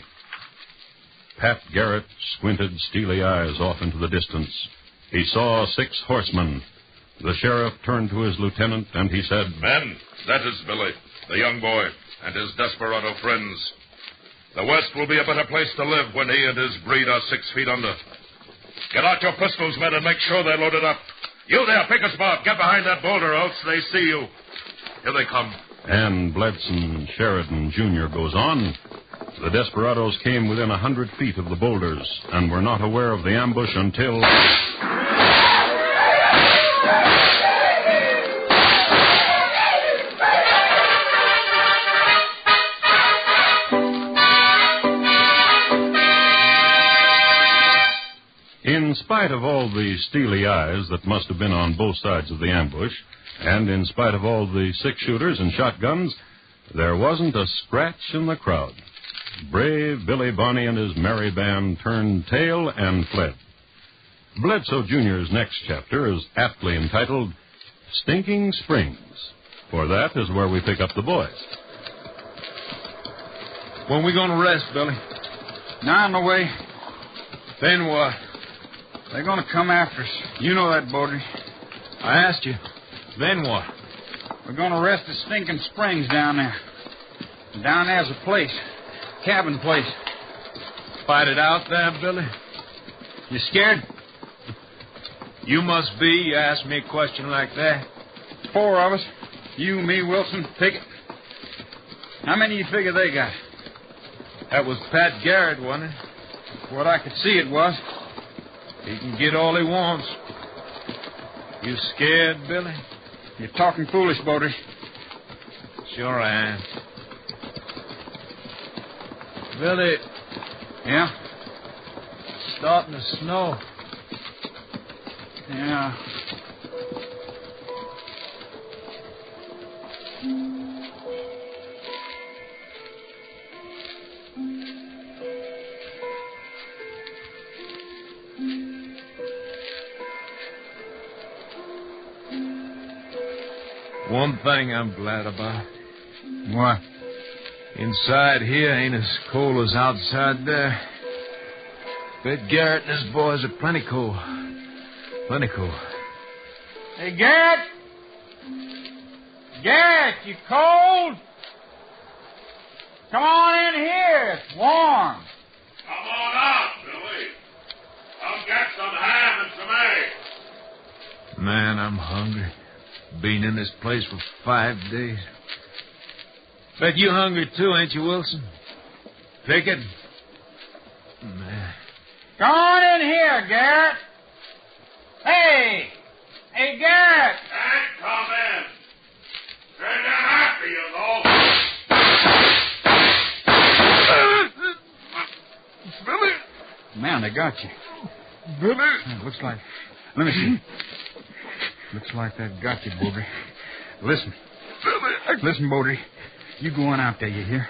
Pat Garrett squinted steely eyes off into the distance. He saw 6 horsemen. The sheriff turned to his lieutenant, and he said, Men, that is Billy, the young boy, and his desperado friends. The West will be a better place to live when he and his breed are 6 feet under. Get out your pistols, men, and make sure they're loaded up. You there, pick a spot. Get behind that boulder, else they see you. Here they come. And Bledsoe Sheridan, Jr. goes on. The desperados came within 100 feet of the boulders and were not aware of the ambush until... In spite of all the steely eyes that must have been on both sides of the ambush, and in spite of all the 6-shooters and shotguns, there wasn't a scratch in the crowd. Brave Billy Bonny and his merry band turned tail and fled. Bledsoe Jr.'s next chapter is aptly entitled Stinking Springs, for that is where we pick up the boys. When we going to rest, Billy? Now on the way. Then what? They're going to come after us. You know that, Baudry. I asked you. Then what? We're going to arrest the Stinking Springs down there. And down there's a place. Cabin place. Fight it out there, Billy? You scared? You must be. You asked me a question like that. 4 of us. You, me, Wilson, Pickett. How many you figure they got? That was Pat Garrett, wasn't it? What I could see it was. He can get all he wants. You scared, Billy? You're talking foolish, Baudry. Sure I am. Billy. Yeah? It's starting to snow. Yeah. One thing I'm glad about. What? Inside here ain't as cold as outside there. Bet Garrett and his boys are plenty cold. Plenty cold. Hey, Garrett! Garrett, you cold? Come on in here. It's warm. Come on out, Billy. I'll get some ham and some eggs. Man, I'm hungry. Been in this place for 5 days. Bet you hungry too, ain't you, Wilson? Pickett? Man. Come on in here, Garrett. Hey! Hey, Garrett! Can't come in. They're not after you, though. Billy! Man, they got you. Billy! Looks like... Let me see. Looks like that got you, Baudry. Listen. Listen, Baudry. You go on out there, you hear?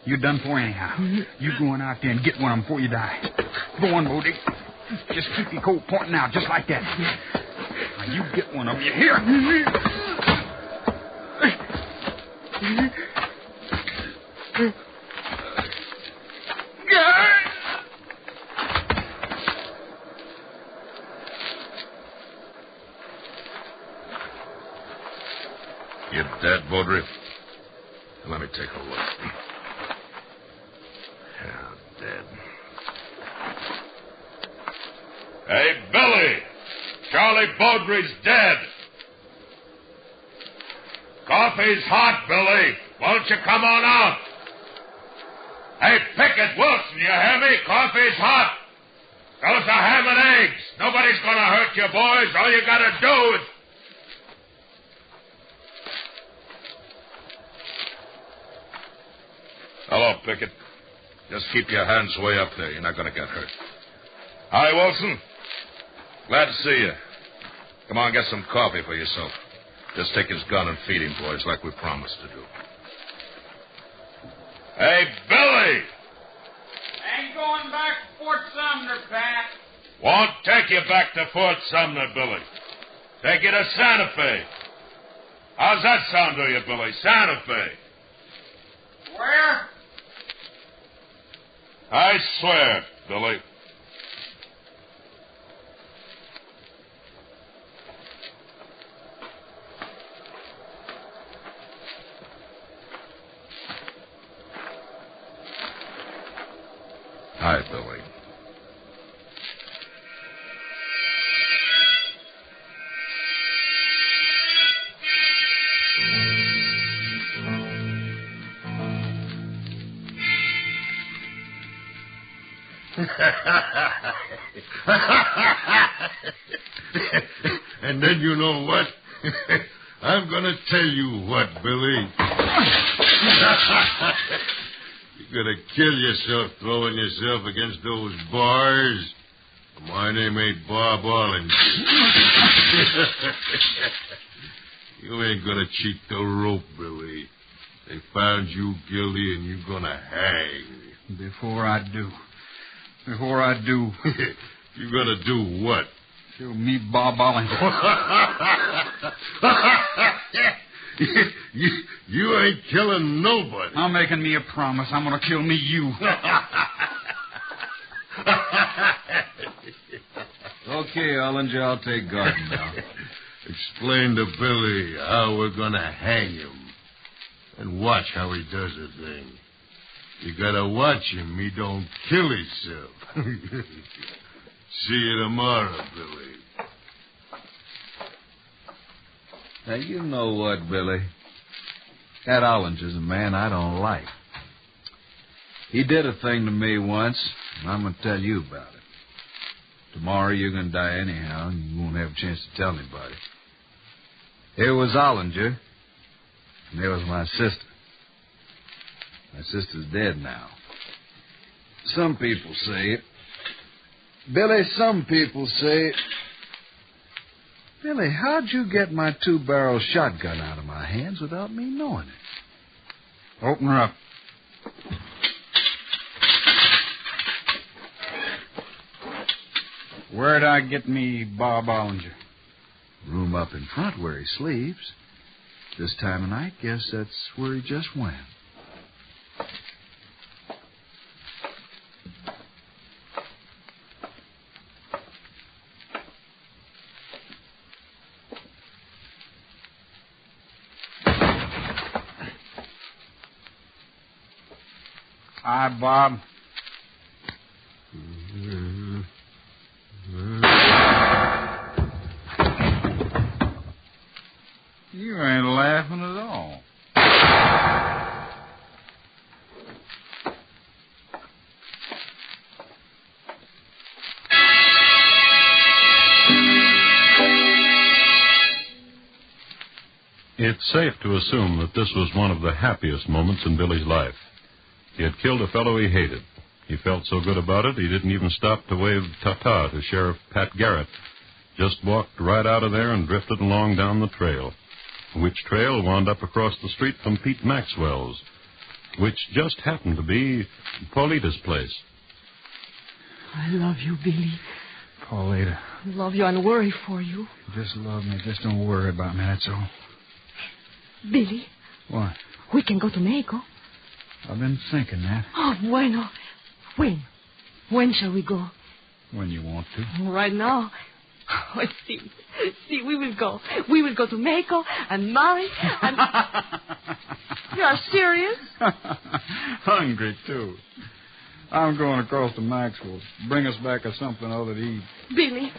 You're done for anyhow. You go on out there and get one of them before you die. Go on, Baudry. Just keep your coat pointing out, just like that. Now, you get one of them, you hear? You dead, Baudry? Let me take a look. Yeah, dead. Hey, Billy! Charlie Baudry's dead. Coffee's hot, Billy. Won't you come on out? Hey, Pickett, Wilson, you hear me? Coffee's hot. Those are ham and eggs. Nobody's going to hurt you, boys. All you got to do is... Hello, Pickett. Just keep your hands way up there. You're not going to get hurt. Hi, Wilson. Glad to see you. Come on, get some coffee for yourself. Just take his gun and feed him, boys, like we promised to do. Hey, Billy! Ain't going back to Fort Sumner, Pat. Won't take you back to Fort Sumner, Billy. Take you to Santa Fe. How's that sound to you, Billy? Santa Fe. Where? I swear, Billy. Hi, Billy. And then you know what? I'm going to tell you what, Billy. You're going to kill yourself throwing yourself against those bars. My name ain't Bob Arlen. You ain't going to cheat the rope, Billy. They found you guilty and you're going to hang. Before I do. You're going to do what? Show me Bob Arlen. You ain't killing nobody. I'm making me a promise. I'm going to kill me you. Okay, Ollinger, I'll take Garden now. Explain to Billy how we're going to hang him. And watch how he does the thing. You gotta watch him. He don't kill himself. See you tomorrow, Billy. Now, you know what, Billy? That Ollinger's a man I don't like. He did a thing to me once, and I'm going to tell you about it. Tomorrow you're going to die anyhow, and you won't have a chance to tell anybody. Here was Ollinger, and there was my sister. My sister's dead now. Some people say it. Billy, some people say it. Billy, how'd you get my 2-barrel shotgun out of my hands without me knowing it? Open her up. Where'd I get me Bob Ollinger? Room up in front where he sleeps. This time of night, guess that's where he just went. Hi, Bob. You ain't laughing at all. It's safe to assume that this was one of the happiest moments in Billy's life. He had killed a fellow he hated. He felt so good about it, he didn't even stop to wave ta-ta to Sheriff Pat Garrett. Just walked right out of there and drifted along down the trail, which trail wound up across the street from Pete Maxwell's, which just happened to be Paulita's place. I love you, Billy. Paulita. I love you and worry for you. Just love me. Just don't worry about me, that's all. Billy. What? We can go to Mexico. I've been thinking that. Oh, bueno. When? When shall we go? When you want to. Right now. Oh, see, we will go. We will go to Mexico and marry and... You are serious? Hungry, too. I'm going across to Maxwell's. Bring us back something other to eat. Billy.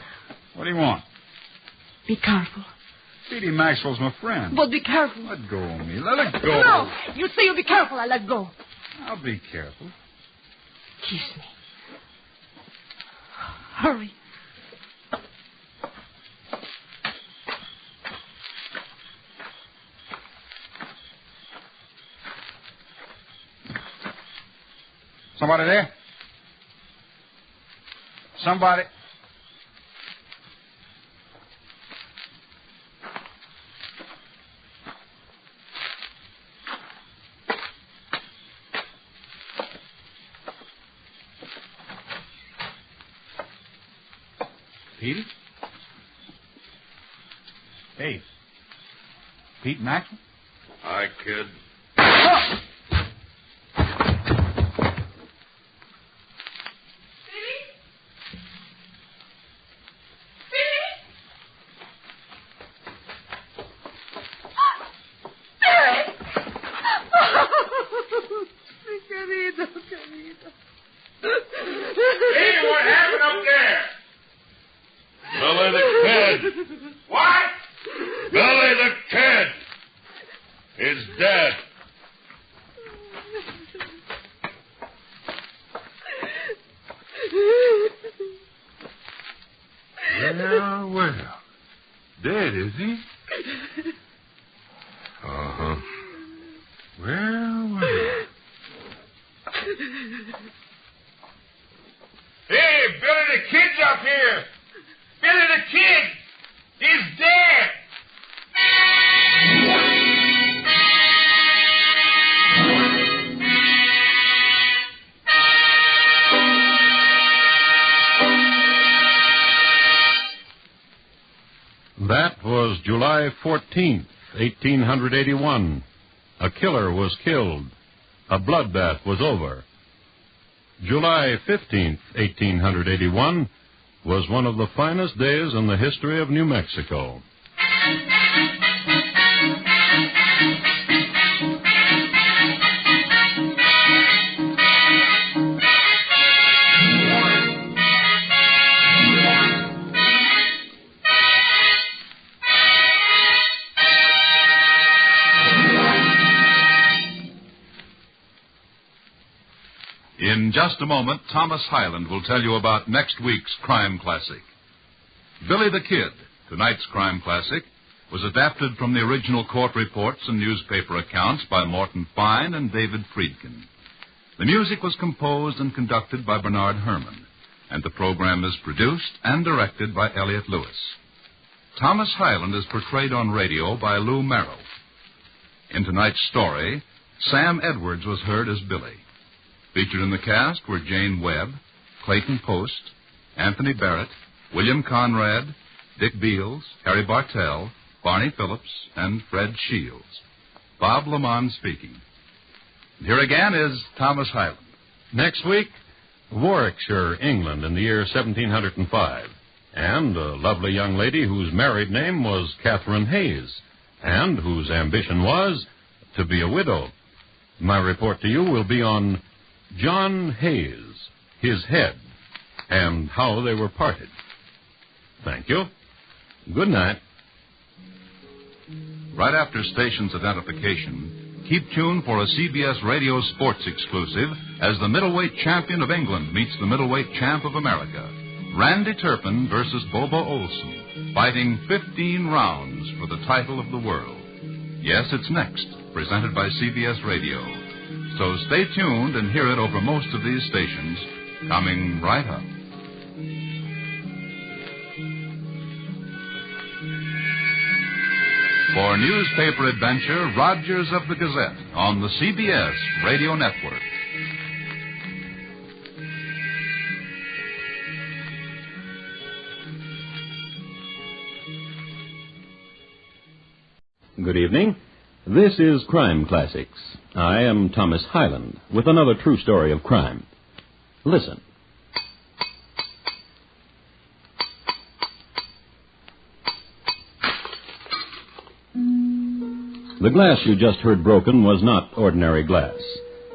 What do you want? Be careful. Petey Maxwell's my friend. But be careful. Let go of me. Let it go. No, you say you'll be careful. I let go. I'll be careful. Kiss me. Hurry. Somebody there? Somebody? Petey? Hey. Pete Maxwell? Hi, kid. Hey, what happened up there? Billy the Kid. What? Billy the Kid is dead. Well. Dead, is he? Uh-huh. Well. Hey, Billy the Kid's up here. Billy the Kid is dead. That was July 14th, 1881. A killer was killed. A bloodbath was over. July 15th, 1881, was one of the finest days in the history of New Mexico. In just a moment, Thomas Hyland will tell you about next week's Crime Classic. Billy the Kid, tonight's Crime Classic, was adapted from the original court reports and newspaper accounts by Morton Fine and David Friedkin. The music was composed and conducted by Bernard Herrmann, and the program is produced and directed by Elliott Lewis. Thomas Hyland is portrayed on radio by Lou Merrill. In tonight's story, Sam Edwards was heard as Billy. Featured in the cast were Jane Webb, Clayton Post, Anthony Barrett, William Conrad, Dick Beals, Harry Bartell, Barney Phillips, and Fred Shields. Bob Lamont speaking. Here again is Thomas Hyland. Next week, Warwickshire, England, in the year 1705, and a lovely young lady whose married name was Catherine Hayes, and whose ambition was to be a widow. My report to you will be on John Hayes, his head, and how they were parted. Thank you. Good night. Right after station's identification, keep tuned for a CBS Radio Sports exclusive as the middleweight champion of England meets the middleweight champ of America. Randy Turpin versus Bobo Olson, fighting 15 rounds for the title of the world. Yes, it's next, presented by CBS Radio. So stay tuned and hear it over most of these stations, coming right up. For newspaper adventure, Rogers of the Gazette on the CBS Radio Network. Good evening. This is Crime Classics. I am Thomas Hyland with another true story of crime. Listen. The glass you just heard broken was not ordinary glass.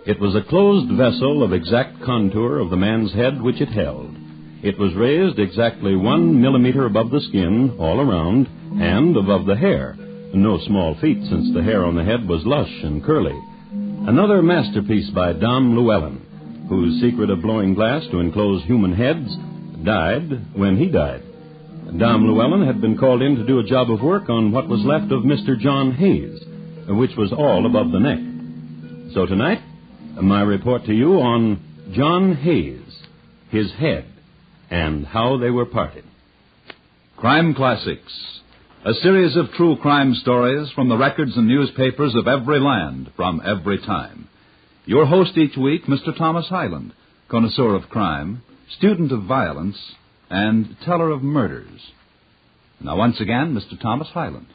It was a closed vessel of exact contour of the man's head which it held. It was raised exactly 1 millimeter above the skin, all around, and above the hair. No small feat, since the hair on the head was lush and curly. Another masterpiece by Dom Llewellyn, whose secret of blowing glass to enclose human heads died when he died. Dom Llewellyn had been called in to do a job of work on what was left of Mr. John Hayes, which was all above the neck. So tonight, my report to you on John Hayes, his head, and how they were parted. Crime Classics, a series of true crime stories from the records and newspapers of every land, from every time. Your host each week, Mr. Thomas Hyland, connoisseur of crime, student of violence, and teller of murders. Now, once again, Mr. Thomas Hyland.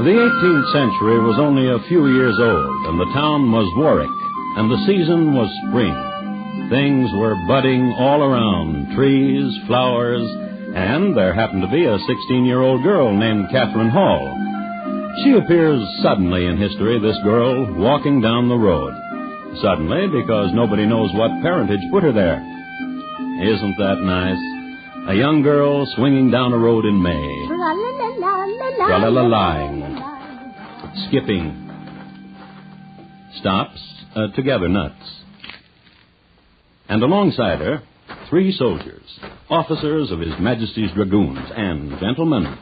The 18th century was only a few years old, and the town was Warwick, and the season was spring. Things were budding all around, trees, flowers, and there happened to be a 16-year-old girl named Catherine Hall. She appears suddenly in history, this girl, walking down the road. Suddenly, because nobody knows what parentage put her there. Isn't that nice? A young girl swinging down a road in May. Tra-la-la-lying. Skipping. Stops. Together nuts. And alongside her, 3 soldiers, officers of His Majesty's Dragoons, and gentlemen.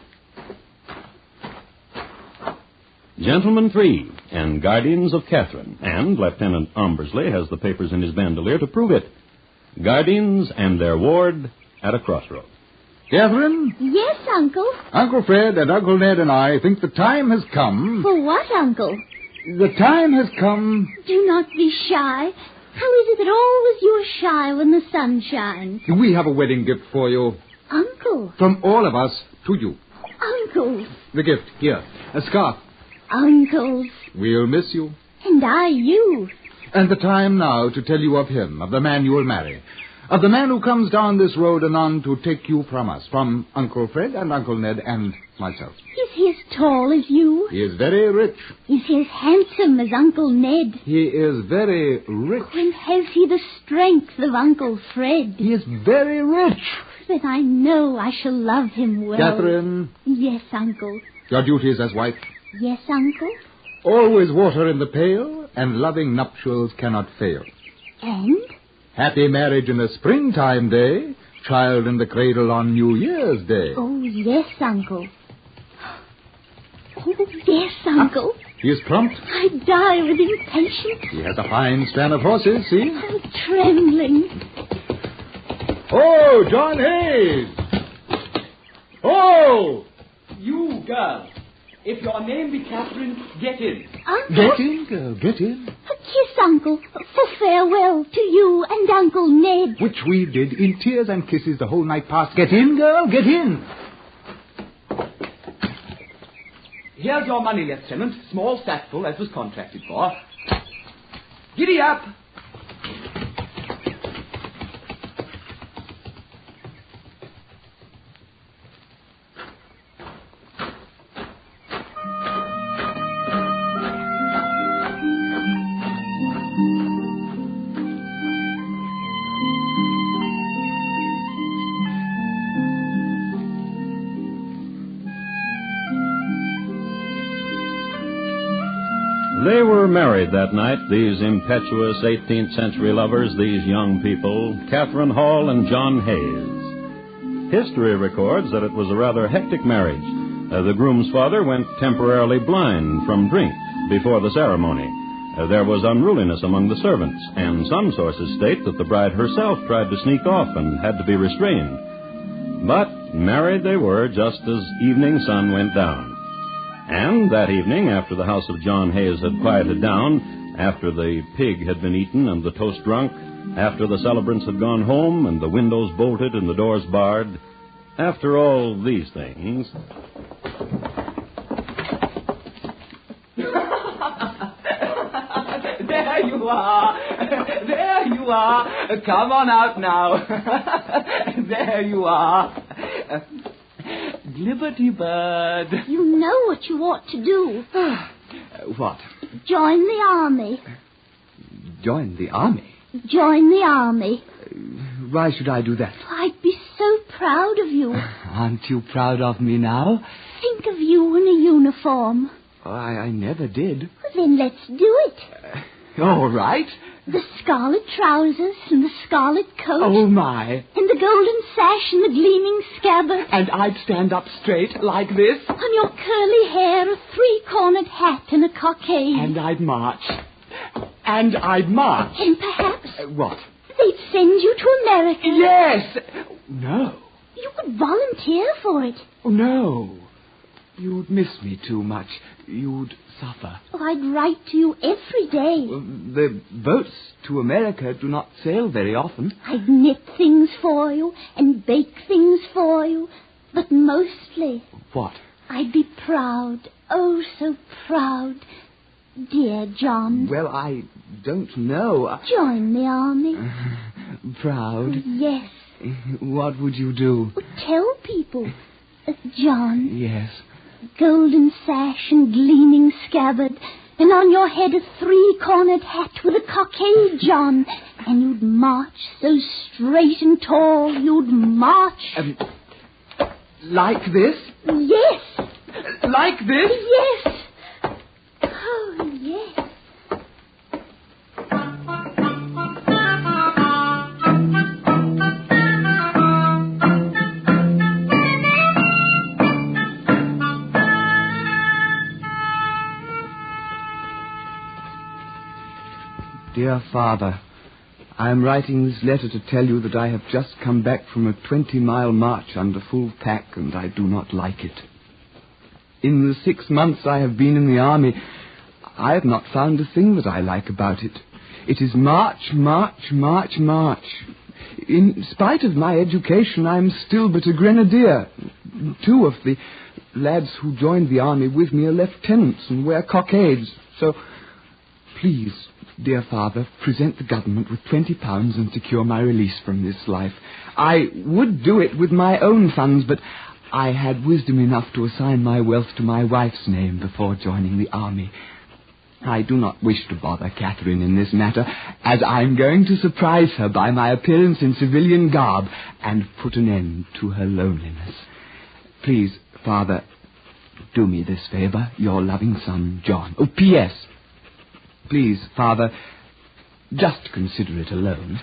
Gentlemen 3, and guardians of Catherine, and Lieutenant Ombersley has the papers in his bandolier to prove it. Guardians and their ward at a crossroad. Catherine? Yes, Uncle. Uncle Fred and Uncle Ned and I think the time has come. For what, Uncle? The time has come. Do not be shy. How is it that always you are shy when the sun shines? We have a wedding gift for you. Uncle. From all of us to you. Uncles. The gift, here, a scarf. Uncles. We'll miss you. And I you. And the time now to tell you of him, of the man you will marry. Of the man who comes down this road anon to take you from us, from Uncle Fred and Uncle Ned and myself. Is he as tall as you? He is very rich. Is he as handsome as Uncle Ned? He is very rich. And has he the strength of Uncle Fred? He is very rich. Then I know I shall love him well. Catherine. Yes, Uncle. Your duties as wife. Yes, Uncle. Always water in the pail, and loving nuptials cannot fail. And? Happy marriage in a springtime day, child in the cradle on New Year's Day. Oh, yes, Uncle. Oh, yes, Uncle. He is prompt. I die with impatience. He has a fine span of horses, see? I'm trembling. Oh, John Hayes! Oh! You, girl. If your name be Catherine, get in. Uncle? Get in, girl, get in. A kiss, Uncle, for farewell to you and Uncle Ned. Which we did in tears and kisses the whole night past. Get in, girl, get in. Here's your money, Lieutenant. Small sackful, as was contracted for. Giddy up. They were married that night, these impetuous 18th century lovers, these young people, Catherine Hall and John Hayes. History records that it was a rather hectic marriage. The groom's father went temporarily blind from drink before the ceremony. There was unruliness among the servants, and some sources state that the bride herself tried to sneak off and had to be restrained. But married they were just as evening sun went down. And that evening, after the house of John Hayes had quieted down, after the pig had been eaten and the toast drunk, after the celebrants had gone home and the windows bolted and the doors barred, after all these things... There you are. There you are. Come on out now. There you are. Liberty Bird. You know what you ought to do. What? Join the army. Join the army? Join the army. Why should I do that? I'd be so proud of you. Aren't you proud of me now? Think of you in a uniform. I never did. Well, then let's do it. All right. The scarlet trousers and the scarlet coat. Oh, my. And the golden sash and the gleaming scabbard. And I'd stand up straight like this. On your curly hair, a three-cornered hat and a cockade. And I'd march. And I'd march. And perhaps... what? They'd send you to America. Yes. No. You could volunteer for it. Oh, no. You'd miss me too much. You'd suffer. Oh, I'd write to you every day. The boats to America do not sail very often. I'd knit things for you and bake things for you. But mostly... What? I'd be proud. Oh, so proud. Dear John. Well, I don't know. Join the army. Proud? Yes. What would you do? Tell people. John. Yes. Golden sash and gleaming scabbard, and on your head a three-cornered hat with a cockade, John. And you'd march so straight and tall, you'd march... like this? Yes. Like this? Yes. Oh, yes. Dear Father, I am writing this letter to tell you that I have just come back from a 20-mile march under full pack, and I do not like it. In the 6 months I have been in the army, I have not found a thing that I like about it. It is march, march, march, march. In spite of my education, I'm still but a grenadier. 2 of the lads who joined the army with me are lieutenants and wear cockades. So, please, dear father, present the government with £20 and secure my release from this life. I would do it with my own funds, but I had wisdom enough to assign my wealth to my wife's name before joining the army. I do not wish to bother Catherine in this matter, as I'm going to surprise her by my appearance in civilian garb and put an end to her loneliness. Please, Father, do me this favor, your loving son, John. Oh, P.S. Please, Father, just consider it a loan.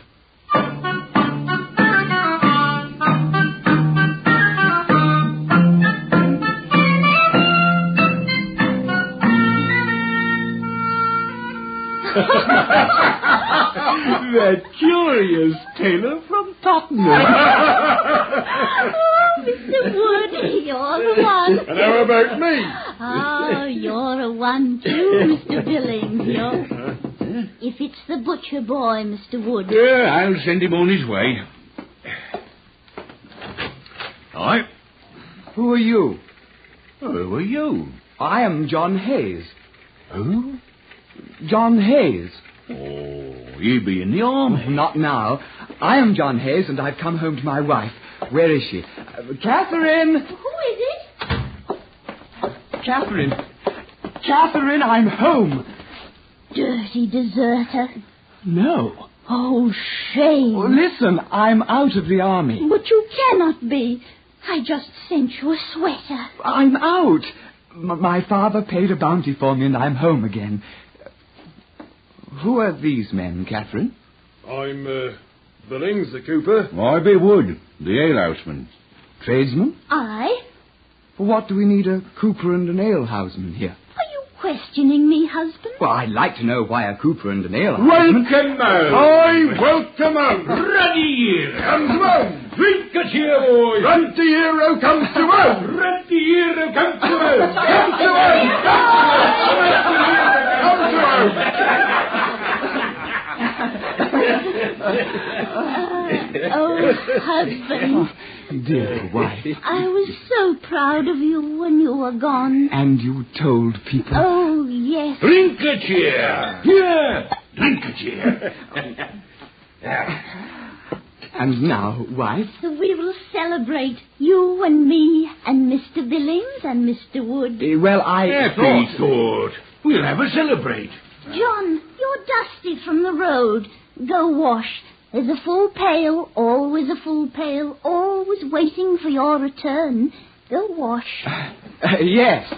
That curious tailor from Tottenham. Oh, Mr. Wood, you're the one. And how about me? Oh, you're a one too, Mr. Billings. If it's the butcher boy, Mr. Wood. Yeah, I'll send him on his way. Aye. Who are you? Who are you? I am John Hayes. Who? John Hayes. Oh, he be in the army. Not now. I am John Hayes, and I've come home to my wife. Where is she? Catherine! Who is it? Catherine! Catherine, I'm home! Dirty deserter. No. Oh, shame. Oh, listen, I'm out of the army. But you cannot be. I just sent you a sweater. I'm out. My father paid a bounty for me, and I'm home again. Who are these men, Catherine? I'm, Billings, the cooper. I be Wood, the alehouseman. Tradesman? I? What do we need a cooper and an alehouseman here? Are you questioning me, husband? Well, I'd like to know why a cooper and an alehouseman... Welcome out. I welcome out. Ruddy hero. Comes to own. Drink it here, boys. Ruddy hero comes to own. Ruddy hero comes to own. Comes to own. Comes to own. Oh, husband. Dear wife. I was so proud of you when you were gone. And you told people... Oh, yes. Drink it here. Here. Drink it here. And now, wife? We will celebrate, you and me and Mr. Billings and Mr. Wood. Well, I thought. We'll have a celebrate. John, you're dusty from the road. Go wash. There's a full pail, always a full pail, always waiting for your return. Go wash. Yes.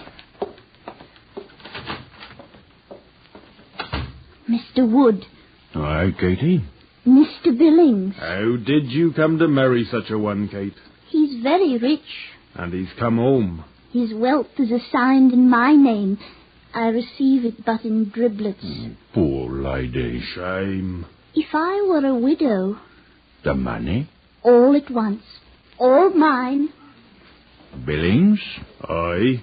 Mr. Wood. Aye, Katie. Mr. Billings. How did you come to marry such a one, Kate? He's very rich. And he's come home. His wealth is assigned in my name. I receive it but in driblets. Poor lady. Shame. If I were a widow... The money? All at once. All mine. Billings? Aye.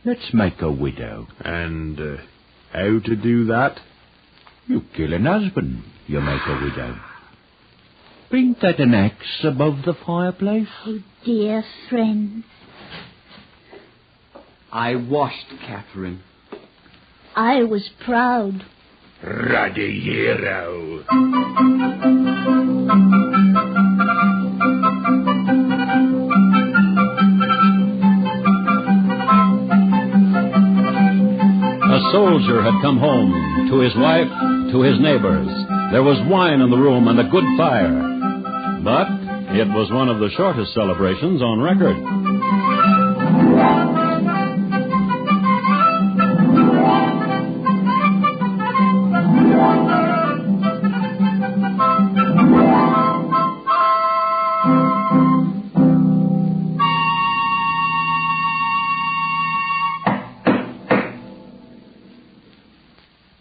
Let's make a widow. And how to do that? You kill an husband, you make a widow. Ain't that an axe above the fireplace? Oh, dear friend. I washed Catherine. I was proud. Ruddy hero. A soldier had come home, to his wife, to his neighbors. There was wine in the room and a good fire. But it was one of the shortest celebrations on record.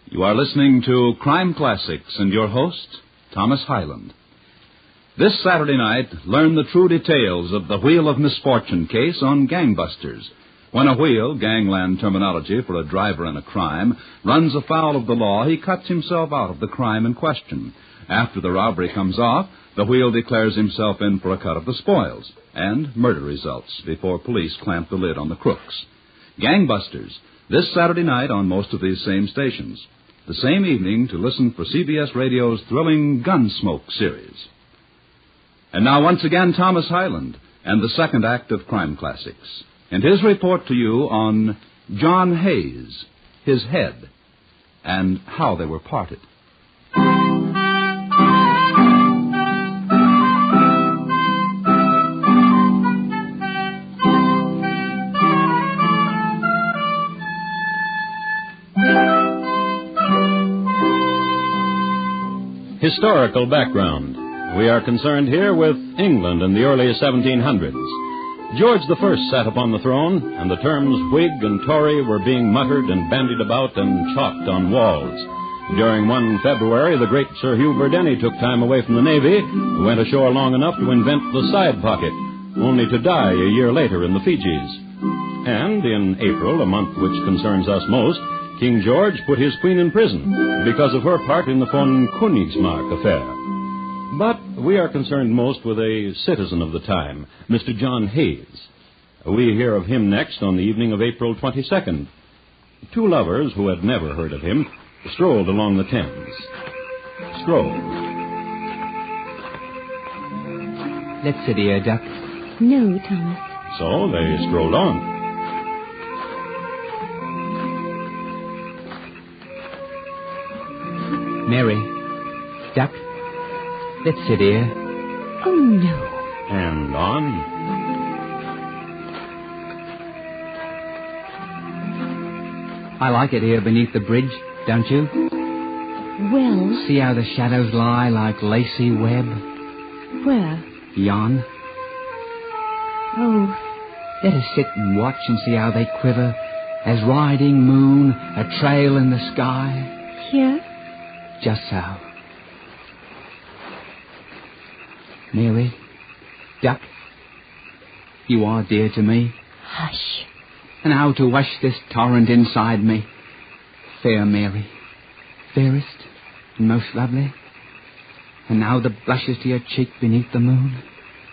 You are listening to Crime Classics and your host, Thomas Hyland. This Saturday night, learn the true details of the Wheel of Misfortune case on Gangbusters, When a wheel, gangland terminology for a driver in a crime, runs afoul of the law, he cuts himself out of the crime in question. After the robbery comes off, the wheel declares himself in for a cut of the spoils, and murder results before police clamp the lid on the crooks. Gangbusters, this Saturday night on most of these same stations. The same evening to listen for CBS Radio's thrilling Gunsmoke series. And now once again, Thomas Hyland and the second act of Crime Classics, and his report to you on John Hayes, his head, and how they were parted. Historical background. We are concerned here with England in the early 1700s. George I sat upon the throne, and the terms Whig and Tory were being muttered and bandied about and chalked on walls. During one February, the great Sir Hugh Burdenny took time away from the Navy, went ashore long enough to invent the side pocket, only to die a year later in the Fijis. And in April, a month which concerns us most, King George put his queen in prison because of her part in the von Königsmarck affair. But we are concerned most with a citizen of the time, Mr. John Hayes. We hear of him next on the evening of April 22nd. Two lovers who had never heard of him strolled along the Thames. Strolled. Let's sit here, Duck. No, Thomas. So they strolled on. Mary, Duck, let's sit here. Oh, no. And on. I like it here beneath the bridge, don't you? Well... See how the shadows lie like lacy web? Where? Yon. Oh. Let us sit and watch and see how they quiver as riding moon, a trail in the sky. Here? Just so. Mary, Duck, you are dear to me. Hush. And how to wash this torrent inside me. Fair Mary, fairest and most lovely. And now the blushes to your cheek beneath the moon.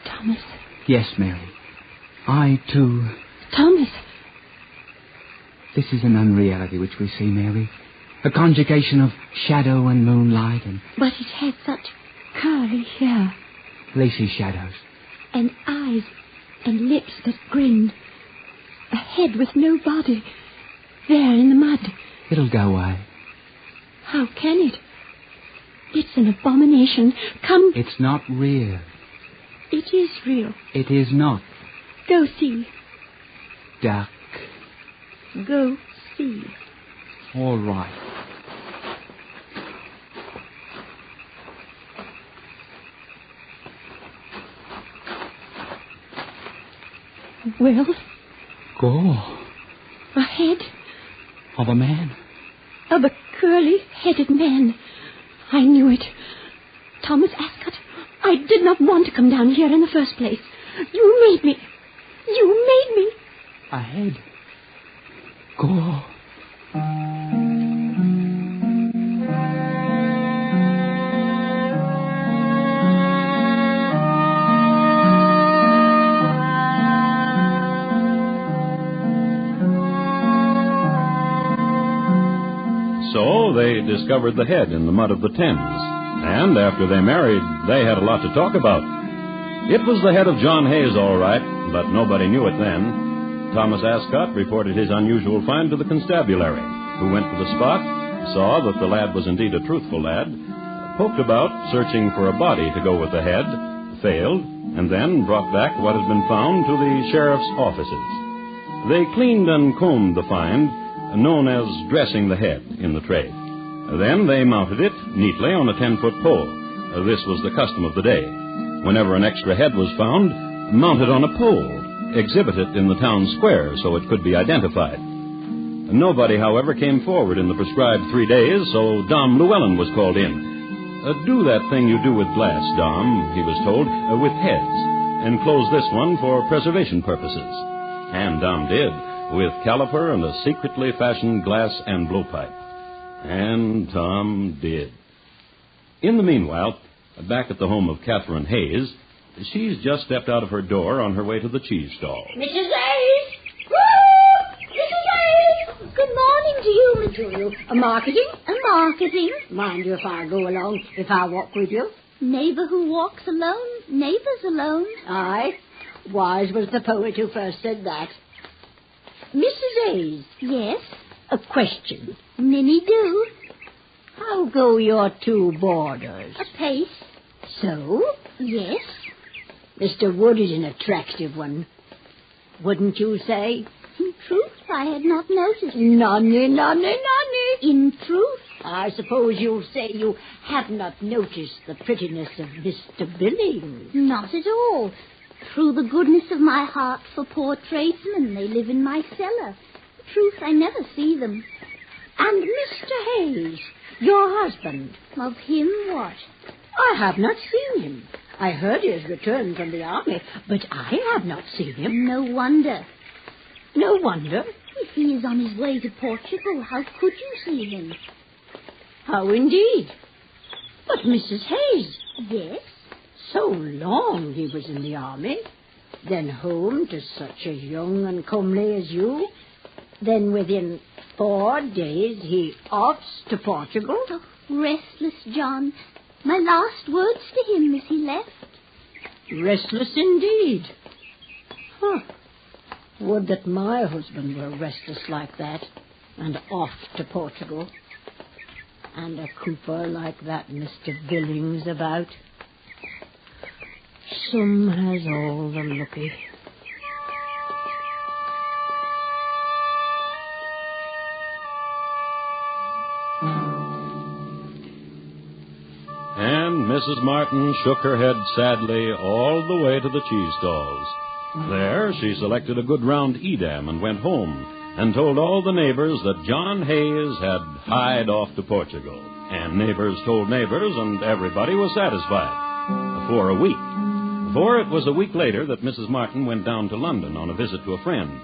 Thomas. Yes, Mary. I, too. Thomas. This is an unreality which we see, Mary. A conjugation of shadow and moonlight and... But it had such curly hair. Lacy shadows. And eyes and lips that grinned. A head with no body. There in the mud. It'll go away. How can it? It's an abomination. Come... It's not real. It is real. It is not. Go see. Duck. Go see. All right. Well? Go. A head? Of a man? Of a curly-headed man. I knew it. Thomas Ascot, I did not want to come down here in the first place. You made me. You made me. A head. Go. So they discovered the head in the mud of the Thames. And after they married, they had a lot to talk about. It was the head of John Hayes, all right, but nobody knew it then. Thomas Ascot reported his unusual find to the constabulary, who went to the spot, saw that the lad was indeed a truthful lad, poked about, searching for a body to go with the head, failed, and then brought back what had been found to the sheriff's offices. They cleaned and combed the find, known as dressing the head in the trade. Then they mounted it neatly on a 10-foot pole. This was the custom of the day. Whenever an extra head was found, mount it on a pole, exhibit it in the town square so it could be identified. Nobody, however, came forward in the prescribed 3 days, so Dom Llewellyn was called in. Do that thing you do with glass, Dom, he was told, with heads, and close this one for preservation purposes. And Dom did. with caliper and a secretly fashioned glass and blowpipe. And Tom did. In the meanwhile, back at the home of Catherine Hayes, she's just stepped out of her door on her way to the cheese stall. Mrs. Hayes! Woo! Mrs. Hayes! Good morning to you, Miss Julia. Marketing? Marketing. Mind you if I go along, if I walk with you. Neighbor who walks alone, neighbor's alone. Aye. Wise was the poet who first said that. Mrs. Hayes. Yes? A question. Many do. How go your two boarders? Apace. So? Yes. Mr. Wood is an attractive one. Wouldn't you say? In truth, I had not noticed. Nonny. In truth? I suppose you'll say you have not noticed the prettiness of Mr. Billings. Not at all. Through the goodness of my heart for poor tradesmen, they live in my cellar. Truth, I never see them. And Mr. Hayes, your husband. Of him, what? I have not seen him. I heard he has returned from the army, but I have not seen him. No wonder. No wonder? If he is on his way to Portugal, how could you see him? How indeed? But Mrs. Hayes. Yes? So long he was in the army, then home to such a young and comely as you. Then within 4 days he offs to Portugal. Oh, restless John. My last words to him as he left. Restless indeed. Huh. Would that my husband were restless like that and off to Portugal. And a cooper like that Mr. Billings about. Some has all the lucky. And Mrs. Martin shook her head sadly all the way to the cheese stalls. There she selected a good round Edam and went home and told all the neighbors that John Hayes had hied off to Portugal. And neighbors told neighbors, and everybody was satisfied. For a week. For it was a week later that Mrs. Martin went down to London on a visit to a friend.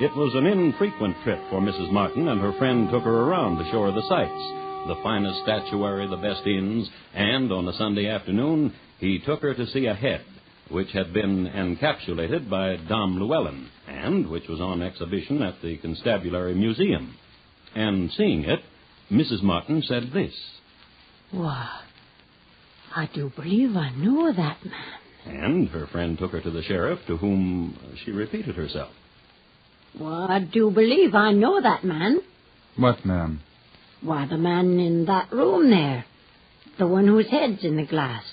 It was an infrequent trip for Mrs. Martin, and her friend took her around to show her the sights, the finest statuary, the best inns, and on a Sunday afternoon he took her to see a head which had been encapsulated by Dom Llewellyn, and which was on exhibition at the Constabulary Museum. And seeing it, Mrs. Martin said this. Why, I do believe I know that man. And her friend took her to the sheriff, to whom she repeated herself. Well, I do believe I know that man. What man? Why, the man in that room there. The one whose head's in the glass.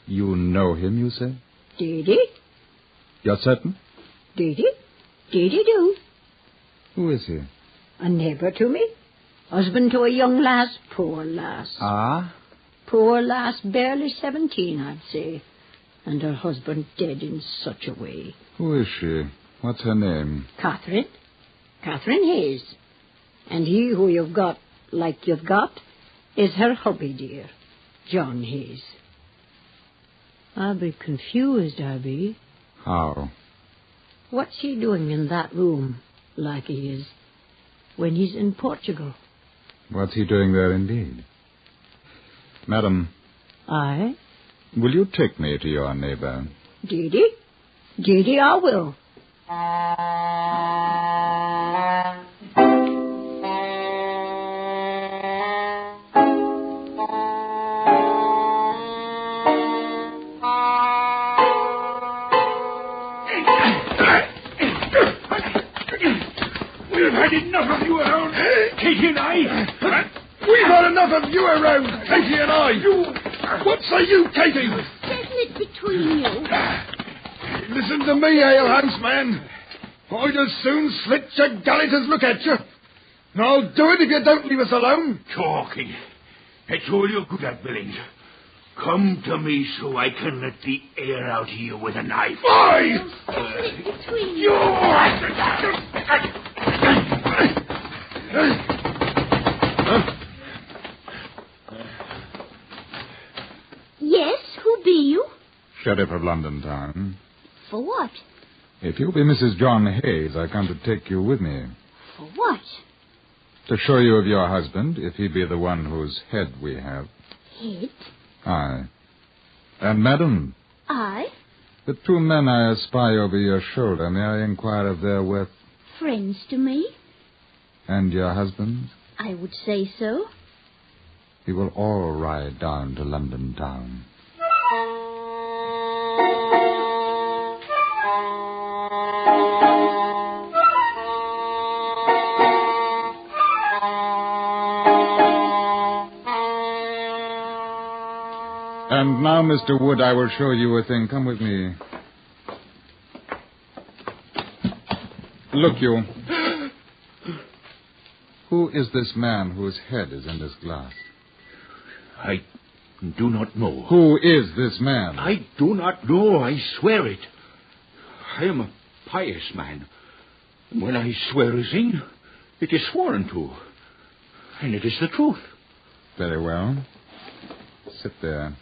You know him, you say? Did he? You're certain? Did he? Did he do? Who is he? A neighbor to me. Husband to a young lass. Poor lass. Ah? Poor lass, barely 17, I'd say. And her husband dead in such a way. Who is she? What's her name? Catherine. Catherine Hayes. And he who you've got, like you've got, is her hubby, dear. John Hayes. I'll be confused, I'll be. How? What's he doing in that room, like he is, when he's in Portugal? What's he doing there, indeed? Madam. Aye? Will you take me to your neighbor? Did he? Did he? I will. We've had enough of you around, Katie and I. We've had enough of you around, Katie and I. What say you, Katie? Settle it between you. Listen to me, alehouse man. I'd as soon slit your gullet as look at you. And I'll do it if you don't leave us alone. Talking. That's all you're good at, Billings. Come to me so I can let the air out of you with a knife. Aye! Settle it between you. Yes, who be you? Sheriff of London Town. For what? If you'll be Mrs. John Hayes, I come to take you with me. For what? To show you of your husband, if he be the one whose head we have. Head? Aye. And, madam, I? the two men I espy over your shoulder, may I inquire of their worth? Friends to me? And your husband? I would say so. We will all ride down to London town. And now, Mr. Wood, I will show you a thing. Come with me. Look, you. Who is this man whose head is in this glass? I do not know. Who is this man? I do not know. I swear it. I am a pious man. When I swear a thing, it is sworn to. And it is the truth. Very well. Sit there.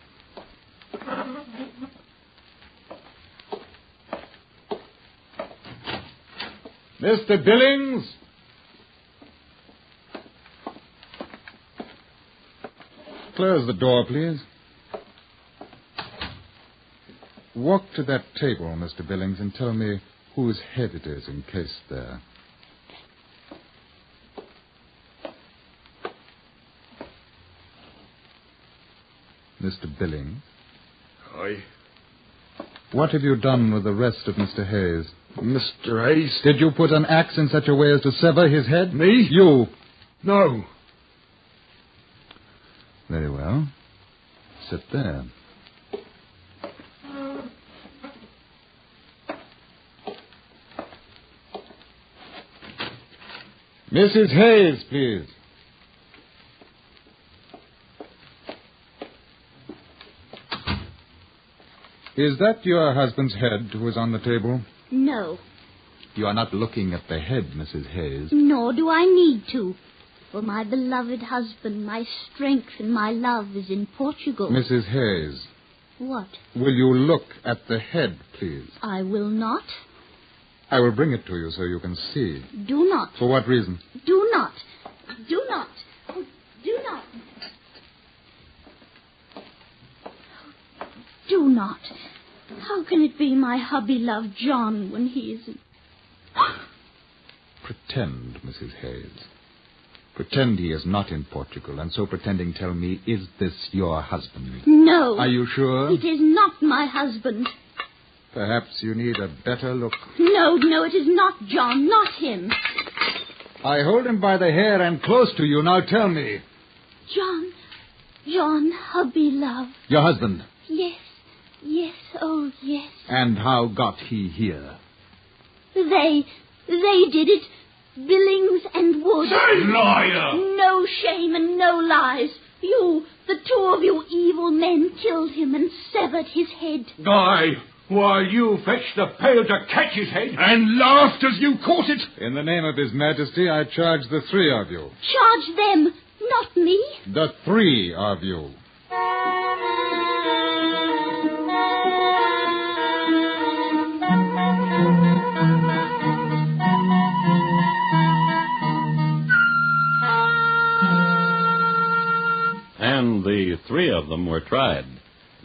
Mr. Billings? Close the door, please. Walk to that table, Mr. Billings, and tell me whose head it is encased there. Mr. Billings? Aye. What have you done with the rest of Mr. Hayes? Mr. Hayes? Did you put an axe in such a way as to sever his head? Me? You. No. Very well. Sit there. Mrs. Hayes, please. Is that your husband's head who is on the table? No. You are not looking at the head, Mrs. Hayes. Nor do I need to. For my beloved husband, my strength and my love is in Portugal. Mrs. Hayes. What? Will you look at the head, please? I will not. I will bring it to you so you can see. Do not. For what reason? Do not. Do not. Oh, do not. Do not. How can it be my hubby love John when he isn't? Pretend, Mrs. Hayes. Pretend he is not in Portugal, and so pretending tell me, is this your husband? No. Are you sure? It is not my husband. Perhaps you need a better look. No, it is not John, not him. I hold him by the hair and close to you. Now tell me. John, hubby love. Your husband? Yes, oh yes. And how got he here? They did it. Billings and Wood. Say, liar! No shame and no lies. You, the two of you evil men, killed him and severed his head. Aye, while you fetched the pail to catch his head. And laughed as you caught it. In the name of His Majesty, I charge the three of you. Charge them, not me. The three of you. And the three of them were tried.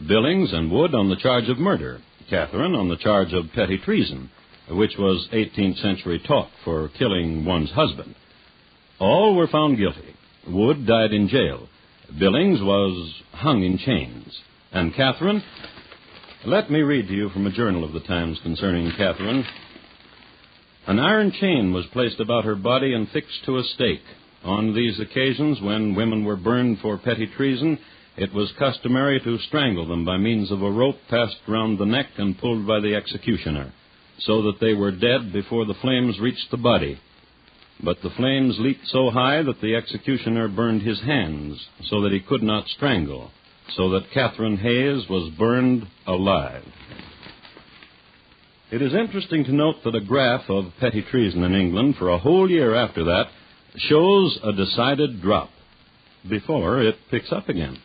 Billings and Wood on the charge of murder. Catherine on the charge of petty treason, which was 18th century talk for killing one's husband. All were found guilty. Wood died in jail. Billings was hung in chains. And Catherine... Let me read to you from a journal of the times concerning Catherine. An iron chain was placed about her body and fixed to a stake. On these occasions, when women were burned for petty treason, it was customary to strangle them by means of a rope passed round the neck and pulled by the executioner, so that they were dead before the flames reached the body. But the flames leaped so high that the executioner burned his hands, so that he could not strangle, so that Catherine Hayes was burned alive. It is interesting to note that a graph of petty treason in England for a whole year after that shows a decided drop before it picks up again.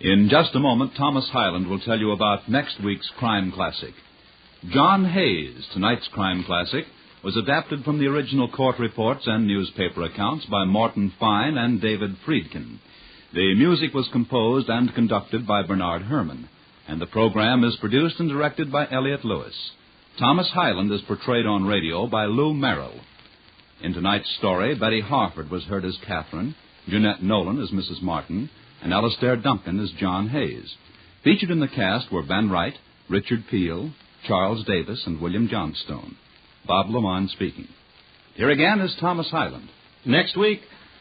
In just a moment, Thomas Hyland will tell you about next week's crime classic. John Hayes, tonight's crime classic, was adapted from the original court reports and newspaper accounts by Morton Fine and David Friedkin. The music was composed and conducted by Bernard Herrmann, and the program is produced and directed by Elliott Lewis. Thomas Hyland is portrayed on radio by Lou Merrill. In tonight's story, Betty Harford was heard as Catherine, Jeanette Nolan as Mrs. Martin, and Alistair Duncan as John Hayes. Featured in the cast were Ben Wright, Richard Peel, Charles Davis, and William Johnstone. Bob Lamont speaking. Here again is Thomas Hyland. Next week,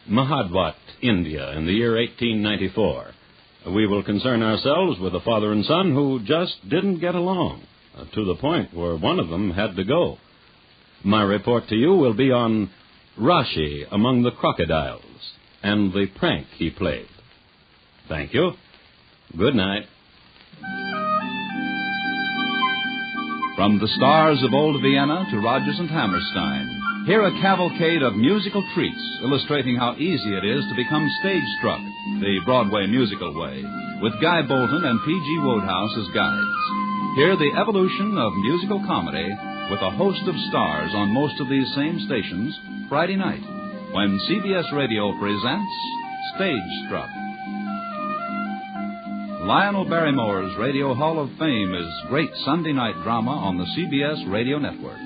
Mahadvat, India, in the year 1894. We will concern ourselves with a father and son who just didn't get along, to the point where one of them had to go. My report to you will be on Rashi among the crocodiles and the prank he played. Thank you. Good night. From the stars of old Vienna to Rodgers and Hammerstein, hear a cavalcade of musical treats illustrating how easy it is to become stage-struck, the Broadway musical way, with Guy Bolton and P.G. Wodehouse as guides. Hear the evolution of musical comedy with a host of stars on most of these same stations Friday night, when CBS Radio presents Stage-Struck. Lionel Barrymore's Radio Hall of Fame is great Sunday night drama on the CBS Radio Network.